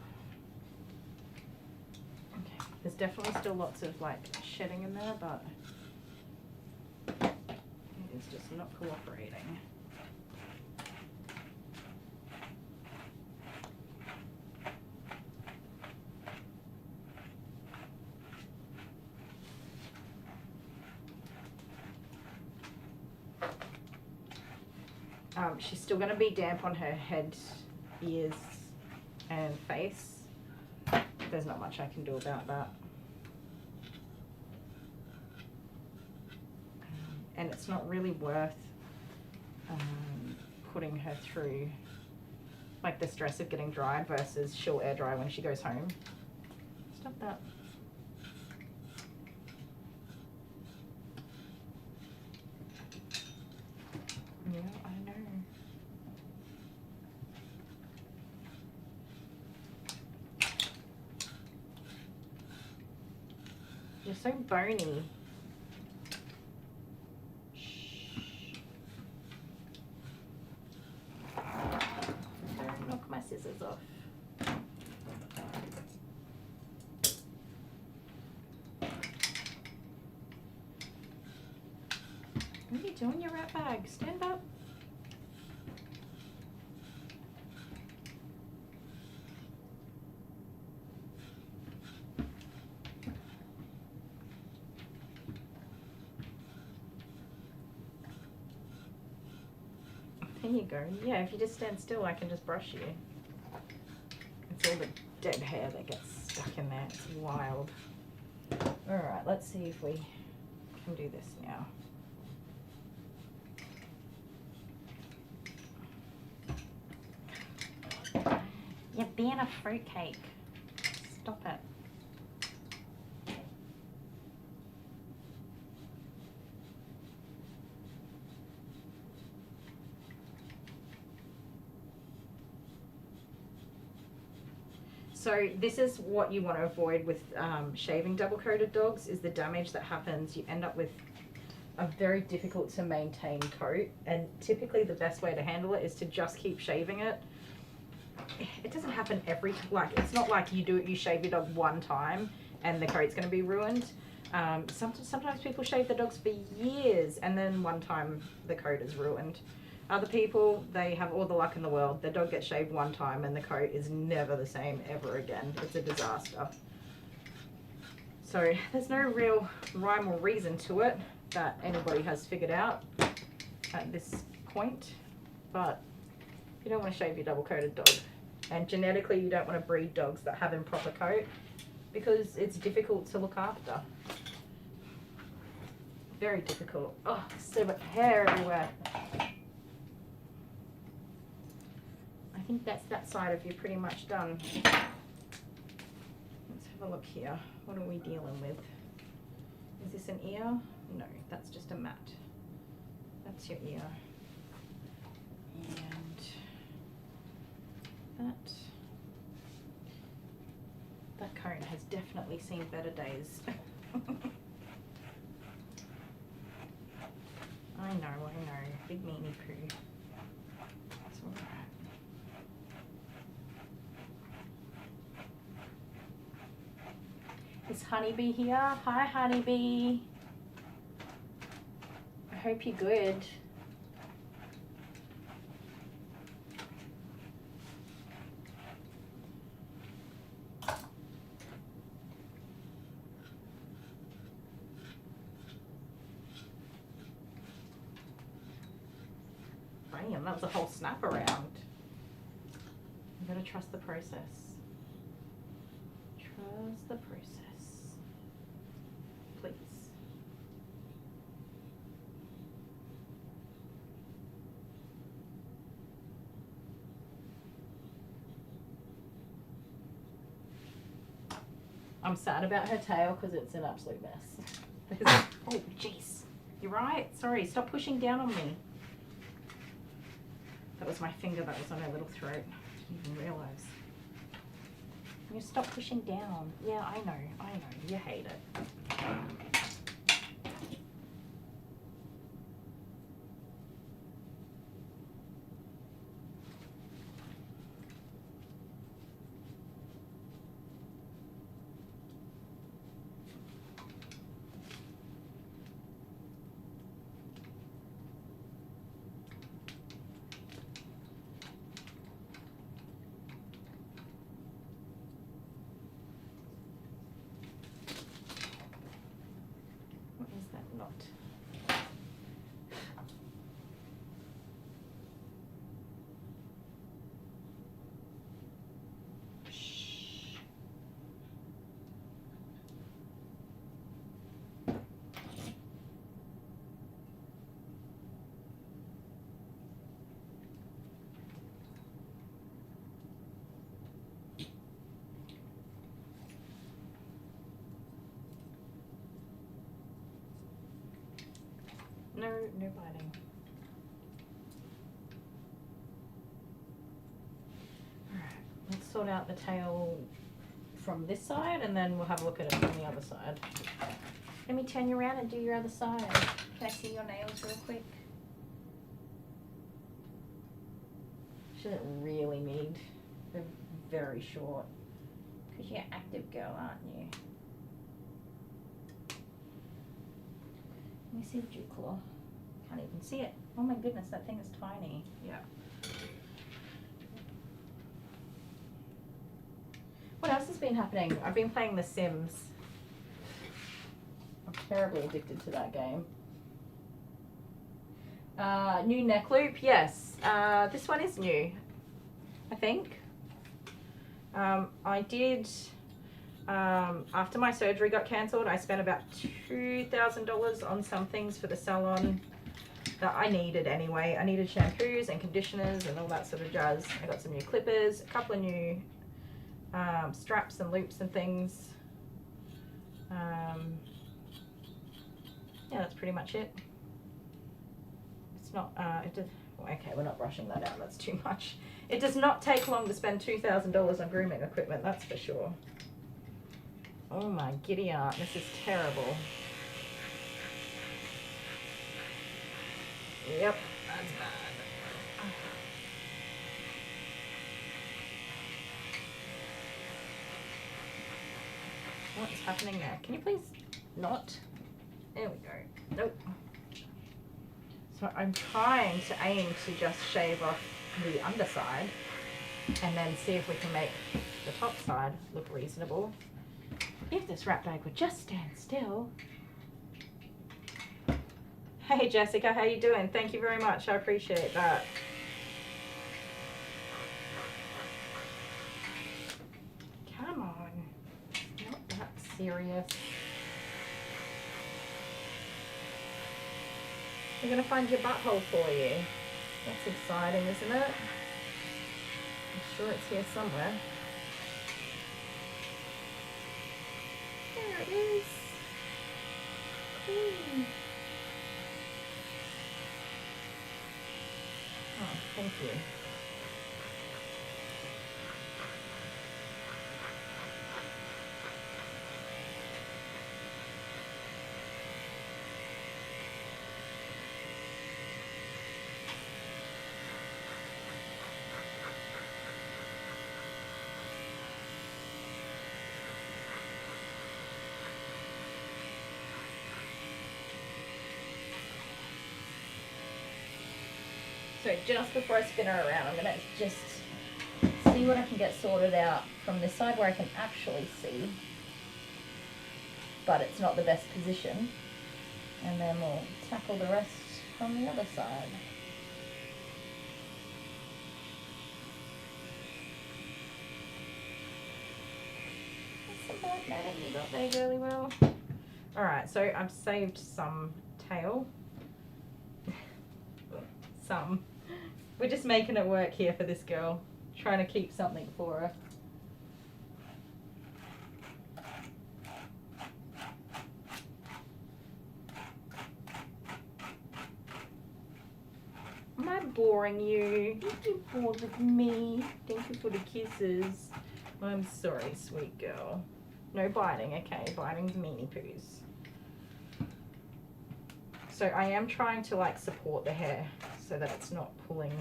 Speaker 2: Okay, there's definitely still lots of like shedding in there, but it is just not cooperating. She's still going to be damp on her head, ears and face. There's not much I can do about that. And it's not really worth putting her through like the stress of getting dried versus she'll air dry when she goes home. Stop that. Yeah, I know. You're so bony. Knock my scissors off. What are you doing, your rat bag? Stand up. There you go. Yeah, if you just stand still, I can just brush you. It's all the dead hair that gets stuck in there. It's wild. Alright, let's see if we can do this now. You're being a fruitcake. Stop it. So this is what you want to avoid with shaving double-coated dogs, is the damage that happens. You end up with a very difficult to maintain coat, and typically the best way to handle it is to just keep shaving it. It doesn't happen it's not like you shave your dog one time and the coat's going to be ruined. Sometimes people shave their dogs for years and then one time the coat is ruined. Other people, they have all the luck in the world. Their dog gets shaved one time and the coat is never the same ever again. It's a disaster. So there's no real rhyme or reason to it that anybody has figured out at this point. But you don't want to shave your double-coated dog. And genetically, you don't want to breed dogs that have improper coat because it's difficult to look after. Very difficult. Oh, so much hair everywhere. I think that's that side of you pretty much done. Let's have a look here. What are we dealing with? Is this an ear? No, that's just a mat. That's your ear. And that cone has definitely seen better days. I know. Big meanie poo. That's alright. Is Honeybee here? Hi, Honeybee. I hope you're good. Damn, that was a whole snap around. You gotta trust the process. Trust the process. Please. I'm sad about her tail because it's an absolute mess. Oh, jeez. You're right. Sorry, stop pushing down on me. That was my finger that was on her little throat. Didn't even realise. You stop pushing down. Yeah, I know. You hate it. not. No, no biting. Alright, let's sort out the tail from this side and then we'll have a look at it from the other side. Let me turn you around and do your other side. Can I see your nails real quick? Shouldn't really need. They're very short. Because you're an active girl, aren't you? Let me see the dew claw. Can't even see it. Oh my goodness, that thing is tiny. Yeah. What else has been happening? I've been playing The Sims. I'm terribly addicted to that game. New neck loop, yes. This one is new, I think. I did, after my surgery got cancelled, I spent about $2,000 on some things for the salon that I needed anyway. I needed shampoos and conditioners and all that sort of jazz. I got some new clippers, a couple of new straps and loops and things. Yeah, that's pretty much it. It's not, okay, we're not brushing that out, that's too much. It does not take long to spend $2,000 on grooming equipment, that's for sure. Oh my giddy aunt, this is terrible. Yep, that's bad. What's happening there? Can you please not? There we go. Nope. So I'm trying to aim to just shave off the underside and then see if we can make the top side look reasonable. If this rat bag would just stand still. Hey Jessica, how you doing? Thank you very much, I appreciate that. Come on, not that serious. We're gonna find your butthole for you. That's exciting, isn't it? I'm sure it's here somewhere. There it is. Cool. Oh, thank you. So just before I spin her around, I'm going to just see what I can get sorted out from this side where I can actually see, but it's not the best position. And then we'll tackle the rest from the other side. That's some bad matting you got there, girly well. Alright, so I've saved some tail. Some. We're just making it work here for this girl. Trying to keep something for her. Am I boring you? Don't be bored with me. Thank you for the kisses. I'm sorry, sweet girl. No biting, okay. Biting's meanie poos. So I am trying to like support the hair so that it's not pulling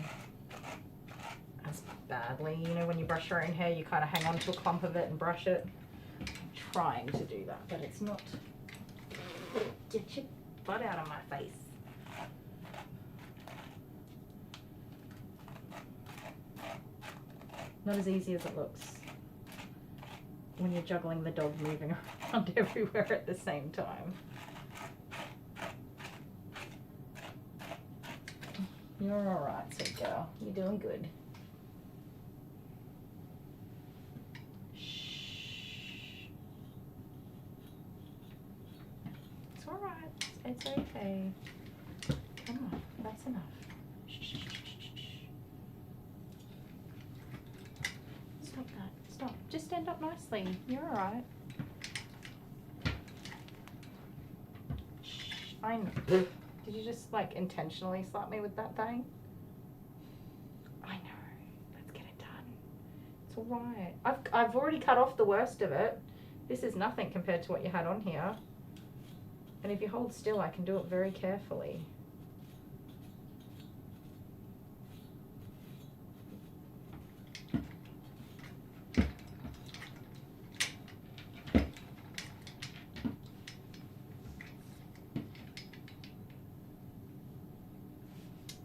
Speaker 2: as badly. You know, when you brush your own hair, you kind of hang on to a clump of it and brush it. I'm trying to do that, but it's not. Get your butt out of my face. Not as easy as it looks when you're juggling the dog moving around everywhere at the same time. You're alright, sweet girl. You're doing good. Shh. It's alright. It's okay. Come on, that's enough. Shh, shh, shh, shh, shh. Stop that. Stop. Just stand up nicely. You're alright. Shh. I know. Did you just like intentionally slap me with that thing? I know. Let's get it done. It's alright. I've already cut off the worst of it. This is nothing compared to what you had on here. And if you hold still, I can do it very carefully.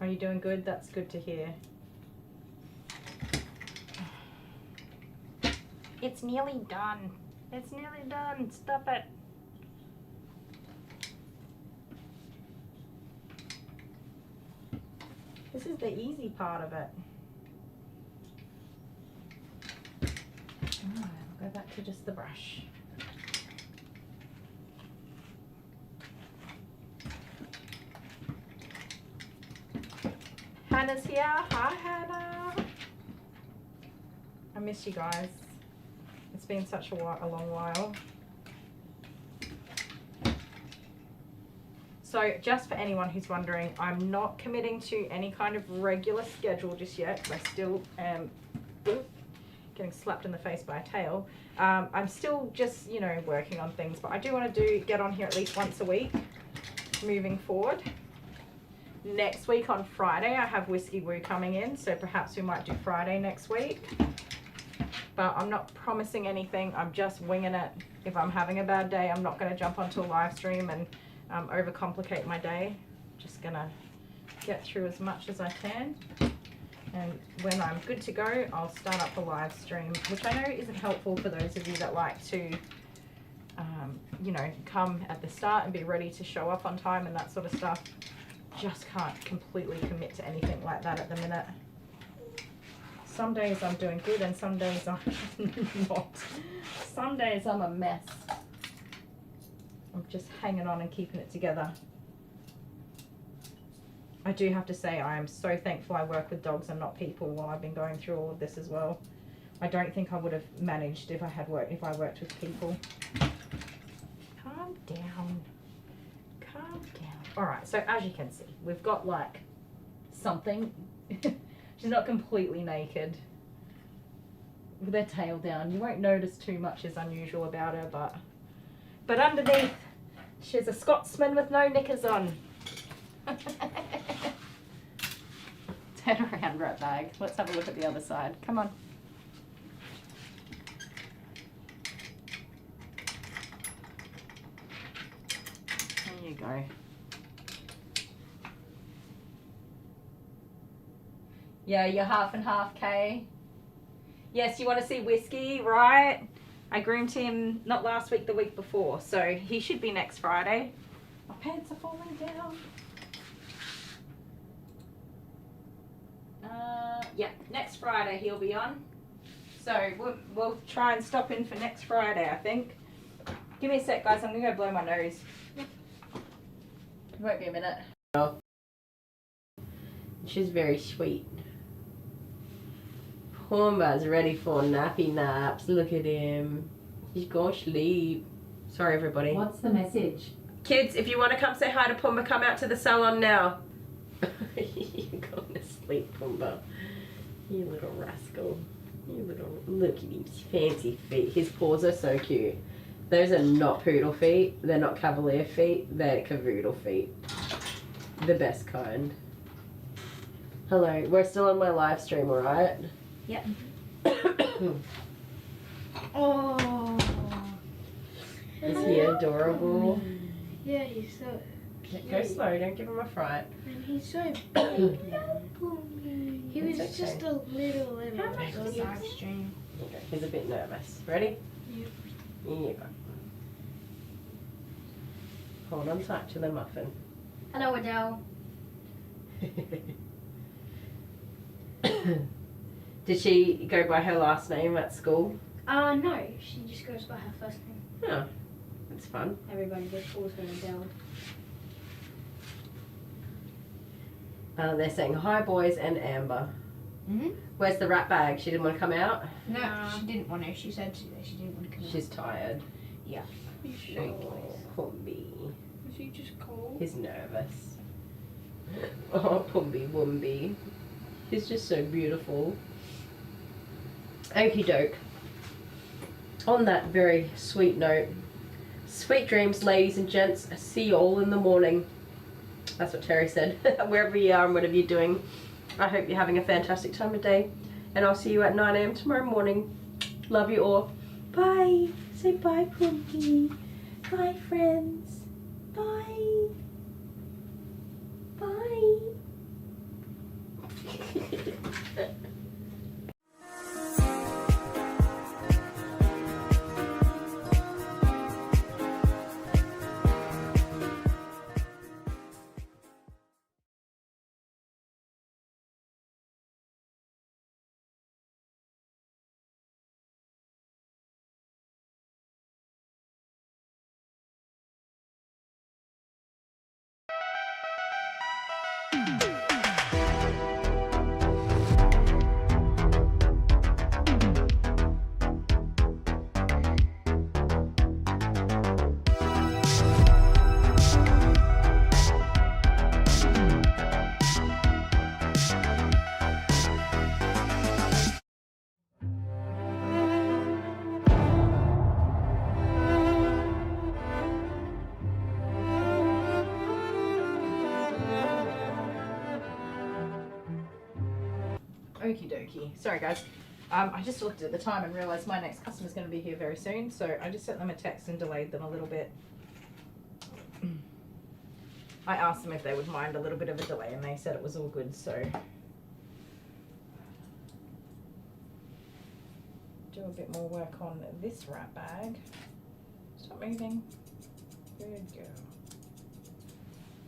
Speaker 2: Are you doing good? That's good to hear. It's nearly done. It's nearly done. Stop it. This is the easy part of it. Alright, I'll go back to just the brush. Hannah's here. Hi, Hannah. I miss you guys. It's been such a long while. So just for anyone who's wondering, I'm not committing to any kind of regular schedule just yet, because I still am getting slapped in the face by a tail. I'm still just, you know, working on things, but I do want to get on here at least once a week moving forward. Next week on Friday, I have Whiskey Woo coming in, so perhaps we might do Friday next week. But I'm not promising anything. I'm just winging it. If I'm having a bad day, I'm not going to jump onto a live stream and overcomplicate my day. Just going to get through as much as I can. And when I'm good to go, I'll start up a live stream, which I know isn't helpful for those of you that like to, you know, come at the start and be ready to show up on time and that sort of stuff. Just can't completely commit to anything like that at the minute. Some days I'm doing good and some days I'm not. Some days I'm a mess. I'm just hanging on and keeping it together. I do have to say I am so thankful I work with dogs and not people while I've been going through all of this as well. I don't think I would have managed if I worked with people. Calm down. Calm down. Alright, so as you can see, we've got like something. She's not completely naked with her tail down. You won't notice too much is unusual about her, but underneath she's a Scotsman with no knickers on. Turn around, rat bag. Let's have a look at the other side. Come on. There you go. Yeah, you're half and half, Kay. Yes, you want to see Whiskey, right? I groomed him not last week, the week before, so he should be next Friday. My pants are falling down. Yeah, next Friday he'll be on. So we'll try and stop in for next Friday, I think. Give me a sec, guys. I'm going to go blow my nose. It won't be a minute. She's very sweet. Pumba's ready for nappy naps. Look at him. He's going to sleep. Sorry, everybody.
Speaker 7: What's the message?
Speaker 2: Kids, if you want to come say hi to Pumba, come out to the salon now. You're going to sleep, Pumba. You little rascal. You little... Look at his fancy feet. His paws are so cute. Those are not poodle feet. They're not cavalier feet. They're cavoodle feet. The best kind. Hello. We're still on my live stream, alright?
Speaker 7: Yep.
Speaker 2: Oh. Is he adorable?
Speaker 8: Yeah, he's so...
Speaker 2: Go slow, don't give him a fright.
Speaker 8: And he's so big. He was
Speaker 2: It's okay.
Speaker 8: just a little
Speaker 7: How much was
Speaker 8: little.
Speaker 7: live stream?
Speaker 2: Okay, he's a bit nervous. Ready?
Speaker 8: Yep.
Speaker 2: Here you go. Hold on tight to the muffin.
Speaker 4: Hello, Adele. Did she go by her last name at school?
Speaker 8: No, she just goes by her first name.
Speaker 4: Oh, that's fun.
Speaker 8: Everybody just calls her Adele.
Speaker 4: They're saying hi, boys, and Amber. Where's the rat bag? She didn't want to come out?
Speaker 8: No, she didn't want to. She said she didn't want to come
Speaker 4: She's tired.
Speaker 8: Yeah.
Speaker 4: Oh, Pumby.
Speaker 8: Was he just cold?
Speaker 4: He's nervous. Oh, Pumby Wumby. He's just so beautiful. Okie doke. On that very sweet note, sweet dreams, ladies and gents. See you all in the morning. That's what Terry said. Wherever you are and whatever you're doing, I hope you're having a fantastic time of day. And I'll see you at 9 AM tomorrow morning. Love you all. Bye. Say bye, Pumpy. Bye, friends. Bye. Bye. Okie dokie. Sorry guys. I just looked at the time and realised my next customer's going to be here very soon, so I just sent them a text and delayed them a little bit. I asked them if they would mind a little bit of a delay and they said it was all good, so do a bit more work on this wrap bag. Stop moving. Good girl.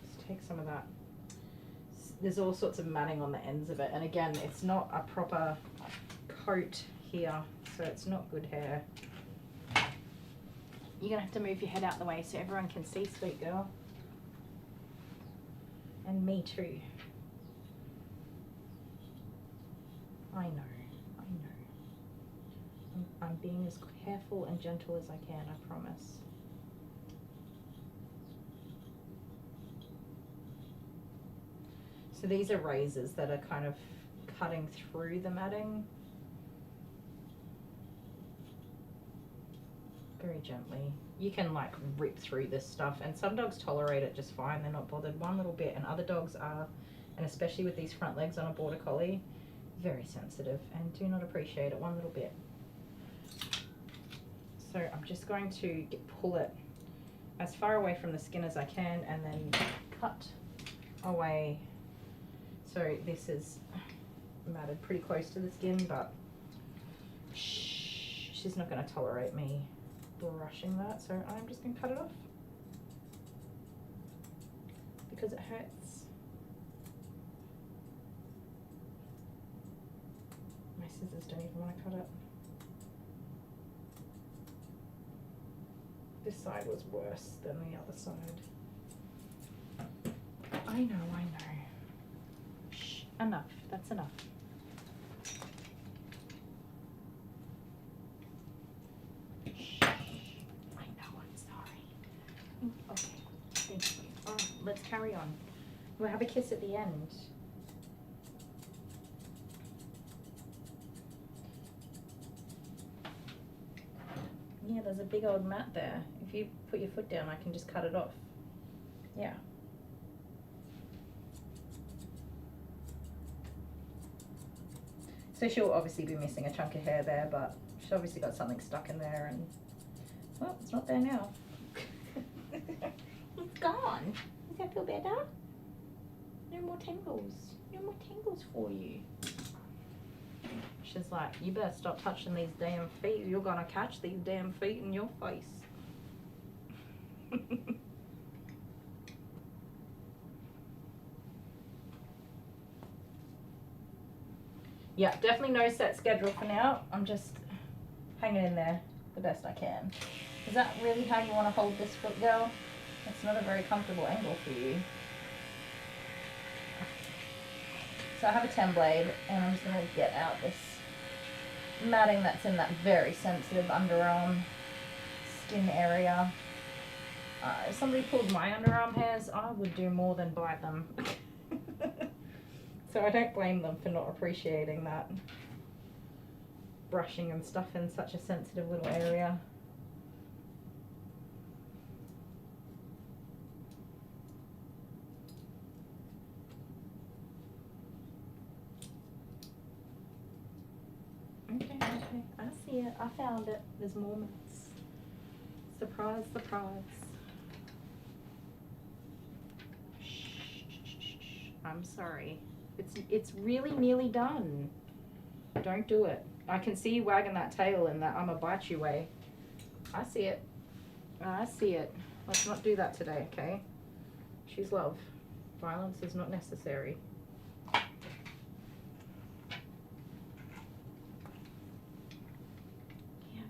Speaker 4: Just take some of that. There's all sorts of matting on the ends of it, and again, it's not a proper coat here, so it's not good hair. You're gonna have to move your head out the way so everyone can see, sweet girl. And me too. I know. I'm being as careful and gentle as I can, I promise. So these are razors that are kind of cutting through the matting. Very gently. You can like rip through this stuff, and some dogs tolerate it just fine. They're not bothered one little bit, and other dogs are, and especially with these front legs on a border collie, very sensitive and do not appreciate it one little bit. So I'm just going to pull it as far away from the skin as I can and then cut away. So this is matted pretty close to the skin, but she's not going to tolerate me brushing that, so I'm just going to cut it off because it hurts. My scissors don't even want to cut it. This side was worse than the other side. I know. Shh, enough. That's enough. Shh. I know, I'm sorry. Okay, thank you. Alright, let's carry on. We'll have a kiss at the end. Yeah, there's a big old mat there. If you put your foot down, I can just cut it off. Yeah. So she'll obviously be missing a chunk of hair there, but she's obviously got something stuck in there, and well, it's not there now. It's gone. Does that feel better? No more tangles. No more tangles for you. She's like, you better stop touching these damn feet. You're gonna catch these damn feet in your face.
Speaker 2: Yeah, definitely no set schedule for now. I'm just hanging in there the best I can. Is that really how you want to hold this foot, girl? It's not a very comfortable angle for you. So I have a 10 blade and I'm just going to get out this matting that's in that very sensitive underarm skin area. If somebody pulled my underarm hairs, I would do more than bite them. So I don't blame them for not appreciating that brushing and stuff in such a sensitive little area. Okay, I see it. I found it. There's more mats. Surprise, surprise. I'm sorry. It's really nearly done. Don't do it. I can see you wagging that tail in that I'ma bite you way. I see it. I see it. Let's not do that today, okay? Choose love. Violence is not necessary. Yeah,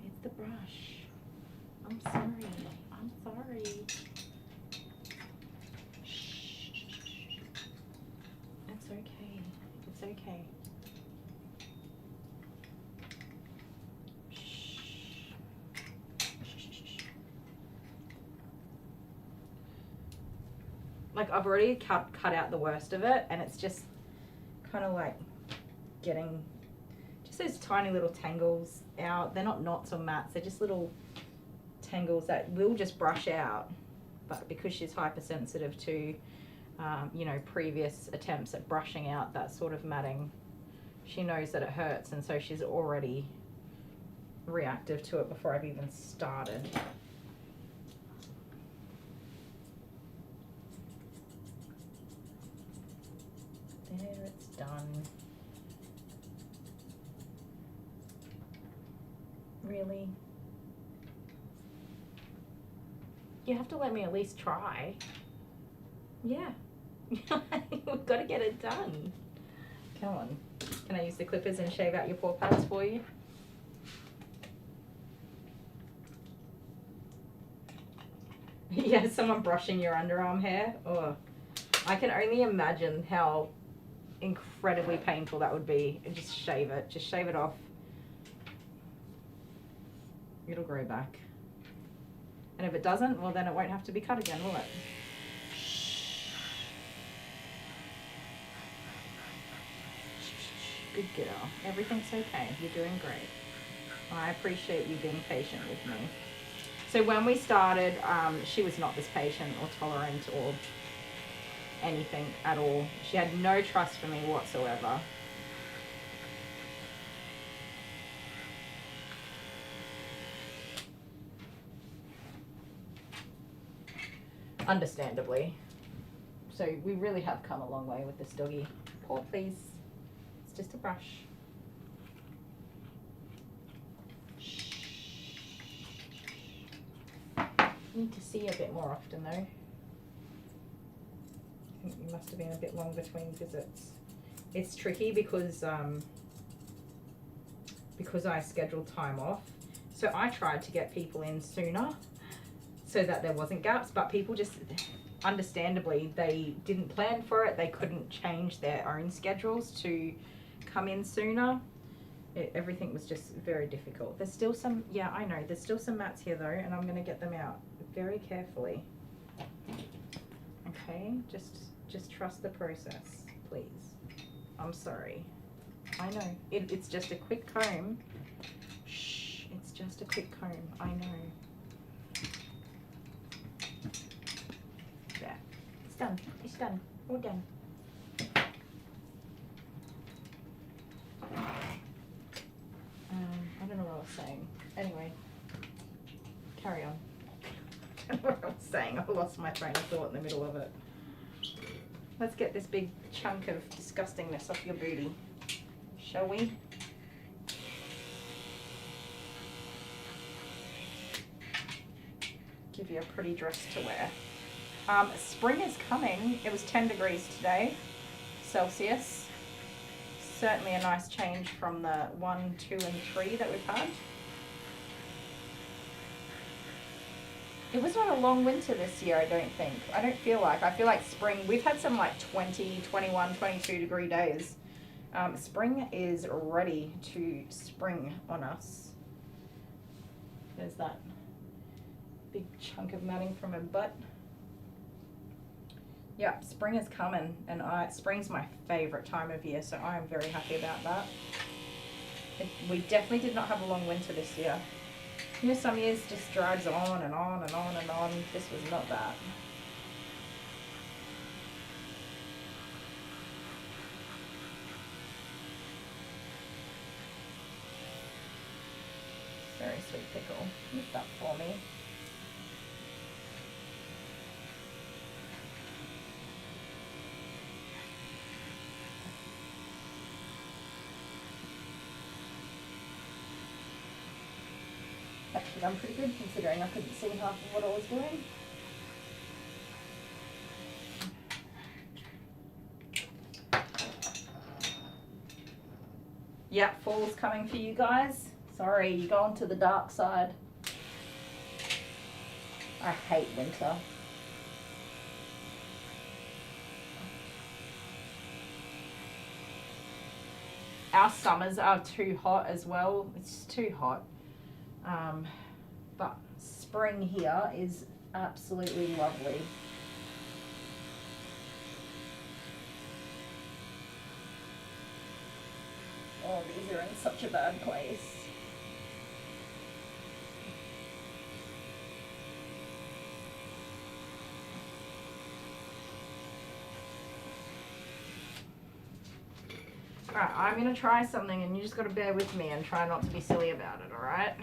Speaker 2: it's the brush. I'm sorry. I'm sorry. It's okay. It's okay. Like I've already cut out the worst of it, and it's just kind of like getting just those tiny little tangles out. They're not knots or mats, they're just little tangles that will just brush out. But because she's hypersensitive to you know, previous attempts at brushing out that sort of matting, she knows that it hurts, and so she's already reactive to it before I've even started. There, it's done. Really? You have to let me at least try. Yeah. We've got to get it done. Come on. Can I use the clippers and shave out your paw pads for you? Yeah, someone brushing your underarm hair. Oh, I can only imagine how incredibly painful that would be. Just shave it. Just shave it off. It'll grow back. And if it doesn't, well then it won't have to be cut again, will it? Good girl. Everything's okay. You're doing great. I appreciate you being patient with me. So when we started, she was not this patient or tolerant or anything at all. She had no trust for me whatsoever. Understandably. So we really have come a long way with this doggy. Paw, please. It's just a brush. Need to see a bit more often though. I think you must have been a bit long between visits. It's tricky because I scheduled time off. So I tried to get people in sooner so that there wasn't gaps, but people just, understandably, they didn't plan for it. They couldn't change their own schedules to come in sooner. Everything was just very difficult. There's still some, yeah, I know, there's still some mats here though, and I'm gonna get them out very carefully. Okay, just trust the process, please. I'm sorry. I know, it's just a quick comb. Shh, it's just a quick comb, I know. There, it's done, it's done, all done. I don't know what I was saying. Anyway, carry on. I don't know what I was saying. I lost my train of thought in the middle of it. Let's get this big chunk of disgustingness off your booty, shall we? Give you a pretty dress to wear. Spring is coming. It was 10 degrees today, Celsius. certainly a nice change from the 1, 2, and 3 that we've had. It was not a long winter this year, I don't think. I don't feel like. I feel like spring, we've had some like 20, 21, 22 degree days. Spring is ready to spring on us. There's that big chunk of matting from her butt. Yeah, spring is coming, and spring's my favorite time of year, so I am very happy about that. We definitely did not have a long winter this year. You know, some years just drags on and on and on and on. This was not that. Very sweet pickle. Lift that for me. Actually done pretty good considering I couldn't see half of what I was doing. Yeah, fall's coming for you guys. Sorry, you're going to the dark side. I hate winter. Our summers are too hot as well. It's too hot. But spring here is absolutely lovely. Oh, these are in such a bad place. Alright, I'm going to try something and you just got to bear with me and try not to be silly about it, alright?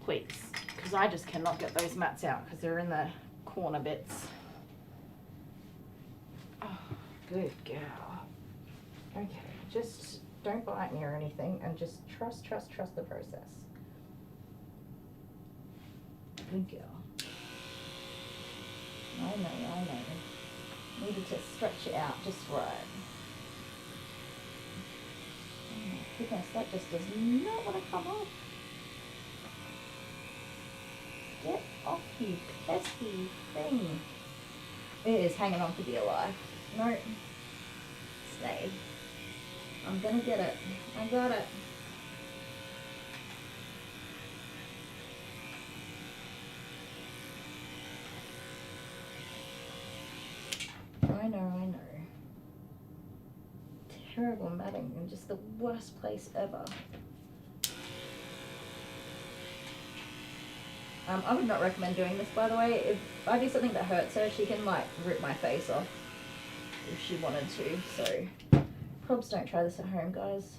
Speaker 2: Please, because I just cannot get those mats out because they're in the corner bits. Oh, good girl. Okay, just don't bite me or anything and just trust the process. Good girl. I know. Needed to stretch it out just right. Goodness, that just does not want to come off. Get off, you pesky thing. It is hanging on for dear life. No. Stay. I'm gonna get it. I got it. I know. Terrible matting in just the worst place ever. I would not recommend doing this, by the way. If I do something that hurts her, she can like rip my face off if she wanted to. So probs don't try this at home, guys.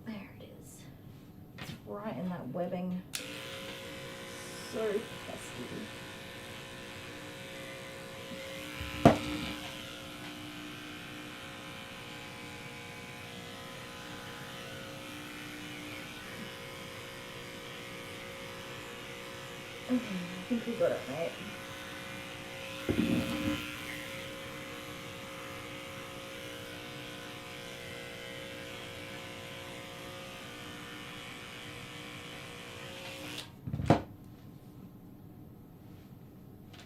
Speaker 2: There it is. It's right in that webbing. So pesky. Okay, I think we got it, mate.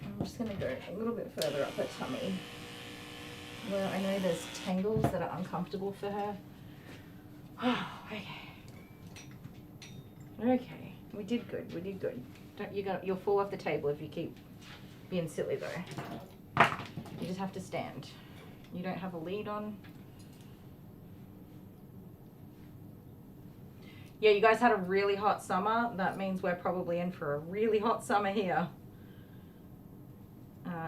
Speaker 2: I'm just going to go a little bit further up her tummy. Well, I know there's tangles that are uncomfortable for her. Oh, okay. Okay, we did good. You'll fall off the table if you keep being silly though. You just have to stand. You don't have a lead on. Yeah, you guys had a really hot summer. That means we're probably in for a really hot summer here.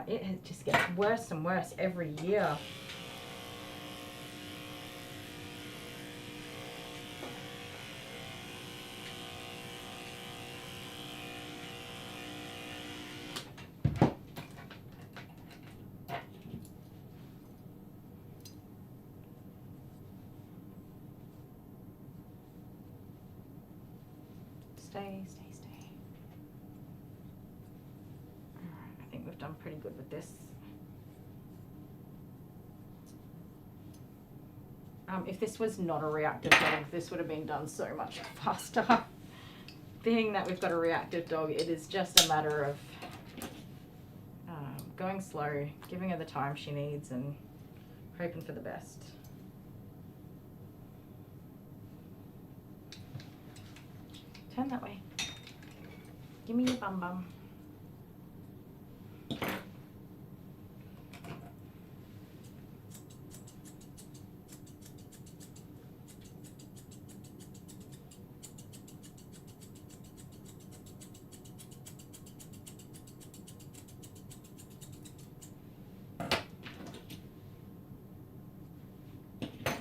Speaker 2: It just gets worse and worse every year. Stay. Alright, I think we've done pretty good with this. If this was not a reactive dog, this would have been done so much faster. Being that we've got a reactive dog, it is just a matter of going slow, giving her the time she needs, and hoping for the best. Turn that way. Give me your bum bum.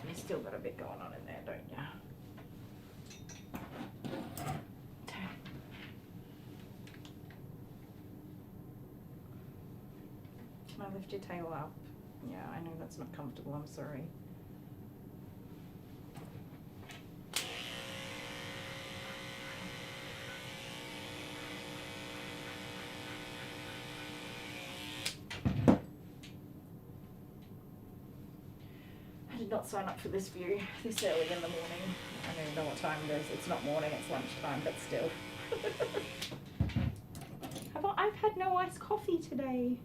Speaker 2: You still got a bit going on in there, don't you? Can I lift your tail up? Yeah, I know that's not comfortable, I'm sorry. I did not sign up for this view this early in the morning. I don't even know what time it is. It's not morning, it's lunchtime, but still. I've had no iced coffee today.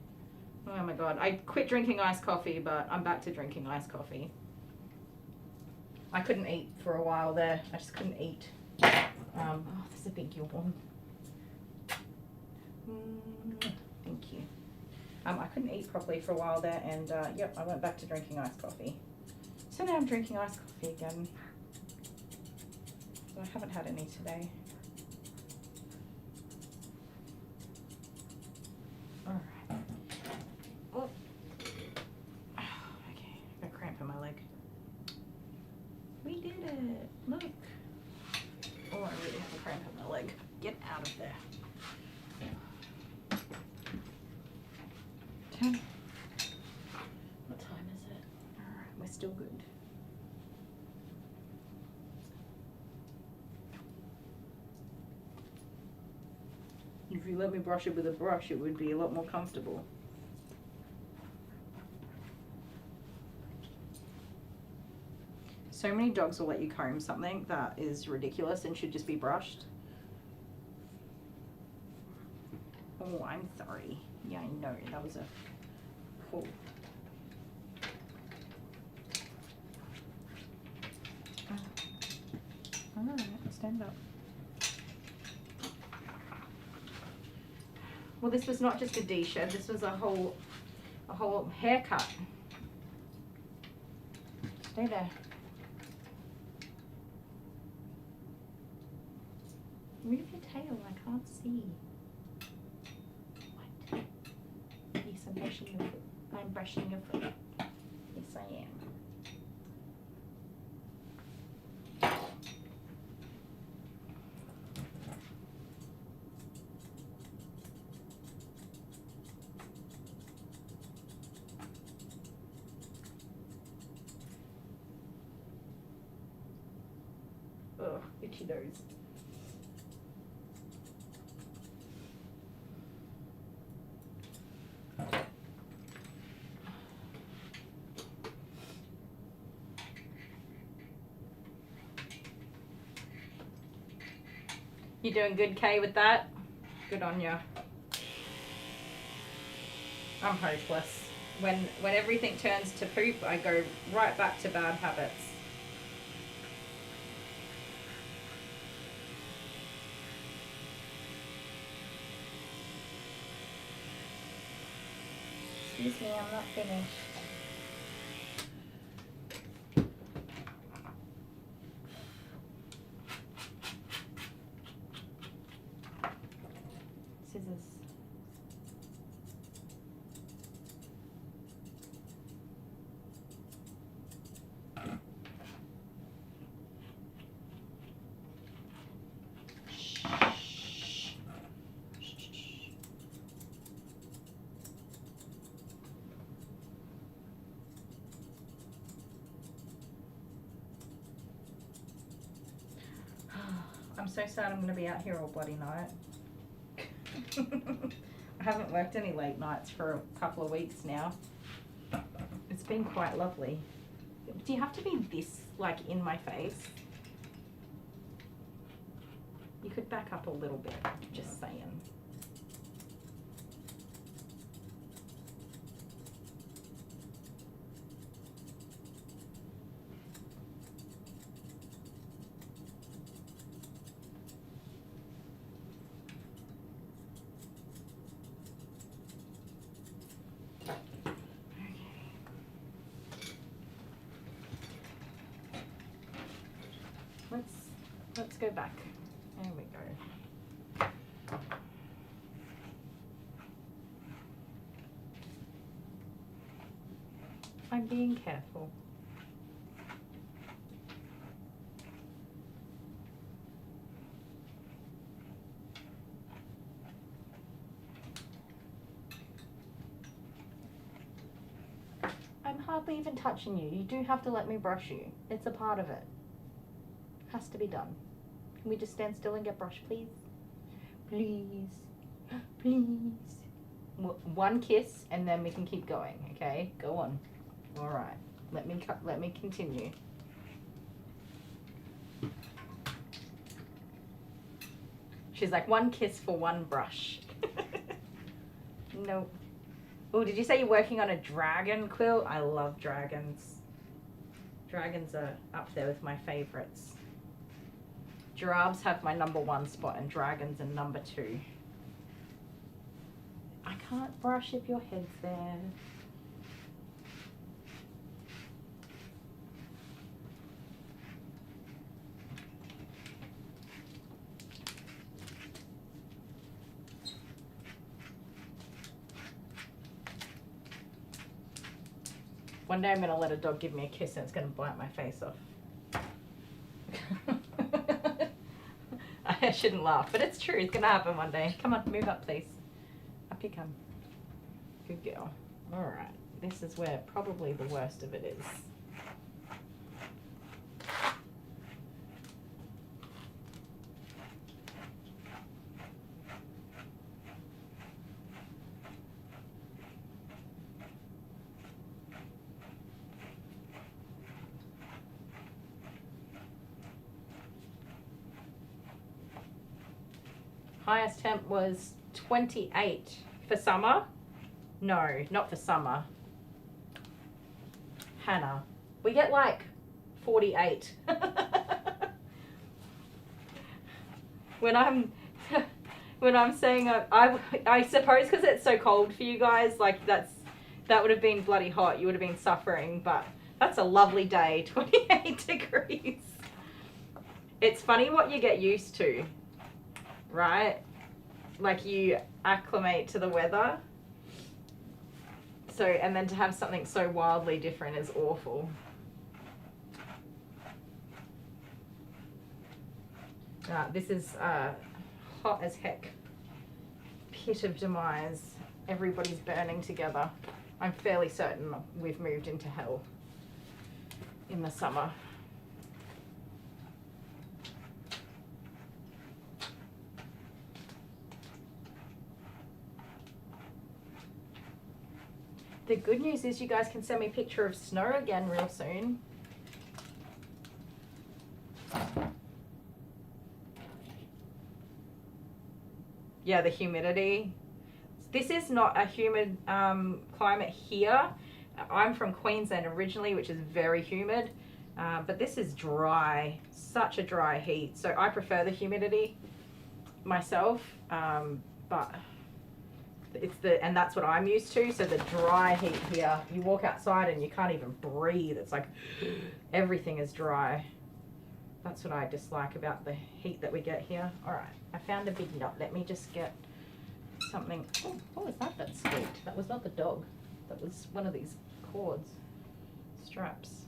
Speaker 2: Oh my god, I quit drinking iced coffee, but I'm back to drinking iced coffee. I couldn't eat for a while there. I just couldn't eat. Oh, there's a big yawn. Thank you. I couldn't eat properly for a while there, and yep, I went back to drinking iced coffee. So now I'm drinking iced coffee again. So I haven't had any today. Alright. Oh. Okay, I got a cramp in my leg. We did it! Look! Oh, I really have a cramp in my leg. Get out of there. 10. What time is it? Alright, we're still good. If you let me brush it with a brush, it would be a lot more comfortable. So many dogs will let you comb something that is ridiculous and should just be brushed. Oh, I'm sorry. Yeah, I know. That was a pull. Alright, stand up. Well, this was not just a D-shed, this was a whole haircut. Stay there. Move your tail, I can't see. What? Yes, I'm brushing your foot. I'm brushing your foot. Yes, I am. Ugh, itchy nose. You doing good, Kay, with that? Good on ya. I'm hopeless. When everything turns to poop, I go right back to bad habits. Excuse me, I'm not finished. Scissors. I'm so sad I'm going to be out here all bloody night. I haven't worked any late nights for a couple of weeks now. It's been quite lovely. Do you have to be this, like, in my face? You could back up a little bit, just saying. Let's go back. There we go. I'm being careful. I'm hardly even touching you. You do have to let me brush you. It's a part of it. Has to be done. Can we just stand still and get brushed, please? Please. Please. One kiss and then we can keep going, okay? Go on. All right. Let me continue. She's like, one kiss for one brush. No. Oh, did you say you're working on a dragon quilt? I love dragons. Dragons are up there with my favorites. Giraffes have my #1 spot and dragons are #2. I can't brush if your head's there. One day I'm going to let a dog give me a kiss and it's going to bite my face off. I shouldn't laugh, but it's true. It's going to happen one day. Come on, move up, please. Up you come. Good girl. All right. This is where probably the worst of it is. Highest temp was 28 for summer. No, not for summer. Hannah, we get like 48. when I'm saying I suppose because it's so cold for you guys, like that would have been bloody hot. You would have been suffering, but that's a lovely day. 28 degrees. It's funny what you get used to. Right? Like you acclimate to the weather. So, and then to have something so wildly different is awful. This is hot as heck. Pit of demise. Everybody's burning together. I'm fairly certain we've moved into hell in the summer. The good news is you guys can send me a picture of snow again real soon. Yeah, the humidity. This is not a humid climate here. I'm from Queensland originally, which is very humid. But this is dry, such a dry heat. So I prefer the humidity myself, but and that's what I'm used to. So the dry heat here, you walk outside and you can't even breathe. It's like everything is dry. That's what I dislike about the heat that we get here. All right, I found a big knot. Let me just get something. Oh, what was that that squeaked? That was not the dog. That was one of these cords, straps.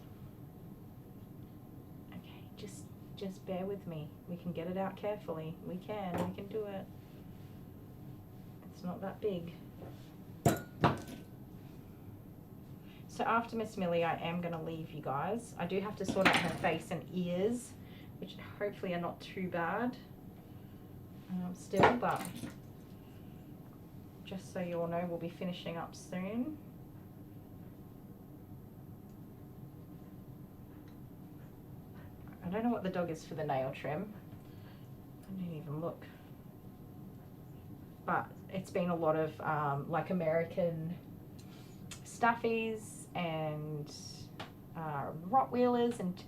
Speaker 2: Okay, just bear with me. We can get it out carefully. We can do it. It's not that big. So after Miss Millie, I am going to leave you guys. I do have to sort out her face and ears, which hopefully are not too bad still, but just so you all know, we'll be finishing up soon. I don't know what the dog is for the nail trim. I didn't even look. But it's been a lot of like American Staffies and Rottweilers and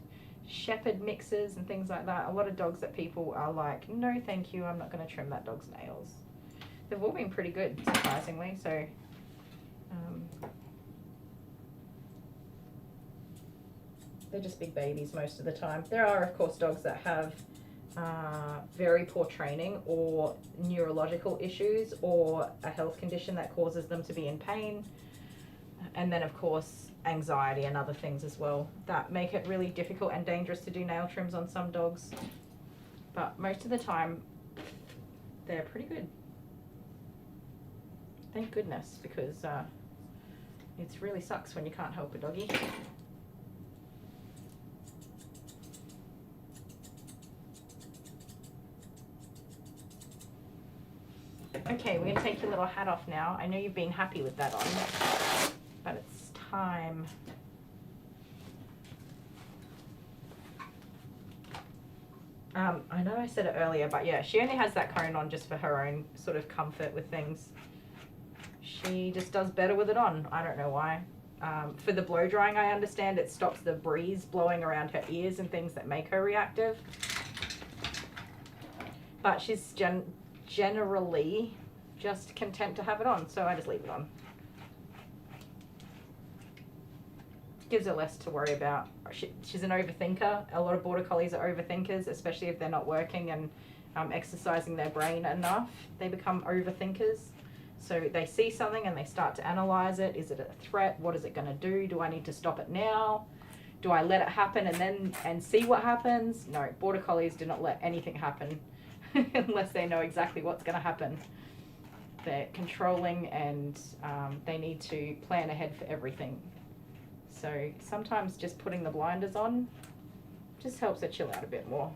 Speaker 2: Shepherd mixes and things like that. A lot of dogs that people are like, no thank you, I'm not going to trim that dog's nails. They've all been pretty good, surprisingly. So they're just big babies most of the time. There are, of course, dogs that have very poor training or neurological issues or a health condition that causes them to be in pain. And then, of course, anxiety and other things as well that make it really difficult and dangerous to do nail trims on some dogs. But most of the time, they're pretty good. Thank goodness, because it really sucks when you can't help a doggy. Okay, we're going to take your little hat off now. I know you've been happy with that on, but it's time. I know I said it earlier, but yeah, she only has that cone on just for her own sort of comfort with things. She just does better with it on. I don't know why. For the blow drying, I understand it stops the breeze blowing around her ears and things that make her reactive. But she's generally just content to have it on, so I just leave it on. Gives her less to worry about. She's an overthinker. A lot of border collies are overthinkers, especially if they're not working and exercising their brain enough. They become overthinkers. So they see something and they start to analyze it. Is it a threat? What is it going to do? Do I need to stop it now? Do I let it happen and see what happens? No, border collies do not let anything happen unless they know exactly what's going to happen. They're controlling and they need to plan ahead for everything. So sometimes just putting the blinders on just helps her chill out a bit more.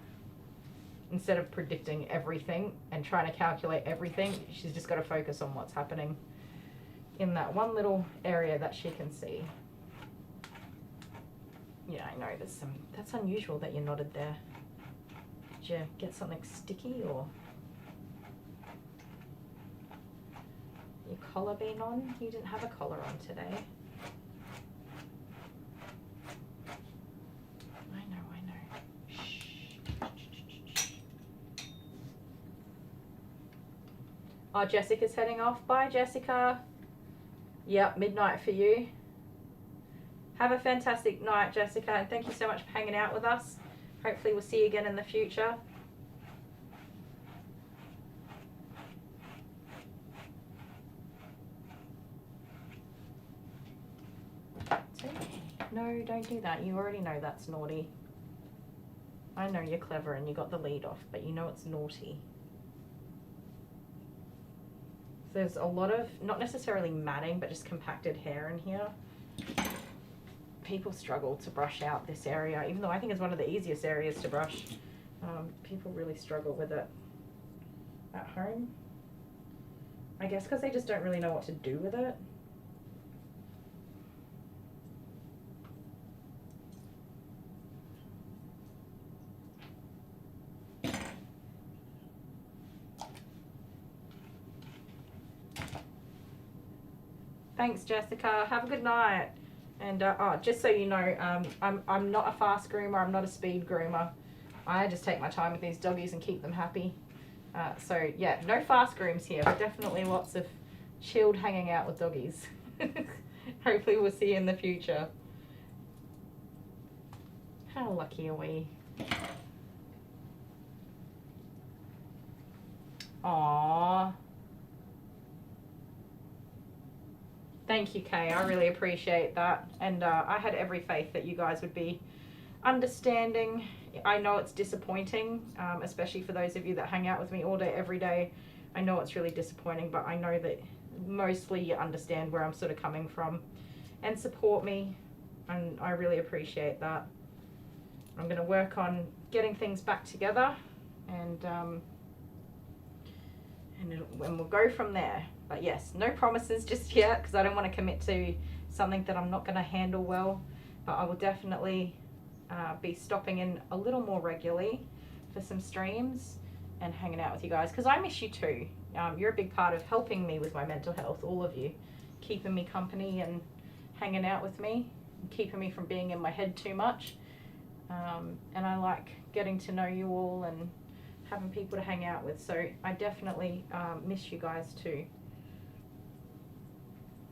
Speaker 2: Instead of predicting everything and trying to calculate everything, she's just got to focus on what's happening in that one little area that she can see. Yeah, I know there's some, that's unusual that you nodded there. Did you get something sticky or your collar been on? You didn't have a collar on today. Oh, Jessica's heading off. Bye, Jessica. Yep, midnight for you. Have a fantastic night, Jessica, and thank you so much for hanging out with us. Hopefully we'll see you again in the future. It's okay. No, don't do that. You already know that's naughty. I know you're clever and you got the lead off, but you know it's naughty. There's a lot of, not necessarily matting, but just compacted hair in here. People struggle to brush out this area, even though I think it's one of the easiest areas to brush. People really struggle with it at home. I guess because they just don't really know what to do with it. Thanks, Jessica. Have a good night. And oh, just so you know, I'm not a fast groomer. I'm not a speed groomer. I just take my time with these doggies and keep them happy. So yeah, no fast grooms here, but definitely lots of chilled hanging out with doggies. Hopefully we'll see you in the future. How lucky are we? Aww. Thank you, Kay. I really appreciate that. And I had every faith that you guys would be understanding. I know it's disappointing, especially for those of you that hang out with me all day, every day. I know it's really disappointing, but I know that mostly you understand where I'm sort of coming from and support me. And I really appreciate that. I'm going to work on getting things back together and we'll go from there. But yes, no promises just yet because I don't want to commit to something that I'm not going to handle well. But I will definitely be stopping in a little more regularly for some streams and hanging out with you guys, because I miss you too. You're a big part of helping me with my mental health, all of you, keeping me company and hanging out with me, keeping me from being in my head too much. And I like getting to know you all and having people to hang out with, so I definitely miss you guys too.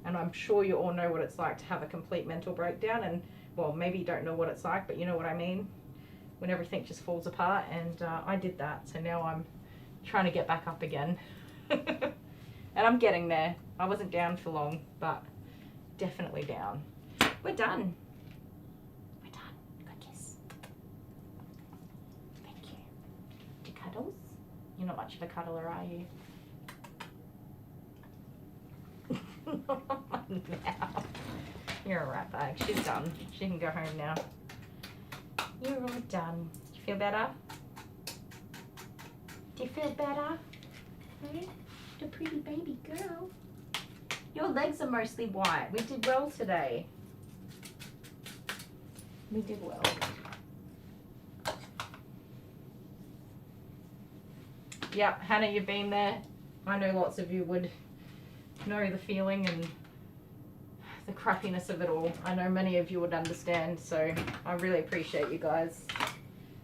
Speaker 2: And I'm sure you all know what it's like to have a complete mental breakdown, and well, maybe you don't know what it's like, but you know what I mean, when everything just falls apart. And I did that, so now I'm trying to get back up again. And I'm getting there. I wasn't down for long, but definitely down. We're done. We're done. Good kiss. Thank you. Do cuddles? You're not much of a cuddler, are you? Now. You're a rat bag. She's done. She can go home now. You're all done. Do you feel better? Do you feel better? Hey, the pretty baby girl. Your legs are mostly white. We did well today. We did well. Yep, Hannah, you've been there. I know lots of you would know the feeling and the crappiness of it all. I know many of you would understand, so I really appreciate you guys.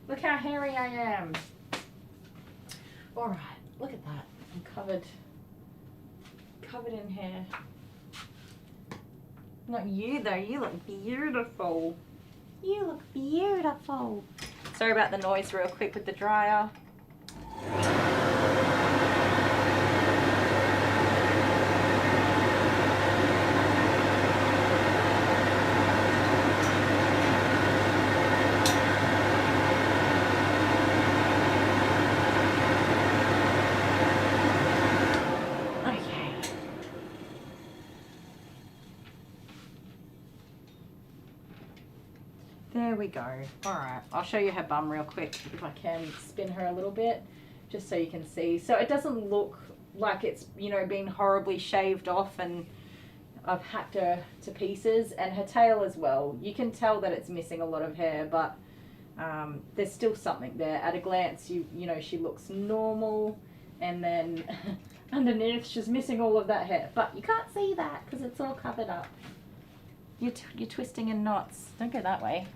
Speaker 2: Look how hairy I am. Alright, look at that. I'm covered in hair. Not you though, you look beautiful. You look beautiful. Sorry about the noise real quick with the dryer. There we go. Alright, I'll show you her bum real quick if I can spin her a little bit, just so you can see. So it doesn't look like it's, you know, been horribly shaved off, and I've hacked her to pieces, and her tail as well. You can tell that it's missing a lot of hair, but there's still something there. At a glance, you know, she looks normal, and then underneath she's missing all of that hair. But you can't see that because it's all covered up. You're twisting in knots. Don't go that way.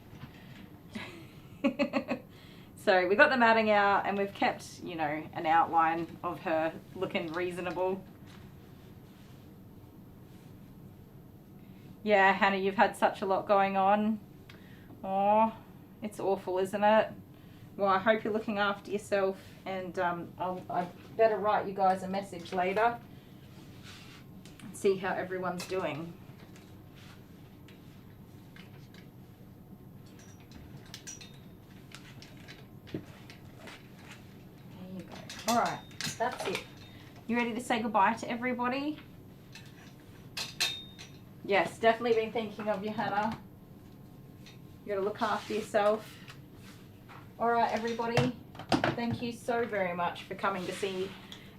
Speaker 2: So we got the matting out, and we've kept, you know, an outline of her looking reasonable. Yeah, Hannah, you've had such a lot going on. Oh, it's awful, isn't it? Well, I hope you're looking after yourself, and I better write you guys a message later and see how everyone's doing. Alright, that's it. You ready to say goodbye to everybody? Yes, definitely been thinking of you, Hannah. You gotta look after yourself. Alright, everybody. Thank you so very much for coming to see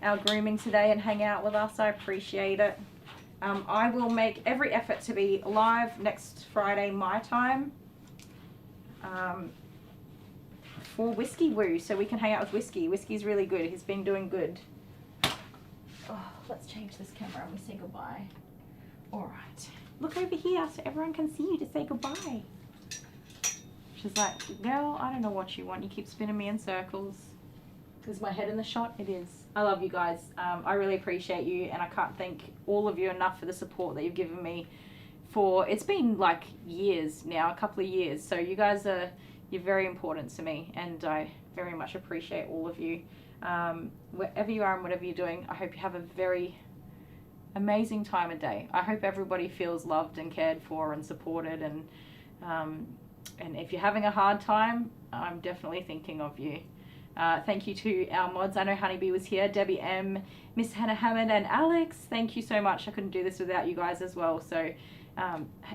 Speaker 2: our grooming today and hang out with us. I appreciate it. I will make every effort to be live next Friday, my time. For Whiskey Woo, so we can hang out with Whiskey. Whiskey's really good. He's been doing good. Oh, let's change this camera and we say goodbye. Alright. Look over here so everyone can see you to say goodbye. She's like, girl, I don't know what you want. You keep spinning me in circles. Is my head in the shot? It is. I love you guys. I really appreciate you, and I can't thank all of you enough for the support that you've given me for, it's been like years now, a couple of years. So you guys are, you're very important to me, and I very much appreciate all of you. Wherever you are and whatever you're doing, I hope you have a very amazing time of day. I hope everybody feels loved and cared for and supported, and if you're having a hard time, I'm definitely thinking of you. Thank you to our mods. I know Honeybee was here, Debbie M, Miss Hannah Hammond, and Alex. Thank you so much. I couldn't do this without you guys as well. So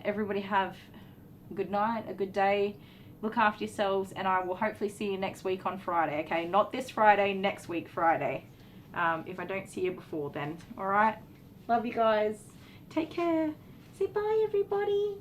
Speaker 2: everybody have a good night, a good day. Look after yourselves, and I will hopefully see you next week on Friday, okay? Not this Friday, next week Friday. If I don't see you before then, all right? Love you guys. Take care. Say bye, everybody.